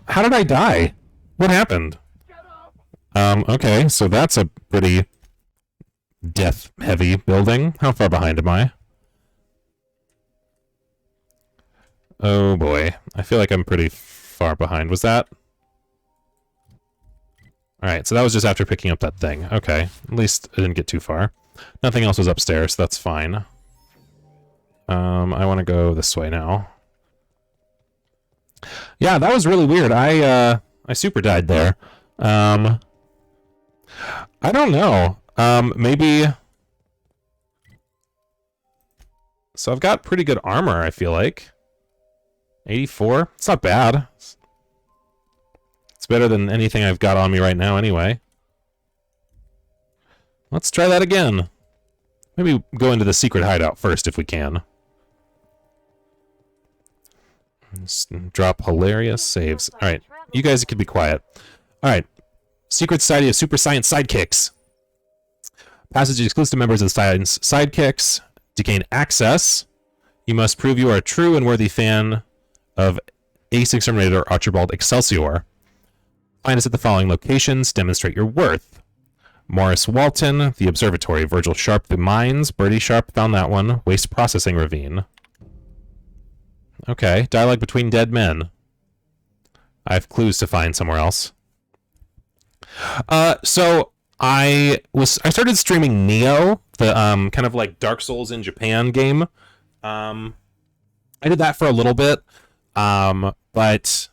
How did I die? What happened? Okay, so that's a pretty death-heavy building. How far behind am I? Oh boy. I feel like I'm pretty far behind. Was that? Alright, so that was just after picking up that thing. Okay, at least I didn't get too far. Nothing else was upstairs, so that's fine. I want to go this way now. Yeah, that was really weird. I super died there. I don't know. Maybe... So I've got pretty good armor, I feel like. 84? It's not bad. It's better than anything I've got on me right now anyway. Let's try that again. Maybe go into the secret hideout first if we can. Just drop hilarious saves. Alright, you guys can be quiet. Alright, Secret Society of Super Science Sidekicks. Passage exclusive to members of the Science Sidekicks. To gain access, you must prove you are a true and worthy fan of Ace Exterminator Archibald Excelsior. Find us at the following locations. Demonstrate your worth. Morris Walton, the Observatory. Virgil Sharp, the Mines. Birdie Sharp, found that one. Waste Processing Ravine. Okay, dialogue between dead men. I have clues to find somewhere else. So I started streaming Neo, the kind of like Dark Souls in Japan game. I did that for a little bit, but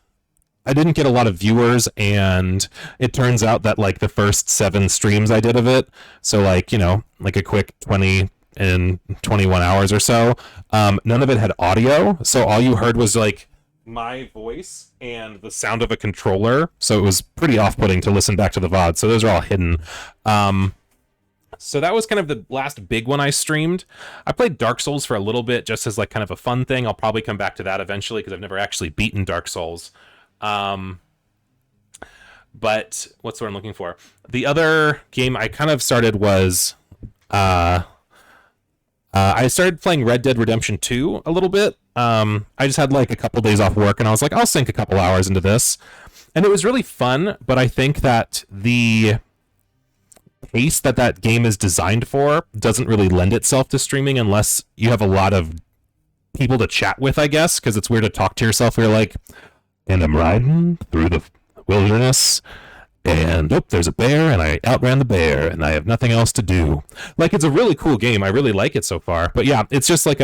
I didn't get a lot of viewers, and it turns out that like the first 7 streams I did of it, so like, you know, like a quick 20 and 21 hours or so, none of it had audio, so all you heard was like my voice and the sound of a controller, so it was pretty off-putting to listen back to the VOD, so those are all hidden. So that was kind of the last big one I streamed. I played Dark Souls for a little bit just as like kind of a fun thing. I'll probably come back to that eventually because I've never actually beaten Dark Souls. But what's what I'm looking for? The other game I kind of started was I started playing Red Dead Redemption 2 a little bit. I just had like a couple days off work and I was like, I'll sink a couple hours into this. And it was really fun, but I think that the pace that that game is designed for doesn't really lend itself to streaming unless you have a lot of people to chat with, I guess, because it's weird to talk to yourself where you're like, and I'm riding through the wilderness, and there's a bear, and I outran the bear, and I have nothing else to do. Like, it's a really cool game. I really like it so far. But yeah, it's just like,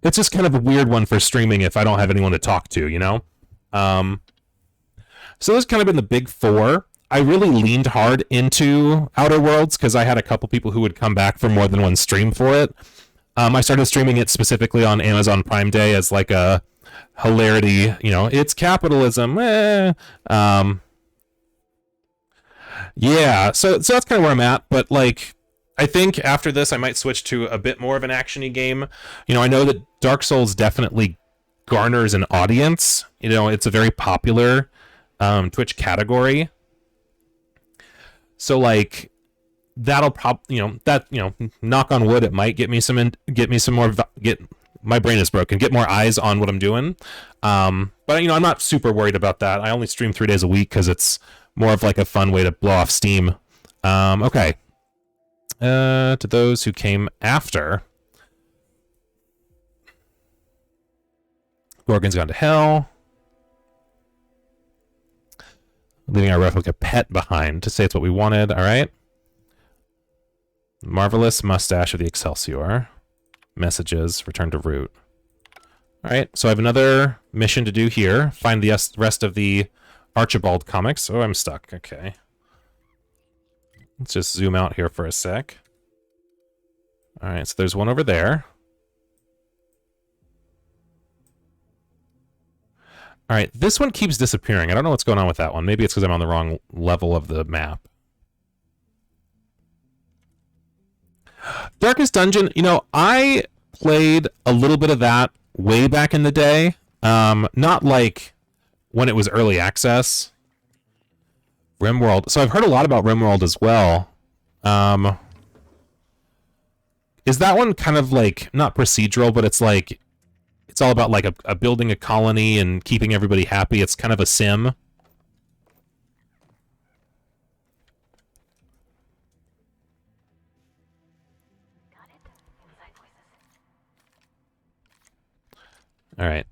it's just kind of a weird one for streaming if I don't have anyone to talk to, you know? So those kind of been the big 4. I really leaned hard into Outer Worlds because I had a couple people who would come back for more than one stream for it. I started streaming it specifically on Amazon Prime Day as like a hilarity, you know, it's capitalism. Yeah, so that's kind of where I'm at, but like I think after this I might switch to a bit more of an action-y game. You know, I know that Dark Souls definitely garners an audience. You know, it's a very popular Twitch category. So like that'll knock on wood, it might get me some more my brain is broken, get more eyes on what I'm doing. But you know, I'm not super worried about that. I only stream 3 days a week because it's more of like a fun way to blow off steam. Okay. To those who came after, Gorgon's gone to hell, leaving our replica pet behind to say it's what we wanted. All right. Marvelous mustache of the Excelsior. Messages. Return to root. All right. So I have another mission to do here. Find the rest of the Archibald comics. Oh, I'm stuck. Okay. Let's just zoom out here for a sec. All right, so there's one over there. All right, this one keeps disappearing. I don't know what's going on with that one. Maybe it's because I'm on the wrong level of the map. Darkest Dungeon, you know, I played a little bit of that way back in the day. Not like when it was early access. RimWorld. So I've heard a lot about RimWorld as well. Is that one kind of like, not procedural, but it's like, it's all about like a building a colony and keeping everybody happy. It's kind of a sim. All right.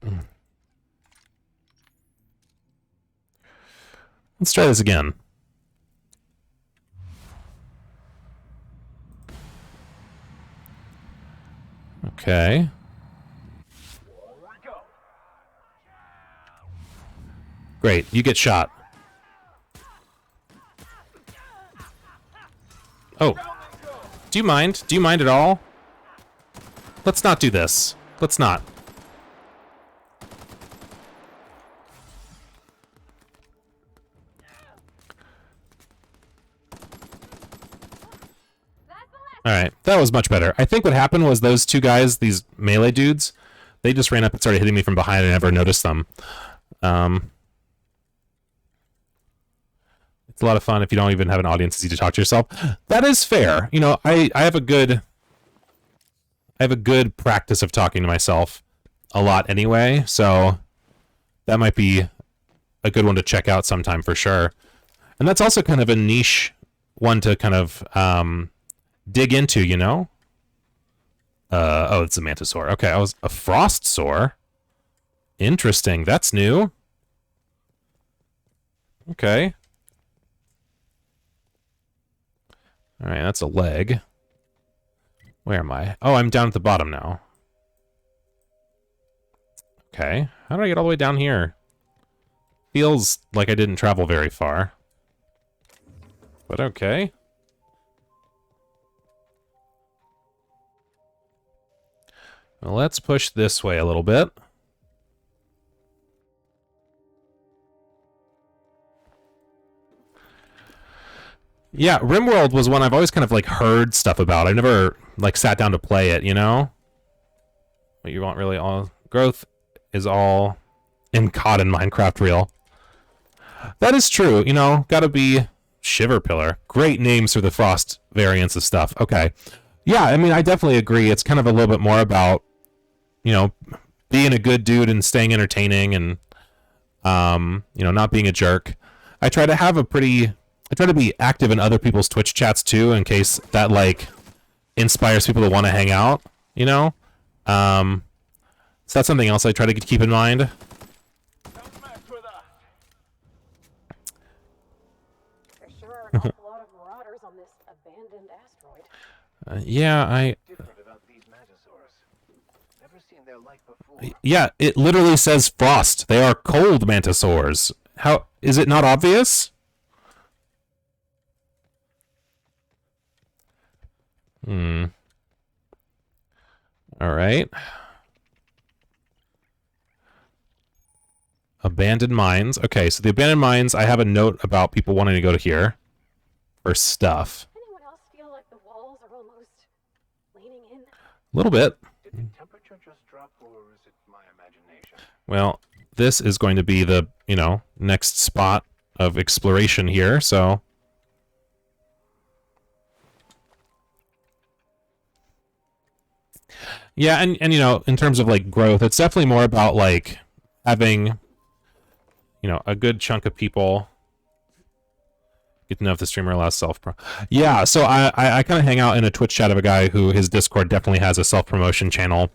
Let's try this again. Okay. Great, you get shot. Oh. Do you mind? Do you mind at all? Let's not do this. Let's not. Alright, that was much better. I think what happened was those two guys, these melee dudes, they just ran up and started hitting me from behind and I never noticed them. It's a lot of fun if you don't even have an audience. It's easy to talk to yourself. That is fair. You know, I have a good practice of talking to myself a lot anyway, so that might be a good one to check out sometime for sure. And that's also kind of a niche one to kind of dig into, you know? Oh, it's a mantisaur. Okay, I was a frost sore. Interesting. That's new. Okay. All right, that's a leg. Where am I? Oh, I'm down at the bottom now. Okay. How did I get all the way down here? Feels like I didn't travel very far. But okay. Well, let's push this way a little bit. Yeah, RimWorld was one I've always kind of like heard stuff about. I never like sat down to play it, you know? But you want really all growth is all in COD and Minecraft real. That is true, you know, gotta be Shiver Pillar. Great names for the Frost variants of stuff. Okay. Yeah, I mean, I definitely agree. It's kind of a little bit more about, you know, being a good dude and staying entertaining and, you know, not being a jerk. I try to be active in other people's Twitch chats too, in case that like inspires people to want to hang out, you know? So that's something else I try to keep in mind. There sure are an awful lot of marauders on this abandoned asteroid. Yeah, Different about these mantisaurs. Never seen their like before. yeah, it literally says frost. They are cold mantisaurs. How is it not obvious? All right. Abandoned mines. Okay, so the abandoned mines, I have a note about people wanting to go to here for stuff. Anyone else feel like the walls are almost leaning in? A little bit. Did the temperature just drop, or is it my imagination? Well, this is going to be the, you know, next spot of exploration here, so... Yeah, and you know, in terms of like growth, it's definitely more about like having, you know, a good chunk of people get to know if the streamer allows self-pro. Yeah, so I kind of hang out in a Twitch chat of a guy who his Discord definitely has a self-promotion channel,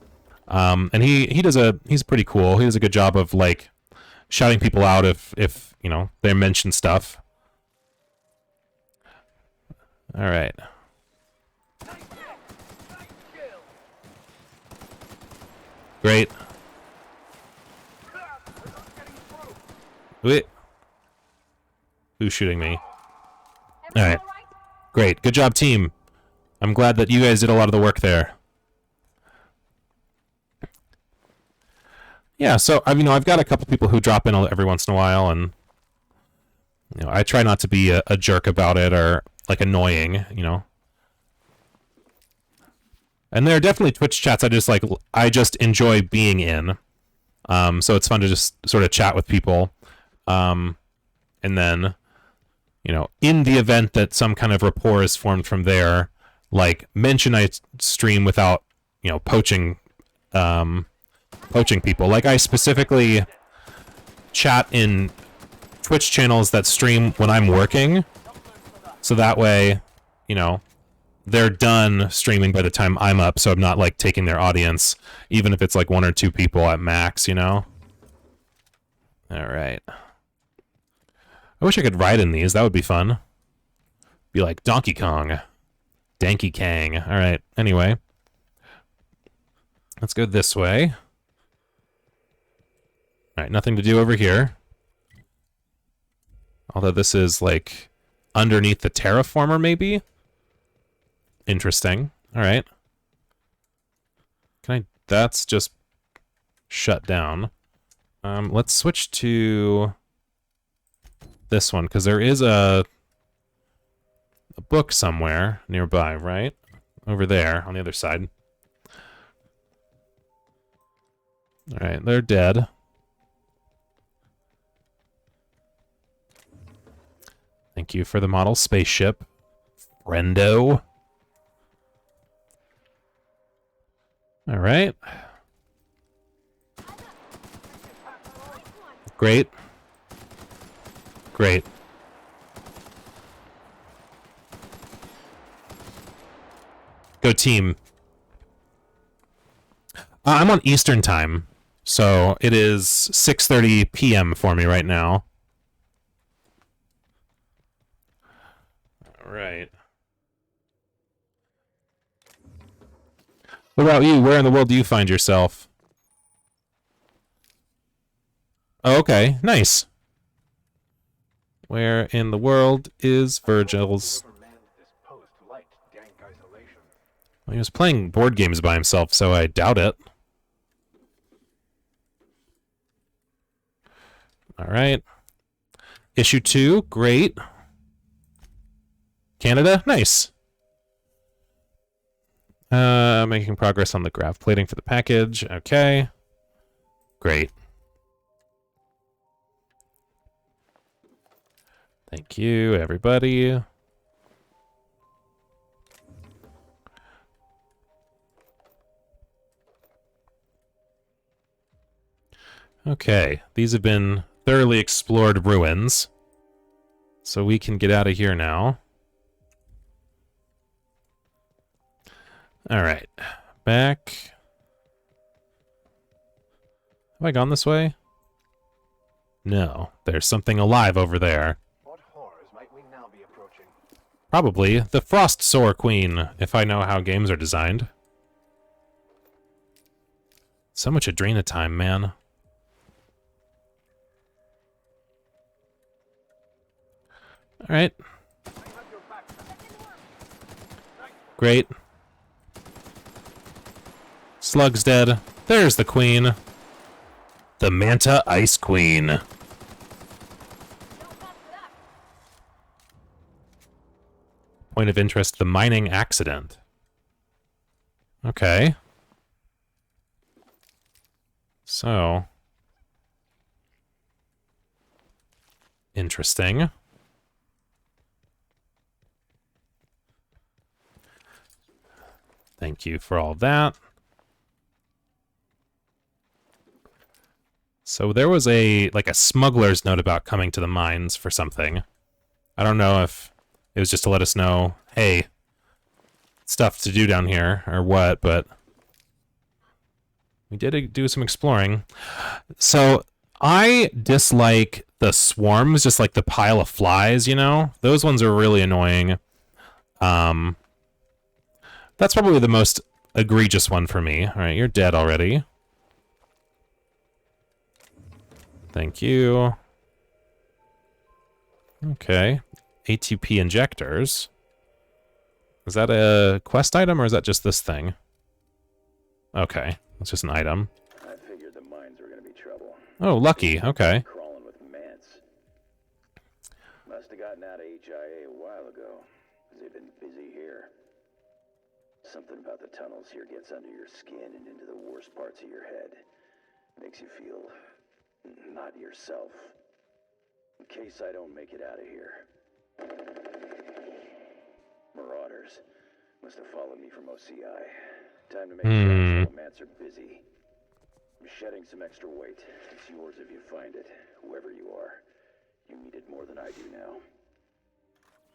and he's pretty cool. He does a good job of like shouting people out if you know they mention stuff. All right. Great. Wait. Who's shooting me? All right. Great. Good job, team. I'm glad that you guys did a lot of the work there. Yeah, so I've got a couple people who drop in every once in a while, and I try not to be a jerk about it or like annoying, And there are definitely Twitch chats I just enjoy being in. So it's fun to just sort of chat with people. And then, in the event that some kind of rapport is formed from there, like mention I stream without, poaching people. Like I specifically chat in Twitch channels that stream when I'm working. So that way, they're done streaming by the time I'm up, so I'm not like taking their audience, even if it's like 1 or 2 people at max, All right. I wish I could ride in these. That would be fun. Be like Donkey Kong. Danky Kang. All right. Anyway. Let's go this way. All right. Nothing to do over here. Although this is like underneath the terraformer, maybe? Interesting. All right. That's just shut down. Let's switch to this one, because there is a book somewhere nearby, right? Over there, on the other side. Alright, they're dead. Thank you for the model spaceship, friendo. Alright. Great. Great. Go team. I'm on Eastern time, so it is 6:30 p.m. for me right now. All right. What about you? Where in the world do you find yourself? Oh, okay, nice. Where in the world is Virgil's? Well, he was playing board games by himself, so I doubt it. Alright. Issue 2, great. Canada, nice. Making progress on the graph plating for the package, okay. Great. Thank you, everybody. Okay, these have been thoroughly explored ruins. So we can get out of here now. Alright, back. Have I gone this way? No, there's something alive over there. Probably the Frost Soar Queen, if I know how games are designed. So much Adrena time, man. Alright. Great. Slug's dead. There's the queen. The Manta Ice Queen. Point of interest, the mining accident. Okay. So. Interesting. Thank you for all that. So there was a smuggler's note about coming to the mines for something. I don't know if it was just to let us know, hey, stuff to do down here, or what, but we did do some exploring. So I dislike the swarms, just like the pile of flies, Those ones are really annoying. That's probably the most egregious one for me. All right, you're dead already. Thank you. Okay. ATP injectors. Is that a quest item, or is that just this thing? Okay, it's just an item. I figured the mines were gonna be trouble. Oh, lucky. Okay. Crawling with mants. Must have gotten out of HIA a while ago, because they've been busy here. Something about the tunnels here gets under your skin and into the worst parts of your head. Makes you feel not yourself. In case I don't make it out of here. Marauders must have followed me from OCI. Time to make sure the mats are busy. I'm shedding some extra weight. It's yours if you find it, whoever you are. You need it more than I do now.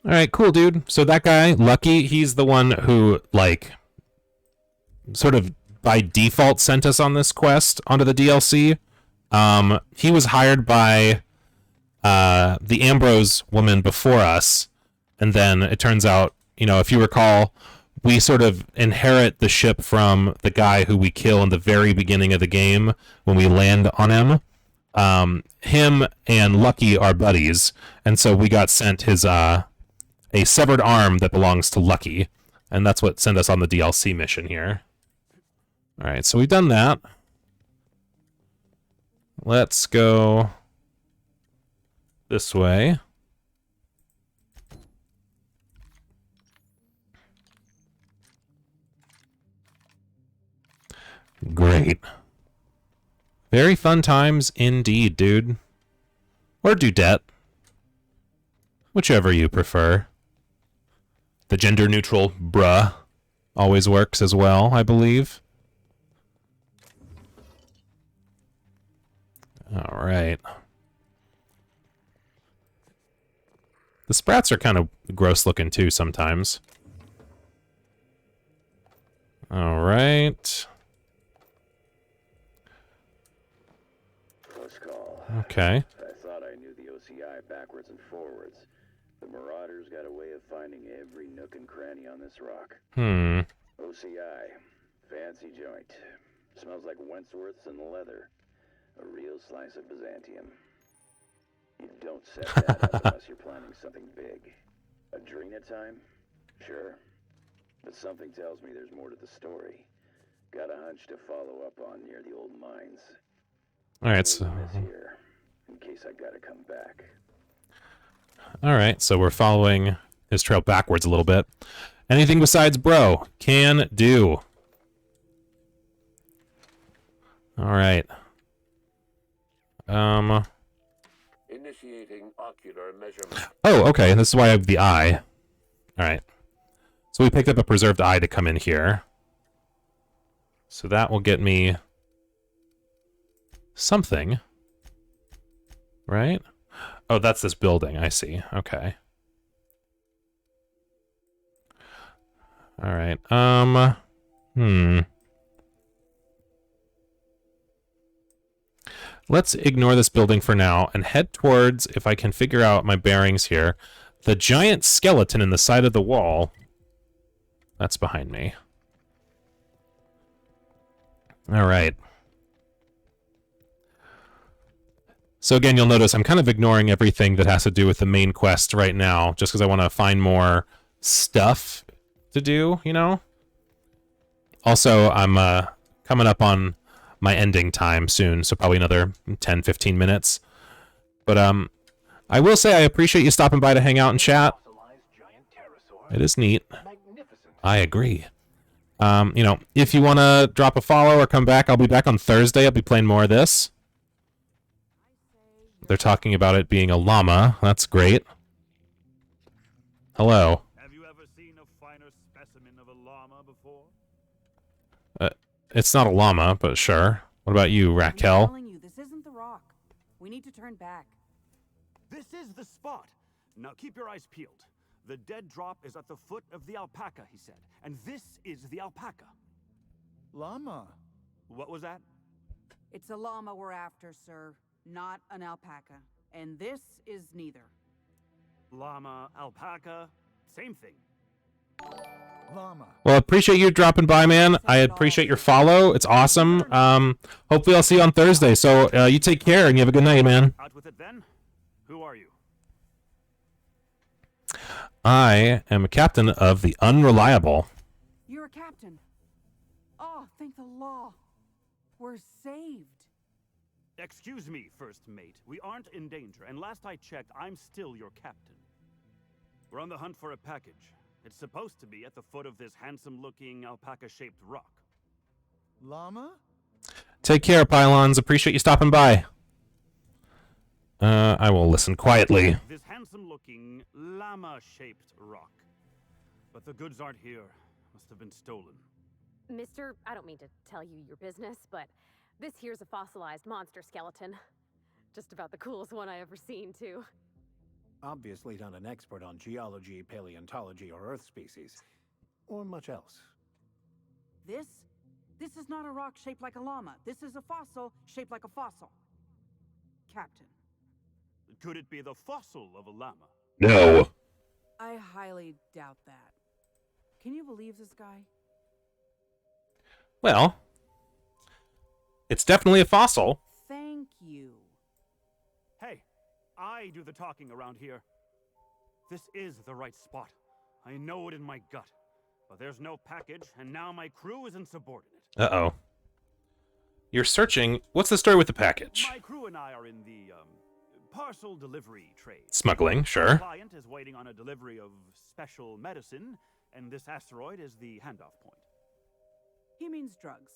All right, cool, dude. So that guy, Lucky, he's the one who, like, sort of by default sent us on this quest onto the DLC. He was hired by the Ambrose woman before us, and then it turns out, you know, if you recall, we sort of inherit the ship from the guy who we kill in the very beginning of the game when we land on him. Him and Lucky are buddies, and so we got sent his a severed arm that belongs to Lucky, and that's what sent us on the DLC mission here. All right, so we've done that. Let's go this way. Great. Very fun times indeed, dude. Or Dudette. Whichever you prefer. The gender-neutral bruh always works as well, I believe. All right. The Sprats are kind of gross looking too sometimes. All right. Close call. Okay. I thought I knew the OCI backwards and forwards. The Marauders got a way of finding every nook and cranny on this rock. OCI. Fancy joint. Smells like Wentworth's and leather. A real slice of Byzantium. You don't set that up unless you're planning something big. Adrena time? Sure. But something tells me there's more to the story. Got a hunch to follow up on near the old mines. All right, so Here, in case I gotta come back. all right, so we're following his trail backwards a little bit. Anything besides bro? Can do. All right. Initiating ocular measurement. Oh, okay. This is why I have the eye. All right. So we picked up a preserved eye to come in here. So that will get me something. Right? Oh, that's this building. I see. Okay. All right. Let's ignore this building for now and head towards, if I can figure out my bearings here, the giant skeleton in the side of the wall. That's behind me. All right. So again, you'll notice I'm kind of ignoring everything that has to do with the main quest right now, just because I want to find more stuff to do, you know? Also, I'm coming up on my ending time soon, so probably another 10-15 minutes. But I will say I appreciate you stopping by to hang out and chat. It is neat. I agree. You know, if you want to drop a follow or come back, I'll be back on Thursday. I'll be playing more of this. They're talking about it being a llama. That's great. Hello. Have you ever seen a finer specimen of a llama before? It's not a llama, but sure. What about you, Raquel? I'm telling you, this isn't the rock. We need to turn back. This is the spot. Now keep your eyes peeled. The dead drop is at the foot of the alpaca, he said. And this is the alpaca. Llama. What was that? It's a llama we're after, sir, not an alpaca. And this is neither. Llama, alpaca, same thing. Llama. Well, I appreciate you dropping by, man. I appreciate your follow. It's awesome. Hopefully I'll see you on Thursday. So you take care and you have a good night, man. Out with it then. Who are you? I am a captain of the Unreliable. You're a captain. Oh, thank the law. We're saved. Excuse me, first mate. We aren't in danger, and last I checked, I'm still your captain. We're on the hunt for a package. It's supposed to be at the foot of this handsome-looking alpaca-shaped rock. Llama? Take care, Pylons. Appreciate you stopping by. I will listen quietly. This handsome-looking, llama-shaped rock. But the goods aren't here. Must have been stolen. Mister, I don't mean to tell you your business, but this here's a fossilized monster skeleton. Just about the coolest one I ever seen, too. Obviously not an expert on geology, paleontology, or Earth species. Or much else. This is not a rock shaped like a llama. This is a fossil shaped like a fossil. Captain. Could it be the fossil of a llama? No. I highly doubt that. Can you believe this guy? Well, it's definitely a fossil. Thank you. Hey, I do the talking around here. This is the right spot. I know it in my gut. But there's no package, and now my crew is insubordinate. Uh-oh. You're searching. What's the story with the package? My crew and I are in the, parcel delivery trade. Smuggling, Our sure. client is waiting on a delivery of special medicine, and this asteroid is the handoff point. He means drugs.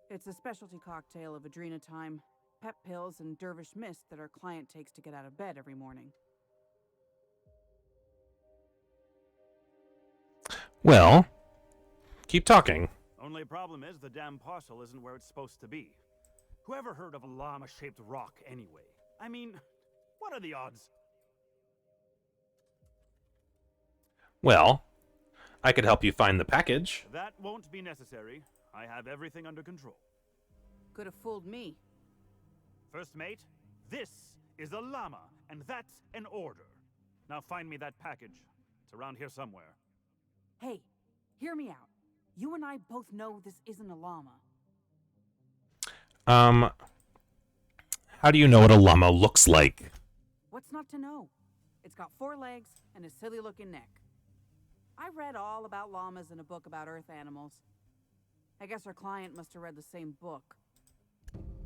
It's a specialty cocktail of adrenotime, pep pills, and dervish mist that our client takes to get out of bed every morning. Well, keep talking. Only problem is the damn parcel isn't where it's supposed to be. Whoever heard of a llama-shaped rock anyway? I mean, what are the odds? Well, I could help you find the package. That won't be necessary. I have everything under control. Could have fooled me. First mate, this is a llama, and that's an order. Now find me that package. It's around here somewhere. Hey, hear me out. You and I both know this isn't a llama. How do you know what a llama looks like? What's not to know? It's got 4 legs and a silly-looking neck. I read all about llamas in a book about Earth animals. I guess our client must have read the same book.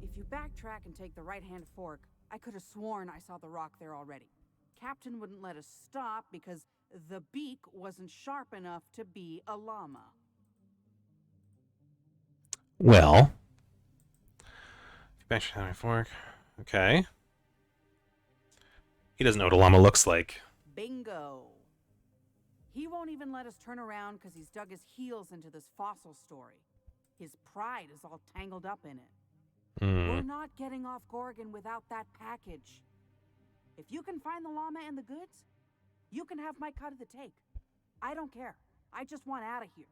If you backtrack and take the right-hand fork, I could have sworn I saw the rock there already. Captain wouldn't let us stop because the beak wasn't sharp enough to be a llama. Well, back to my fork. Okay. He doesn't know what a llama looks like. Bingo. He won't even let us turn around because he's dug his heels into this fossil story. His pride is all tangled up in it. We're not getting off Gorgon without that package. If you can find the llama and the goods, you can have my cut of the take. I don't care. I just want out of here.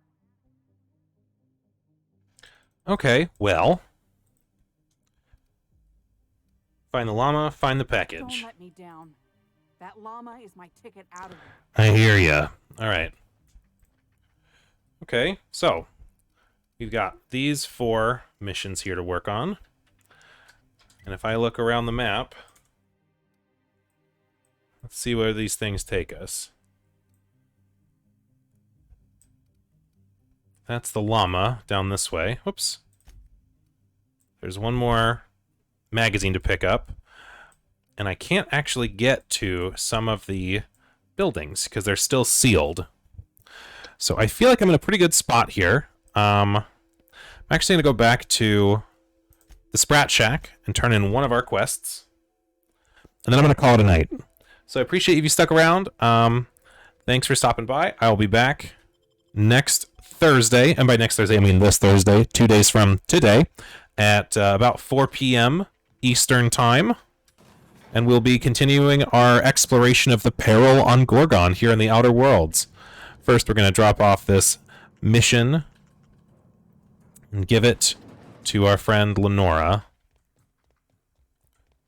Okay, well. Find the llama, find the package. Don't let me down. That llama is my ticket out of it. I hear ya. All right. Okay, so we've got these 4 missions here to work on. And if I look around the map, let's see where these things take us. That's the llama down this way. Whoops. There's one more magazine to pick up. And I can't actually get to some of the buildings because they're still sealed. So I feel like I'm in a pretty good spot here. I'm actually going to go back to the Sprat Shack and turn in one of our quests. And then I'm going to call it a night. So I appreciate if you stuck around. Thanks for stopping by. I will be back next Thursday. And by next Thursday, I mean this Thursday, 2 days from today, at about 4 p.m. Eastern Time. And we'll be continuing our exploration of the peril on Gorgon here in the Outer Worlds. First, we're going to drop off this mission and give it to our friend Lenora,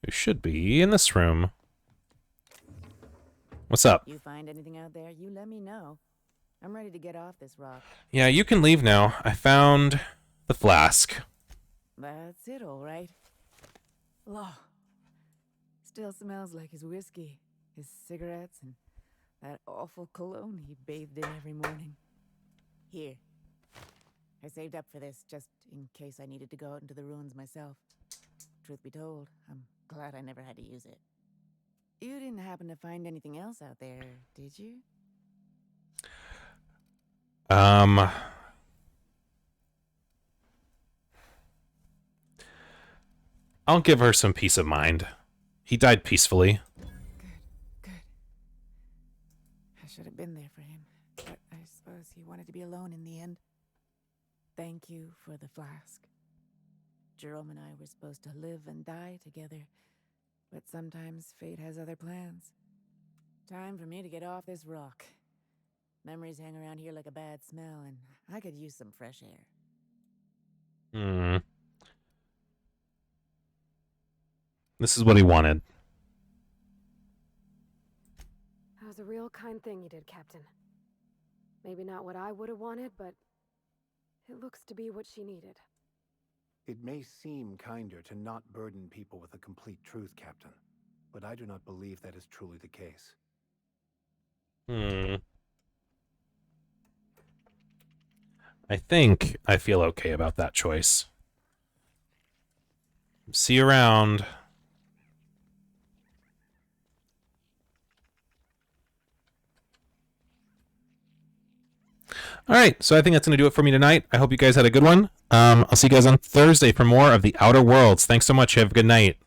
who should be in this room. What's up? You find anything out there, you let me know. I'm ready to get off this rock. Yeah, you can leave now. I found the flask. That's it, all right. Law. Still smells like his whiskey, his cigarettes, and That awful cologne he bathed in every morning. Here. I saved up for this just in case I needed to go out into the ruins myself. Truth be told, I'm glad I never had to use it. You didn't happen to find anything else out there, did you? I'll give her some peace of mind. He died peacefully. Good. I should have been there for him, but I suppose he wanted to be alone in the end. Thank you for the flask. Jerome and I were supposed to live and die together, but sometimes fate has other plans. Time for me to get off this rock. Memories hang around here like a bad smell, and I could use some fresh air. This is what he wanted. That was a real kind thing you did, Captain. Maybe not what I would have wanted, but it looks to be what she needed. It may seem kinder to not burden people with the complete truth, Captain, but I do not believe that is truly the case. I think I feel okay about that choice. See you around. All right, so I think that's going to do it for me tonight. I hope you guys had a good one. I'll see you guys on Thursday for more of the Outer Worlds. Thanks so much. Have a good night.